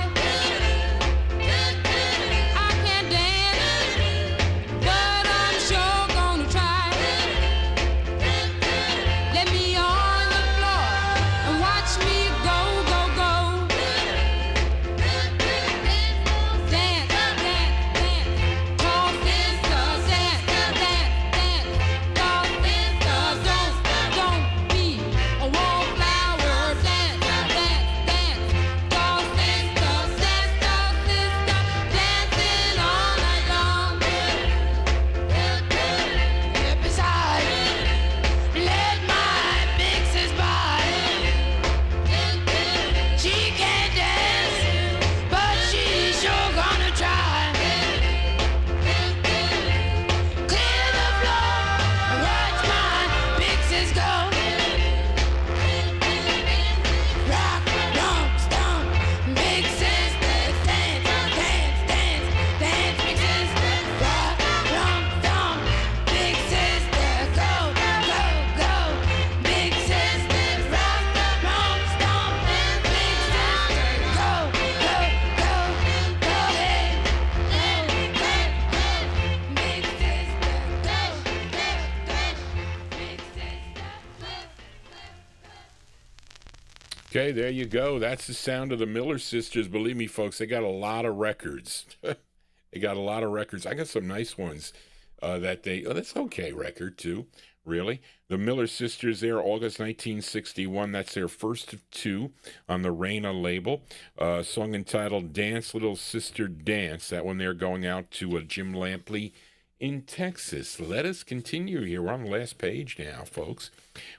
I can't dance, but I'm sure gonna try. Let me on the floor and watch me go, go, go. Dance, dance, dance. Tall sisters, dance, dance, dance. Tall sisters, don't be a wallflower. Dance, dance, dance. Tall sisters, dance, tall sisters, dancing all night long. Step aside, let my big sis by. She can't dance, but she's sure gonna try. Clear the floor and watch my big sis go. Rock, romp, stomp, big sisters dance, dance, dance, dance, big sisters. Rock, romp, stomp, big sisters go, go, go. Big sisters rock, romp, stomp, big sisters go, go, go, go. Hey, hey, hey, hey. Big sisters go, go, go. Big sisters. Okay, there you go. That's the sound of the Miller Sisters. Believe me, folks, they got a lot of records. They got a lot of records. I got some nice ones that's okay record, too, really. The Miller Sisters there, August 1961. That's their first of two on the Rayna label. Song entitled Dance, Little Sister, Dance. That one there going out to Jim Lampley in Texas. Let us continue here. We're on the last page now, folks.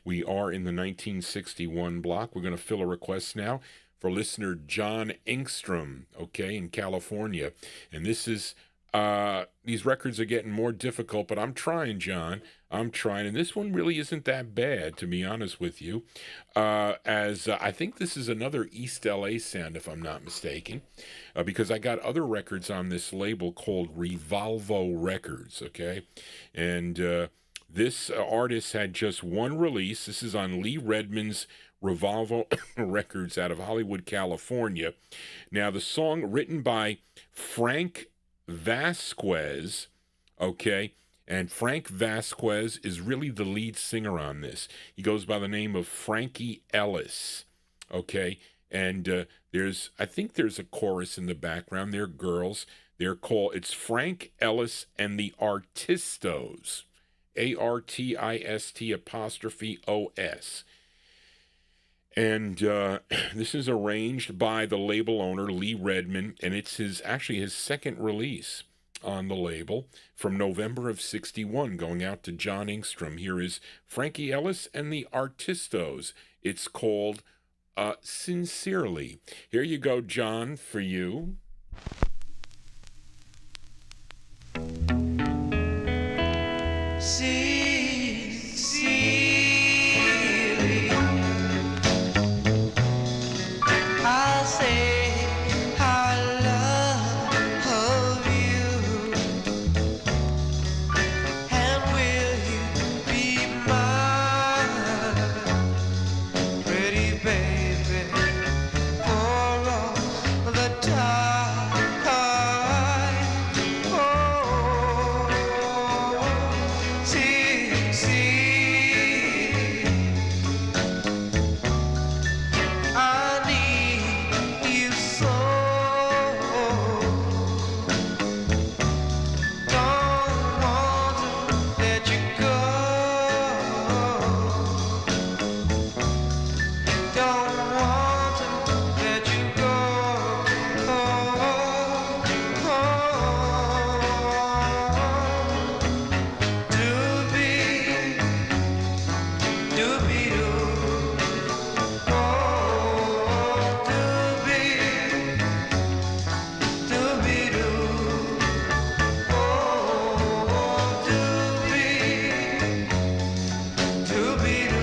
We are in the 1961 block. We're going to fill a request now for listener John Engstrom, okay, in California. And this is, these records are getting more difficult, but I'm trying, John. I'm trying. And this one really isn't that bad, to be honest with you. I think this is another East LA sound, if I'm not mistaken, because I got other records on this label called Revolvo Records, okay? And this artist had just one release. This is on Lee Redmond's Revolvo Records out of Hollywood, California. Now, the song written by Frank Vasquez, okay, and Frank Vasquez is really the lead singer on this. He goes by the name of Frankie Ellis, okay, and I think there's a chorus in the background. They're girls. It's Frank Ellis and the Artistos, ARTIST''OS. And this is arranged by the label owner, Lee Redmond, and it's his second release on the label from November of 61, going out to John Engstrom. Here is Frankie Ellis and the Artistos. It's called Sincerely. Here you go, John, for you. Sincerely, I say I love you, and will you be mine, pretty baby, for all the time? Oh, sincerely, I need you so. Don't want to let you go. Don't want to let you go. Doobie, doobie, doo. Oh, doobie, doobie, doo. Oh, doobie, doobie, doo.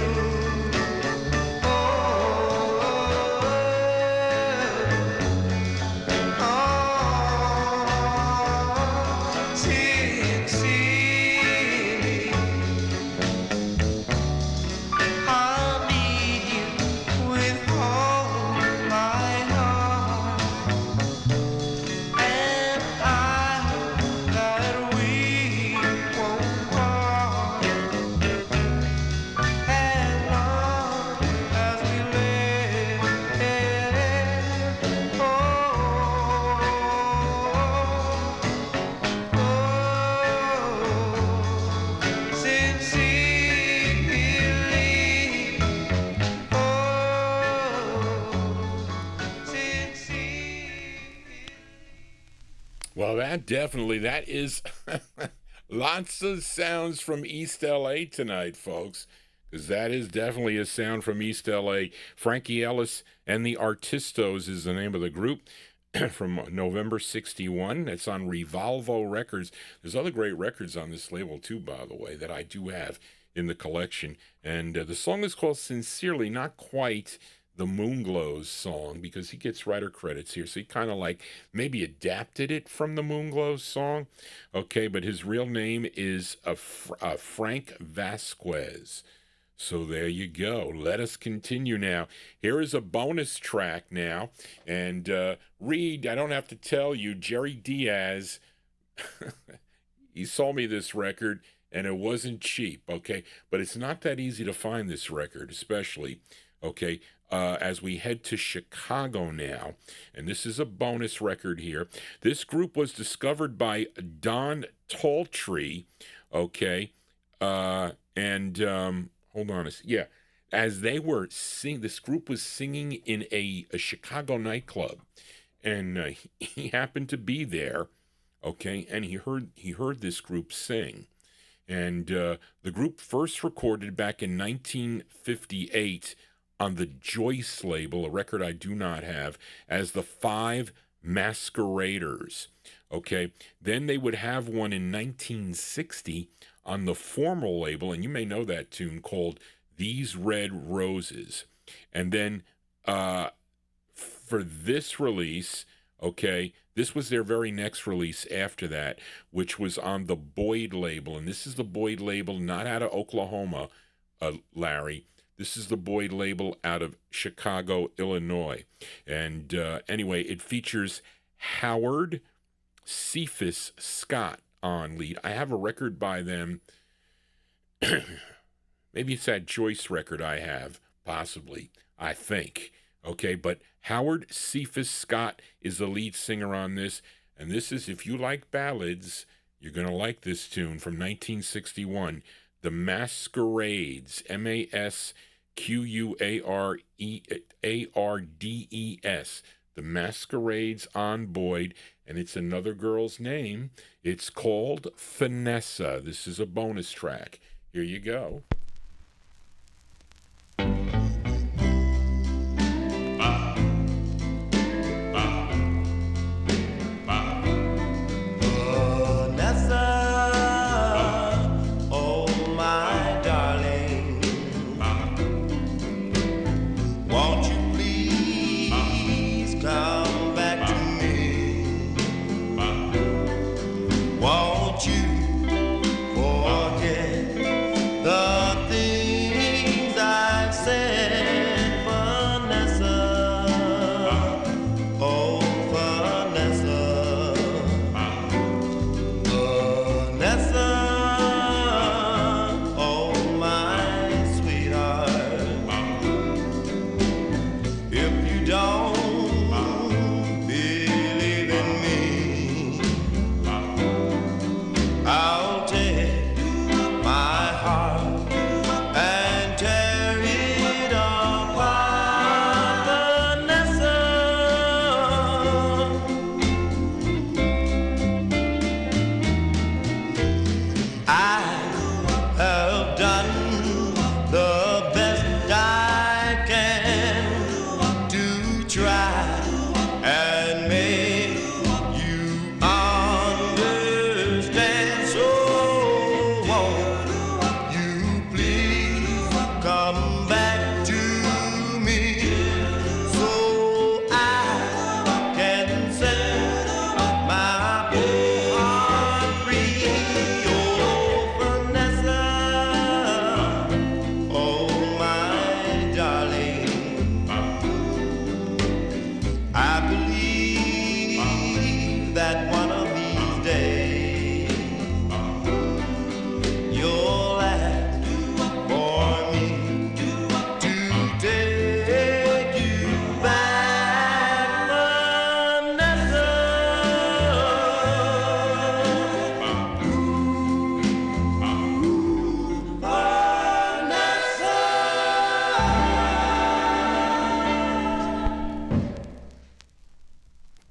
Sincerely, I need you with all my heart, and I hope that we won't part as long as we live. Oh, sincerely, sincerely. Well, that is lots of sounds from East LA tonight, folks, because that is definitely a sound from East LA. Frankie Ellis and the Artistos is the name of the group. From November 61. It's on Revolvo Records. There's other great records on this label, too, by the way, that I do have in the collection. And the song is called Sincerely, not quite the Moonglows song, because he gets writer credits here. So he kind of like maybe adapted it from the Moonglows song. Okay, but his real name is Frank Vasquez. So there you go. Let us continue now. Here is a bonus track now. And Reed, I don't have to tell you, Jerry Diaz, he sold me this record, and it wasn't cheap, okay? But it's not that easy to find this record, especially, okay, as we head to Chicago now. And this is a bonus record here. This group was discovered by Don Toltree, okay? Hold on as they were this group was singing in a Chicago nightclub, and he happened to be there, okay, and he heard this group sing, and the group first recorded back in 1958 on the Joyce label, a record I do not have, as the Five Masqueraders, okay. Then they would have one in 1960 on the Formal label, and you may know that tune, called These Red Roses. And then for this release, okay, this was their very next release after that, which was on the Boyd label. And this is the Boyd label, not out of Oklahoma, Larry. This is the Boyd label out of Chicago, Illinois. And anyway, it features Howard Cephas Scott on lead. I have a record by them. Maybe it's that Joyce record I have, possibly, I think. Okay, but Howard Cephas Scott is the lead singer on this. And this is, if you like ballads, you're going to like this tune from 1961. The Masquerades, Masquarades. The Masquerades on Boyd, and it's another girl's name. It's called Vanessa. This is a bonus track. Here you go.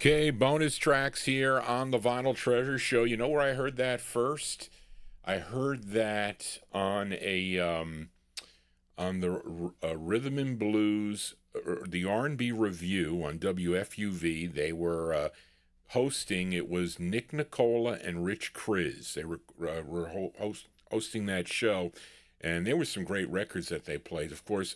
Okay, bonus tracks here on the Vinyl Treasure Show. You know where I heard that first? I heard that on the Rhythm and Blues, the R&B Review on WFUV. They were hosting. It was Nick Nicola and Rich Chris. They were hosting that show, and there were some great records that they played. Of course,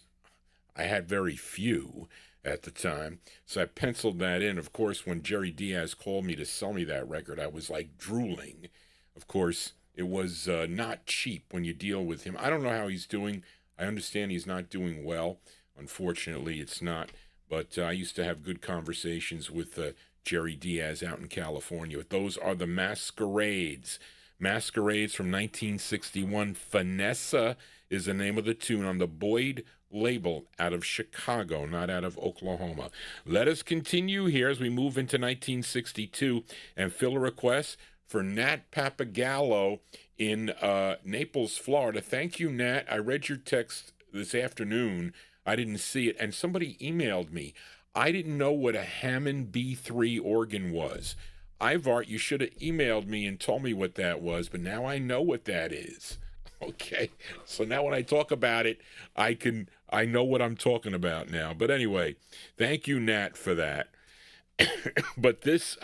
I had very few at the time, so I penciled that in. Of course, when Jerry Diaz called me to sell me that record, I was like drooling. Of course, it was not cheap when you deal with him. I don't know how he's doing. I understand he's not doing well. Unfortunately, it's not. But I used to have good conversations with Jerry Diaz out in California. Those are the Masquerades. Masquerades from 1961. Vanessa is the name of the tune on the Boyd label out of Chicago, not out of Oklahoma. Let us continue here as we move into 1962 and fill a request for Nat Papagallo in Naples, Florida. Thank you, Nat. I read your text this afternoon. I didn't see it, and somebody emailed me. I didn't know what a Hammond B3 organ was. Ivart, you should have emailed me and told me what that was, but now I know what that is. Okay, so now when I talk about it, I know what I'm talking about now. But anyway, thank you, Nat, for that. But this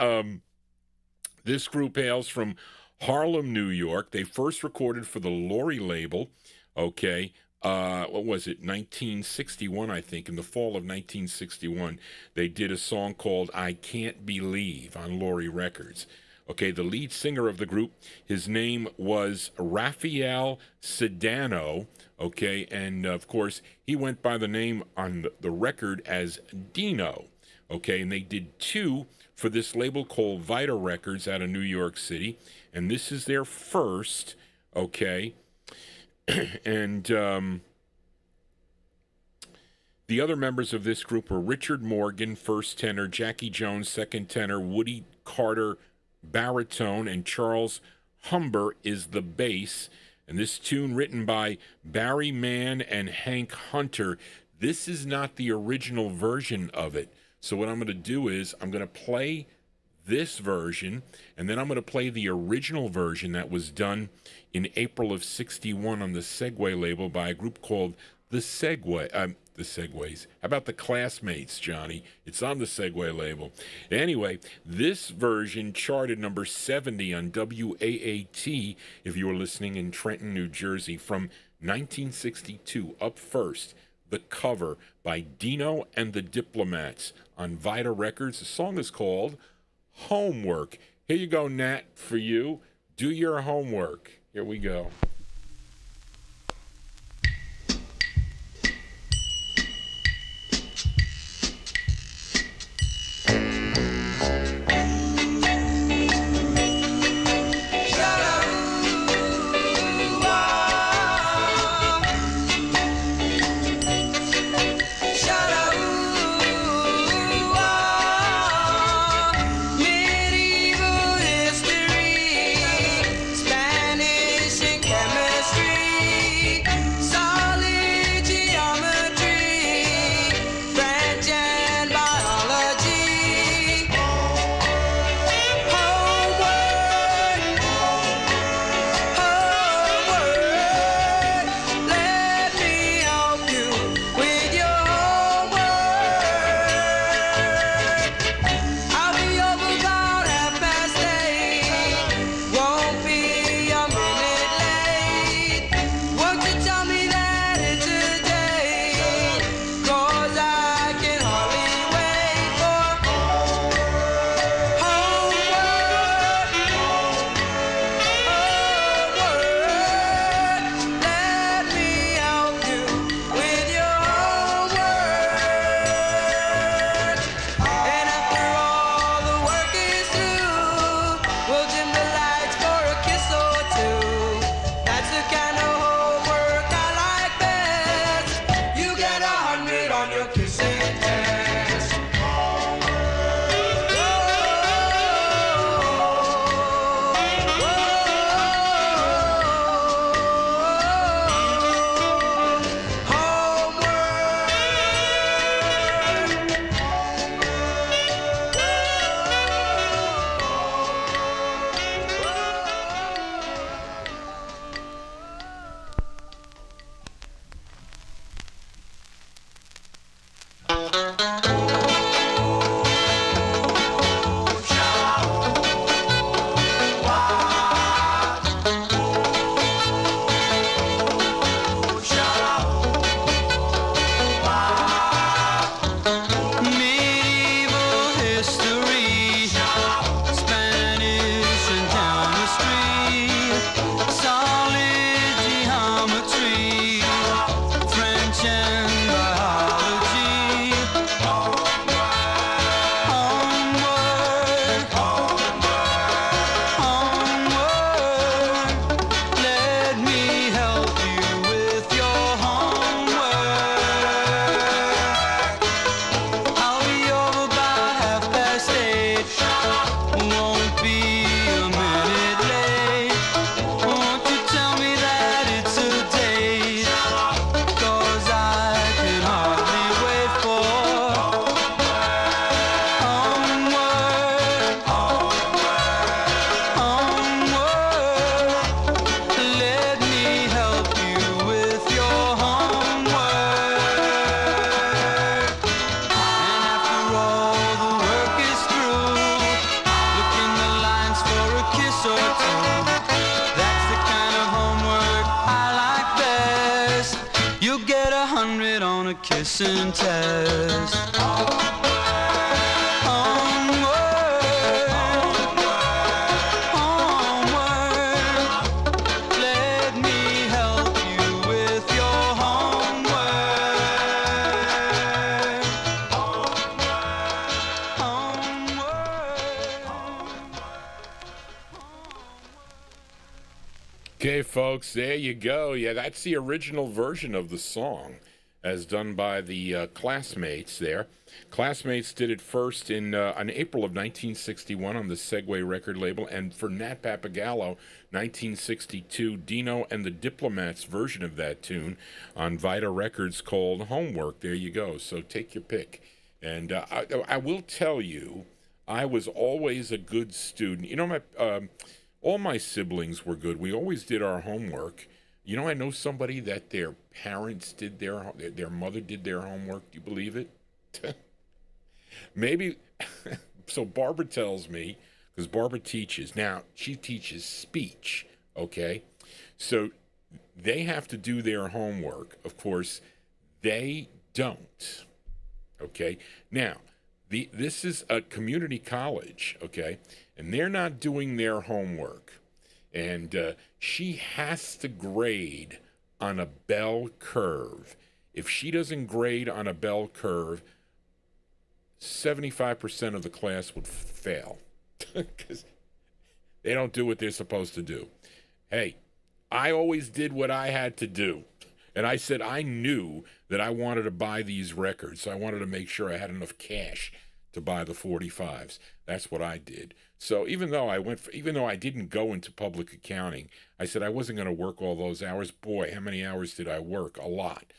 group hails from Harlem, New York. They first recorded for the Laurie label, okay, what was it, 1961, I think, in the fall of 1961. They did a song called I Can't Believe on Laurie Records. Okay, the lead singer of the group, his name was Raphael Sedano, okay, and of course, he went by the name on the record as Dino, okay, and they did two for this label called Vita Records out of New York City, and this is their first, okay, and the other members of this group were Richard Morgan, first tenor, Jackie Jones, second tenor, Woody Carter, baritone, and Charles Humber is the bass. And this tune written by Barry Mann and Hank Hunter. This is not the original version of it. So what I'm going to do is I'm going to play this version, and then I'm going to play the original version that was done in April of 61 on the Segway label by a group called The Segways. How about the Classmates, Johnny? It's on the Segway label. Anyway, this version charted number 70 on WAAT, if you were listening in Trenton, New Jersey, from 1962. Up first, the cover by Dino and the Diplomats on Vita Records. The song is called Homework. Here you go, Nat, for you. Do your homework. Here we go. Medieval history, Spanish and on a kissing test. Let me help you with your Okay, folks, there you go. Yeah, that's the original version of the song, as done by the Classmates there. Classmates did it first in April of 1961 on the Segway record label, and for Nat Papagallo, 1962, Dino and the Diplomats version of that tune on Vita Records called Homework. There you go. So take your pick. And I will tell you, I was always a good student. You know, all my siblings were good. We always did our homework. You know, I know somebody that their parents did their mother did their homework. Do you believe it? Maybe. So Barbara tells me, because Barbara teaches. Now, she teaches speech, okay? So they have to do their homework. Of course, they don't, okay? Now, this is a community college, okay? And they're not doing their homework. And she has to grade on a bell curve. If she doesn't grade on a bell curve, 75% of the class would fail because they don't do what they're supposed to do. Hey, I always did what I had to do. And I said I knew that I wanted to buy these records. So I wanted to make sure I had enough cash to buy the 45s. That's what I did. So even though I didn't go into public accounting, I said I wasn't going to work all those hours. Boy, how many hours did I work? A lot.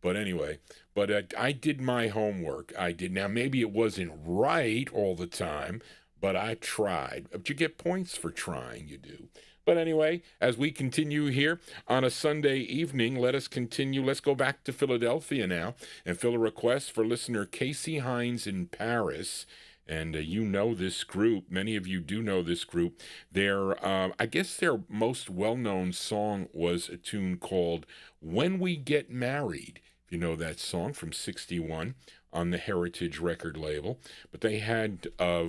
But anyway, I did my homework. I did. Now, maybe it wasn't right all the time, but I tried. But you get points for trying, you do. But anyway, as we continue here on a Sunday evening, let us continue. Let's go back to Philadelphia now and fill a request for listener Casey Hines in Paris. And you know this group. Many of you do know this group. I guess their most well-known song was a tune called When We Get Married. If you know that song from '61 on the Heritage record label. But they had a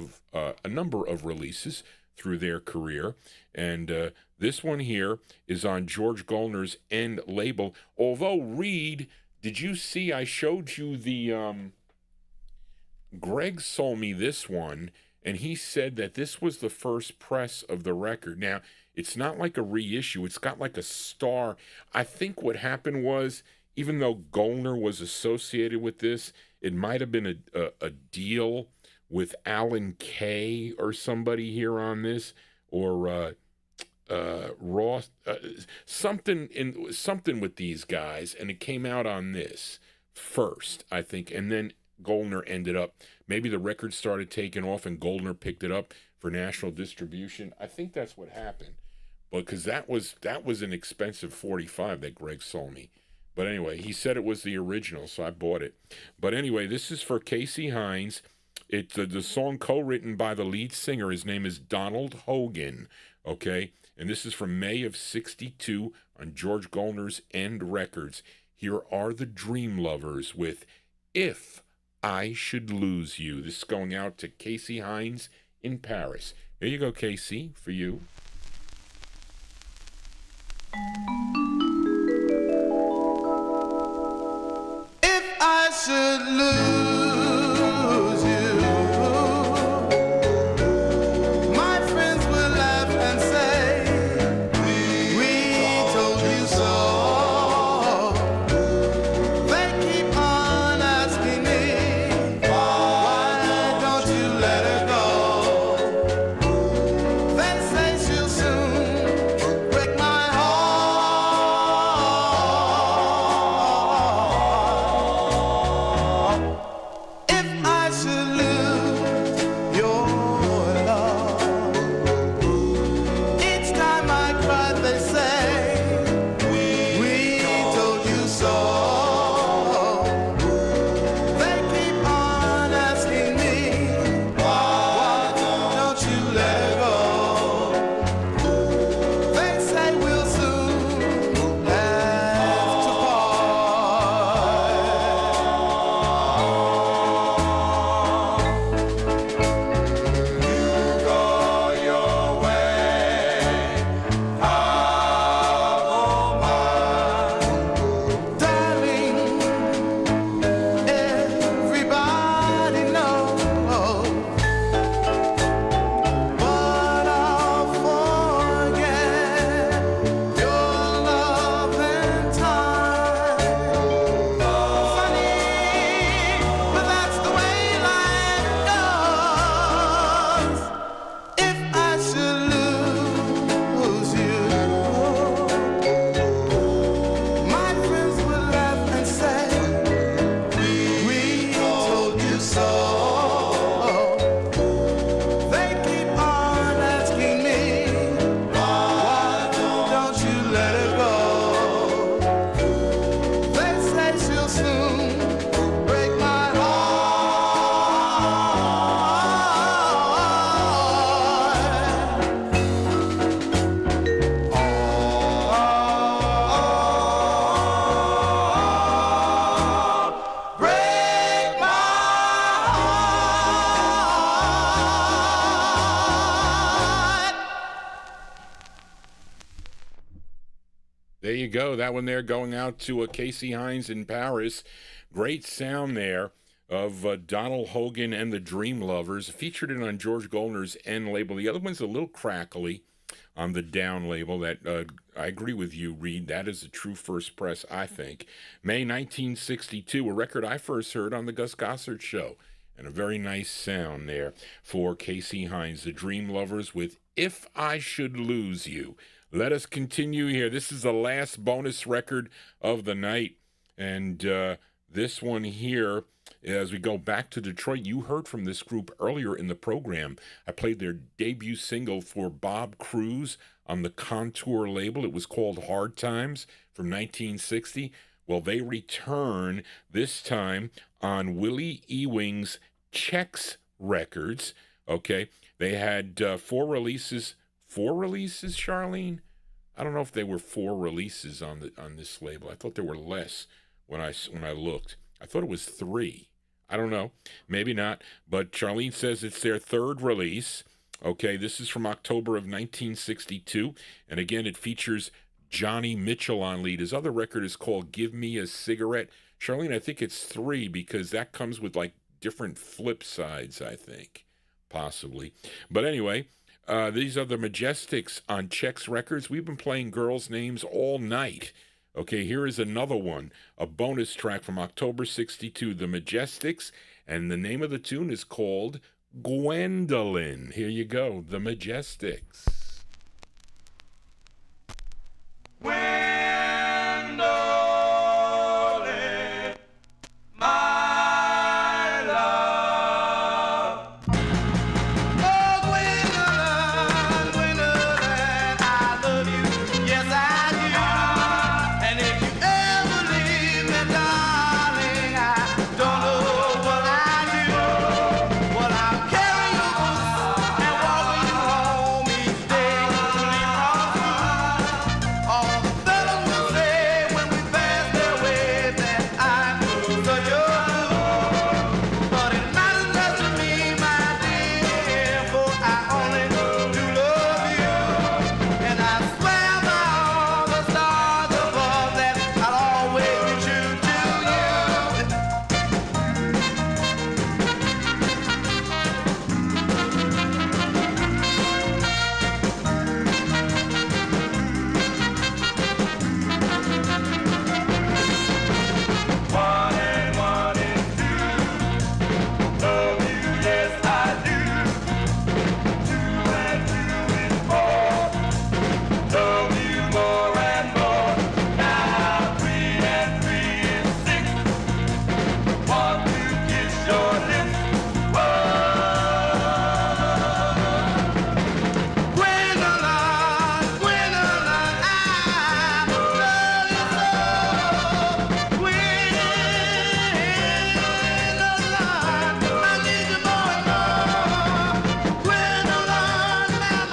number of releases through their career. And this one here is on George Gollner's End label. Although, Reed, did you see I showed you the... Greg sold me this one, and he said that this was the first press of the record. Now, it's not like a reissue. It's got like a star. I think what happened was, even though Gollner was associated with this, it might have been a deal with Alan Kay or somebody here on this, or Ross, something with these guys, and it came out on this first, I think, and then Gollner ended up, maybe the record started taking off and Gollner picked it up for national distribution. I think that's what happened, because that was an expensive 45 that Greg sold me. But anyway, he said it was the original, so I bought it. But anyway, this is for Casey Hines. It's the song co-written by the lead singer. His name is Donald Hogan, okay? And this is from May of '62 on George Gollner's End Records. Here are the Dream Lovers with If I Should Lose You. This is going out to Casey Hines in Paris. There you go, Casey, for you. If I should lose you, my friends will laugh and say, we told you so. They keep on asking me, why don't you let her go? They say she'll soon break my heart. There you go. That one there going out to Casey Hines in Paris. Great sound there of Donald Hogan and the Dream Lovers. Featured it on George Goldner's N label. The other one's a little crackly on the Down label. That I agree with you, Reed. That is a true first press, I think. May 1962, a record I first heard on the Gus Gossard Show. And a very nice sound there for Casey Hines, the Dream Lovers, with If I Should Lose You. Let us continue here. This is the last bonus record of the night. And this one here, as we go back to Detroit, you heard from this group earlier in the program. I played their debut single for Bob Cruz on the Contour label. It was called Hard Times from 1960. Well, they return this time on Willie Ewing's Chex Records. Okay, they had 4 releases. 4 releases, Charlene? I don't know if they were 4 releases on this label. I thought there were less when I looked. I thought it was 3. I don't know. Maybe not. But Charlene says it's their 3rd release. Okay, this is from October of 1962. And again, it features Johnny Mitchell on lead. His other record is called Give Me a Cigarette. Charlene, I think it's 3 because that comes with like different flip sides, I think, possibly. But anyway, these are the Majestics on Chex Records. We've been playing girls' names all night. Okay, here is another one, a bonus track from October 62, the Majestics, and the name of the tune is called Gwendolyn. Here you go, the Majestics. Gwendolyn, my love. Oh, Gwendolyn, Gwendolyn, I love you. Yes, I do. And if you ever leave me, darling, I don't know what I do. Well, I'll carry your books and walk you home each day till you come through. All the fellas will say when we pass their way that I'm such a fool. But it matters less to me, my dear, for I only do love you. And I swear by all the stars above that I'll always be true to you. One and one is two. Love you, yes I do. 2 and 2 is 4. Love you more and more. Now 3 and 3 is 6. Want to kiss your lips. Whoa. Gwendolyn, Gwendolyn, I love you so. Gwendolyn, I need you more and more. Gwendolyn, my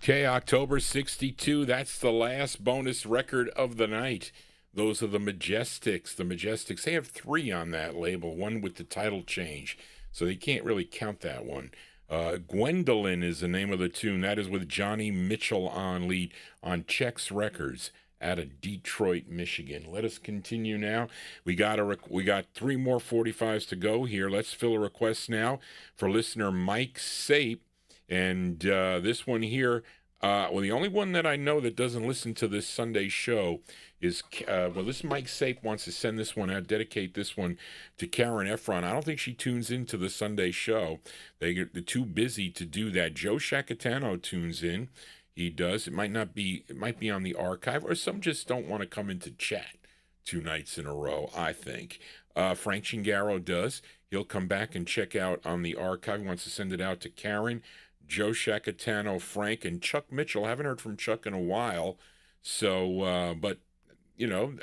Okay, October 62, that's the last bonus record of the night. Those are the Majestics. The Majestics, they have 3 on that label, one with the title change, so they can't really count that one. Gwendolyn is the name of the tune. That is with Johnny Mitchell on lead on Chex Records out of Detroit, Michigan. Let us continue now. We got 3 more 45s to go here. Let's fill a request now for listener Mike Sape. And this one here, well, the only one that I know that doesn't listen to this Sunday show is, this Mike Sape wants to send this one out, dedicate this one to Karen Efron. I don't think she tunes into the Sunday show. They're too busy to do that. Joe Shacatano tunes in. He does. It might be on the archive, or some just don't want to come into chat 2 nights in a row, I think. Frank Chingaro does. He'll come back and check out on the archive. He wants to send it out to Karen, Joe Shacatano, Frank, and Chuck Mitchell. I haven't heard from Chuck in a while, so, but, you know,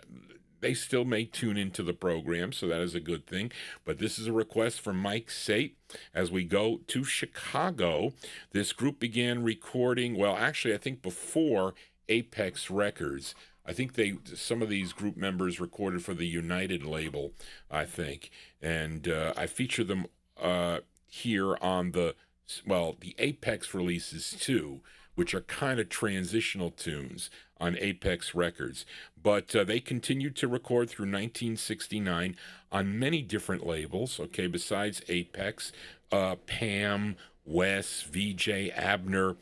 they still may tune into the program, so that is a good thing. But this is a request from Mike Sape. As we go to Chicago, this group began recording, well, actually, I think before Apex Records. I think some of these group members recorded for the United label, I think, and I feature them here on the Apex releases too, which are kind of transitional tunes on Apex Records. But they continued to record through 1969 on many different labels, okay, besides Apex, Pam, Wes, VJ, Abner,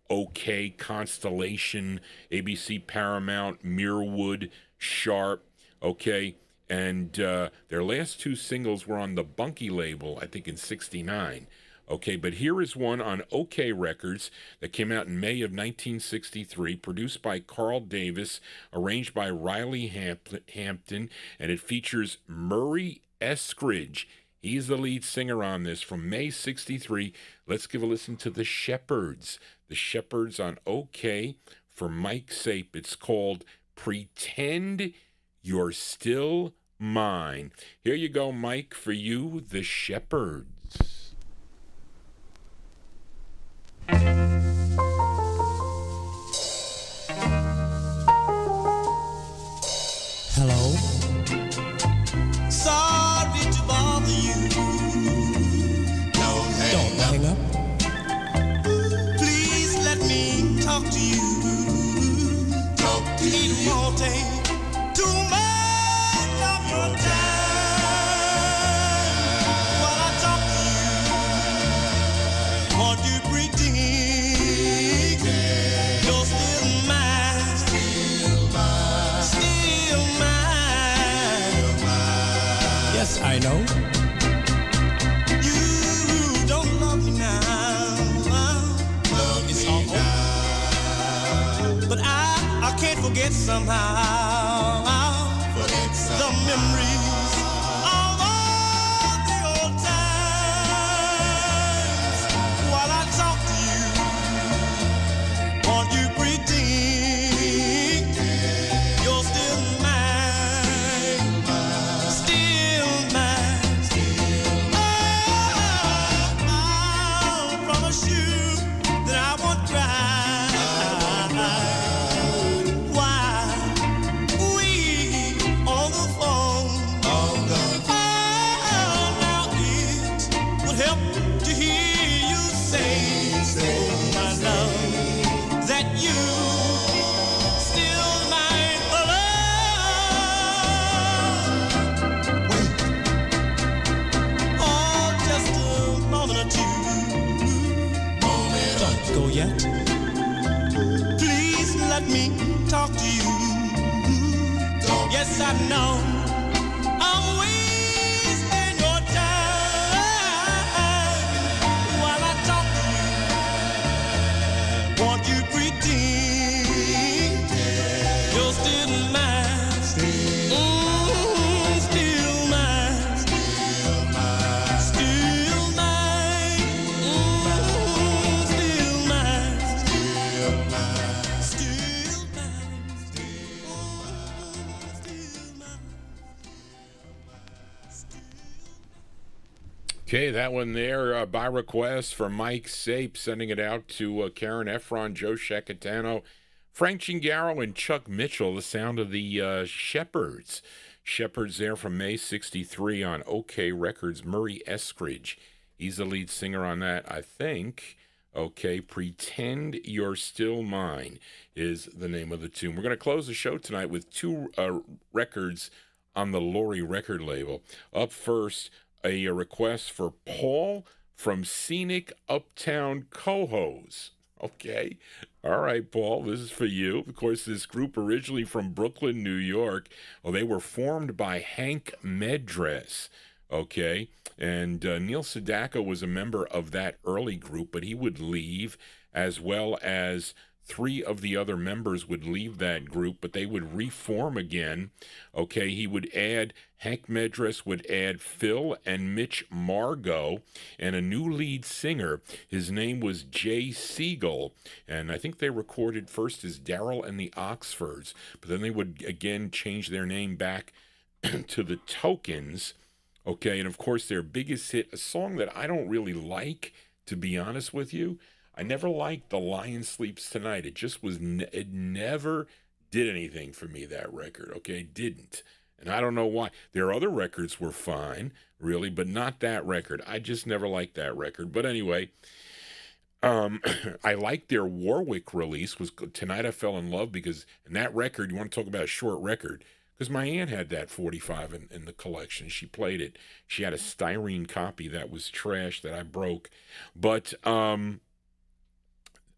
OK, Constellation, ABC, Paramount, Mirwood, Sharp, okay, and their last two singles were on the Bunky label, I think in 69. Okay, but here is one on OK Records that came out in May of 1963, produced by Carl Davis, arranged by Riley Hampton, and it features Murray Eskridge. He's the lead singer on this from May 63. Let's give a listen to The Shepherds. The Shepherds on OK for Mike Sape. It's called Pretend You're Still Mine. Here you go, Mike, for you, The Shepherds. Hello. Sorry to bother you. Don't hang up. Please let me talk to you. It won't take too much of your time while I talk to you. Want you pretend you're still mine. Still mine. Yes, I know. You don't love me now. It's all over. But I can't forget somehow the memories of all the old times. While I talk to you, want you pretend you're still mine, still mine. I promise you that I won't cry. Please let me talk to you. Yes, I know I'm wasting your time while I talk to you. Want you pretend you're still mine, still mine, still mine, still mine. Okay, that one there by request for Mike Sape, sending it out to Karen Efron, Joe Shacatano, Frank Chingaro, and Chuck Mitchell, the sound of the Shepherds. Shepherds there from May 63 on OK Records. Murray Eskridge, he's the lead singer on that, I think. Okay, Pretend You're Still Mine is the name of the tune. We're going to close the show tonight with two records on the Laurie record label. Up first, a request for Paul from Scenic Uptown Cohos. Okay. All right, Paul, this is for you. Of course, this group originally from Brooklyn, New York. Well, they were formed by Hank Medress. Okay. And Neil Sedaka was a member of that early group, but he would leave, as well as three of the other members would leave that group, but they would reform again. Okay, he would add, Hank Medress would add Phil and Mitch Margot and a new lead singer. His name was Jay Siegel, and I think they recorded first as Darrell and the Oxfords, but then they would again change their name back to the Tokens. Okay, and of course their biggest hit, a song that I don't really like, to be honest with you, I never liked The Lion Sleeps Tonight. It just was, it never did anything for me, that record, okay? It didn't. And I don't know why. Their other records were fine, really, but not that record. I just never liked that record. But anyway, I liked their Warwick release, was Tonight I Fell in Love, because in that record, you want to talk about a short record, because my aunt had that 45 in the collection. She played it. She had a styrene copy that was trash that I broke. But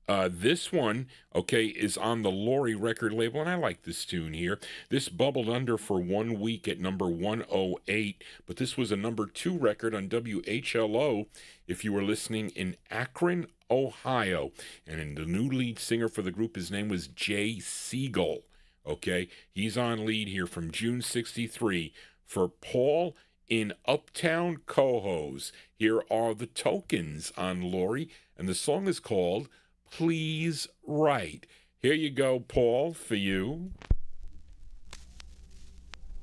this one, okay, is on the Laurie record label, and I like this tune here. This bubbled under for 1 week at number 108, but this was a number 2 record on WHLO if you were listening in Akron, Ohio. And the new lead singer for the group, his name was Jay Siegel. Okay, he's on lead here from June 63 for Paul in Uptown Cohoes. Here are the Tokens on Laurie, and the song is called Please Write. Here you go, Paul, for you.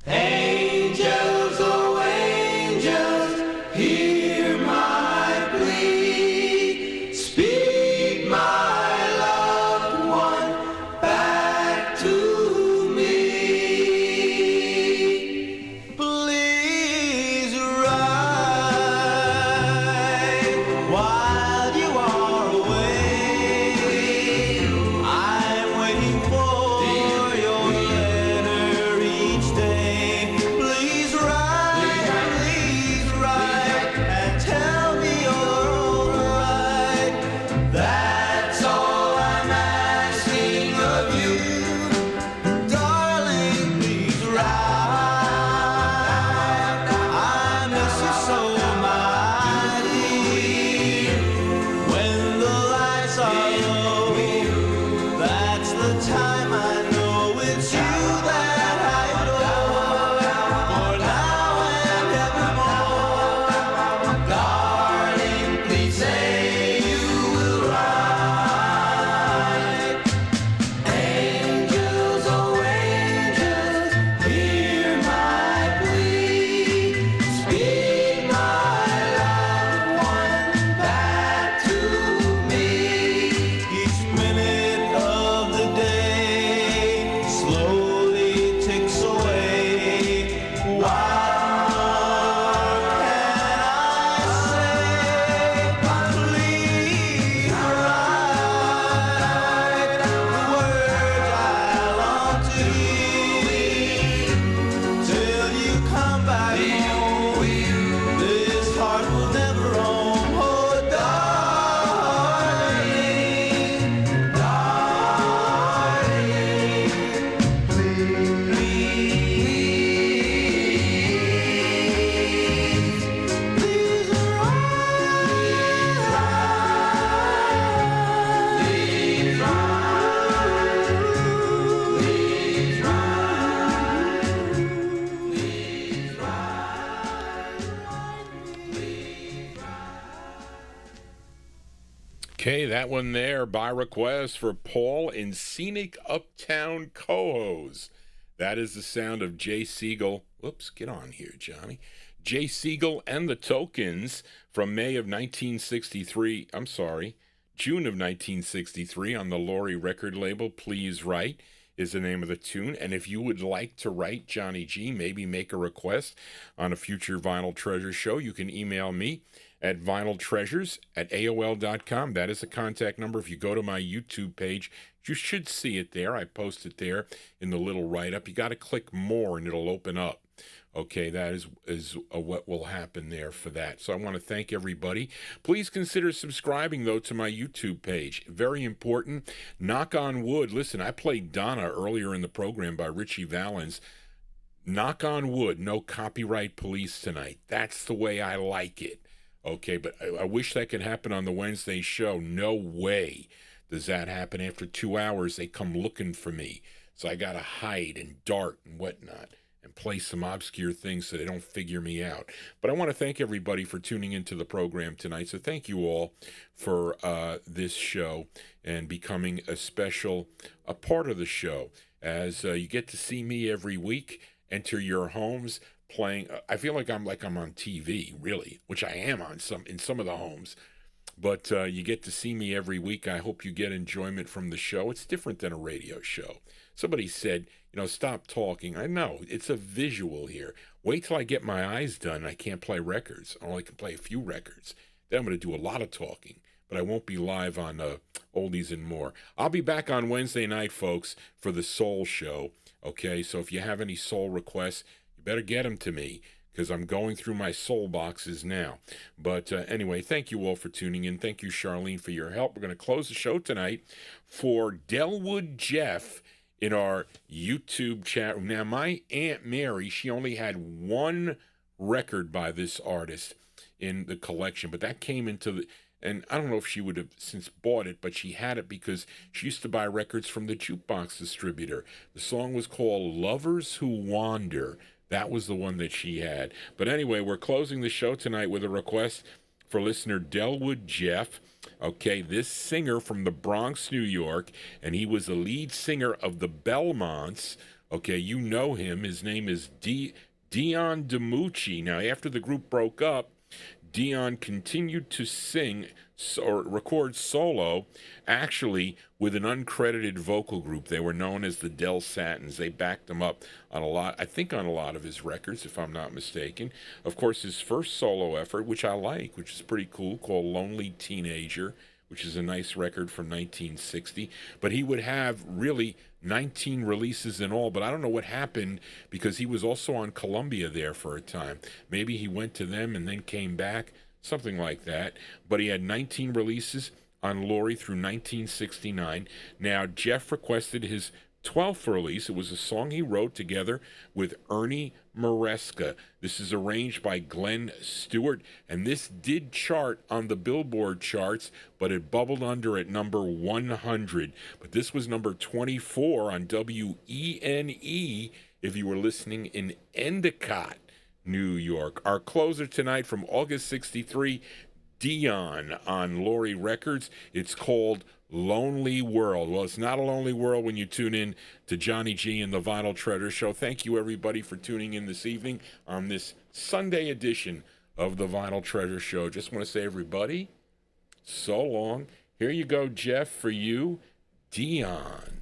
Angels, oh angels, hear my plea. Speak my loved one back to me. Please write while you are away. I'm waiting for your letter each day. Please write, and tell me you're alright. That's all I'm asking of you, darling. Please write. I miss you so mighty. When the lights are low, that's the time I know it's you that I adore. For now and evermore, darling, please say you will write. Angels, oh angels, hear my plea. Speak my loved one back to me. Each minute of the day slowly ticks away. What more can I say? Please write the words I long to hear. Till you come back home, this heart will never roam. Oh, darling, please Okay, that one there by request for Paul in Scenic Uptown Cohoes. That is the sound of Jay Siegel. Whoops, get on here, Johnny. Jay Siegel and the Tokens from May of 1963. I'm sorry, June of 1963 on the Laurie record label. Please Write is the name of the tune. And if you would like to write Johnny G, maybe make a request on a future Vinyl Treasure show, you can email me at vinyltreasures@aol.com. That is the contact number. If you go to my YouTube page, you should see it there. I post it there in the little write-up. You got to click more and it'll open up. Okay, that is what will happen there for that. So I want to thank everybody. Please consider subscribing, though, to my YouTube page. Very important. Knock on wood. Listen, I played Donna earlier in the program by Richie Valens. Knock on wood, no copyright police tonight. That's the way I like it. Okay, but I wish that could happen on the Wednesday show. No way does that happen. After 2 hours, they come looking for me. So I got to hide and dart and whatnot and play some obscure things so they don't figure me out. But I want to thank everybody for tuning into the program tonight. So thank you all for this show and becoming a part of the show. As you get to see me every week, enter your homes, playing. I feel like I'm on TV, really, which I am in some of the homes. But you get to see me every week. I hope you get enjoyment from the show. It's different than a radio show. Somebody said, stop talking. I know, it's a visual here. Wait till I get my eyes done. I can't play records. I only can play a few records. Then I'm going to do a lot of talking. But I won't be live on Oldies and More. I'll be back on Wednesday night, folks, for the Soul Show. Okay, so if you have any soul requests, you better get them to me, because I'm going through my soul boxes now. But anyway, thank you all for tuning in. Thank you, Charlene, for your help. We're going to close the show tonight for Delwood Jeff in our YouTube chat room. Now, my Aunt Mary, she only had one record by this artist in the collection, but that came into the... And I don't know if she would have since bought it, but she had it because she used to buy records from the jukebox distributor. The song was called Lovers Who Wander. That was the one that she had. But anyway, we're closing the show tonight with a request for listener Delwood Jeff. Okay, this singer from the Bronx, New York, and he was the lead singer of the Belmonts. Okay, you know him. His name is Dion DiMucci. Now, after the group broke up, Dion continued to sing or record solo, actually with an uncredited vocal group. They were known as the Del Satins. They backed him up on a lot of his records, if I'm not mistaken. Of course, his first solo effort, which I like, which is pretty cool, called Lonely Teenager, which is a nice record from 1960. But he would have really 19 releases in all, but I don't know what happened, because he was also on Columbia there for a time. Maybe he went to them and then came back, something like that. But he had 19 releases on Laurie through 1969. Now, Jeff requested his 12th release. It was a song he wrote together with Ernie Maresca. This is arranged by Glenn Stewart, and this did chart on the Billboard charts, but it bubbled under at number 100. But this was number 24 on WENE if you were listening in Endicott, New York. Our closer tonight from August 63, Dion on Laurie Records. It's called Lonely World. Well, it's not a lonely world when you tune in to Johnny G and the Vinyltreasure Show. Thank you, everybody, for tuning in this evening on this Sunday edition of the Vinyltreasure Show. Just want to say, everybody, so long. Here you go, Jeff, for you, Dion.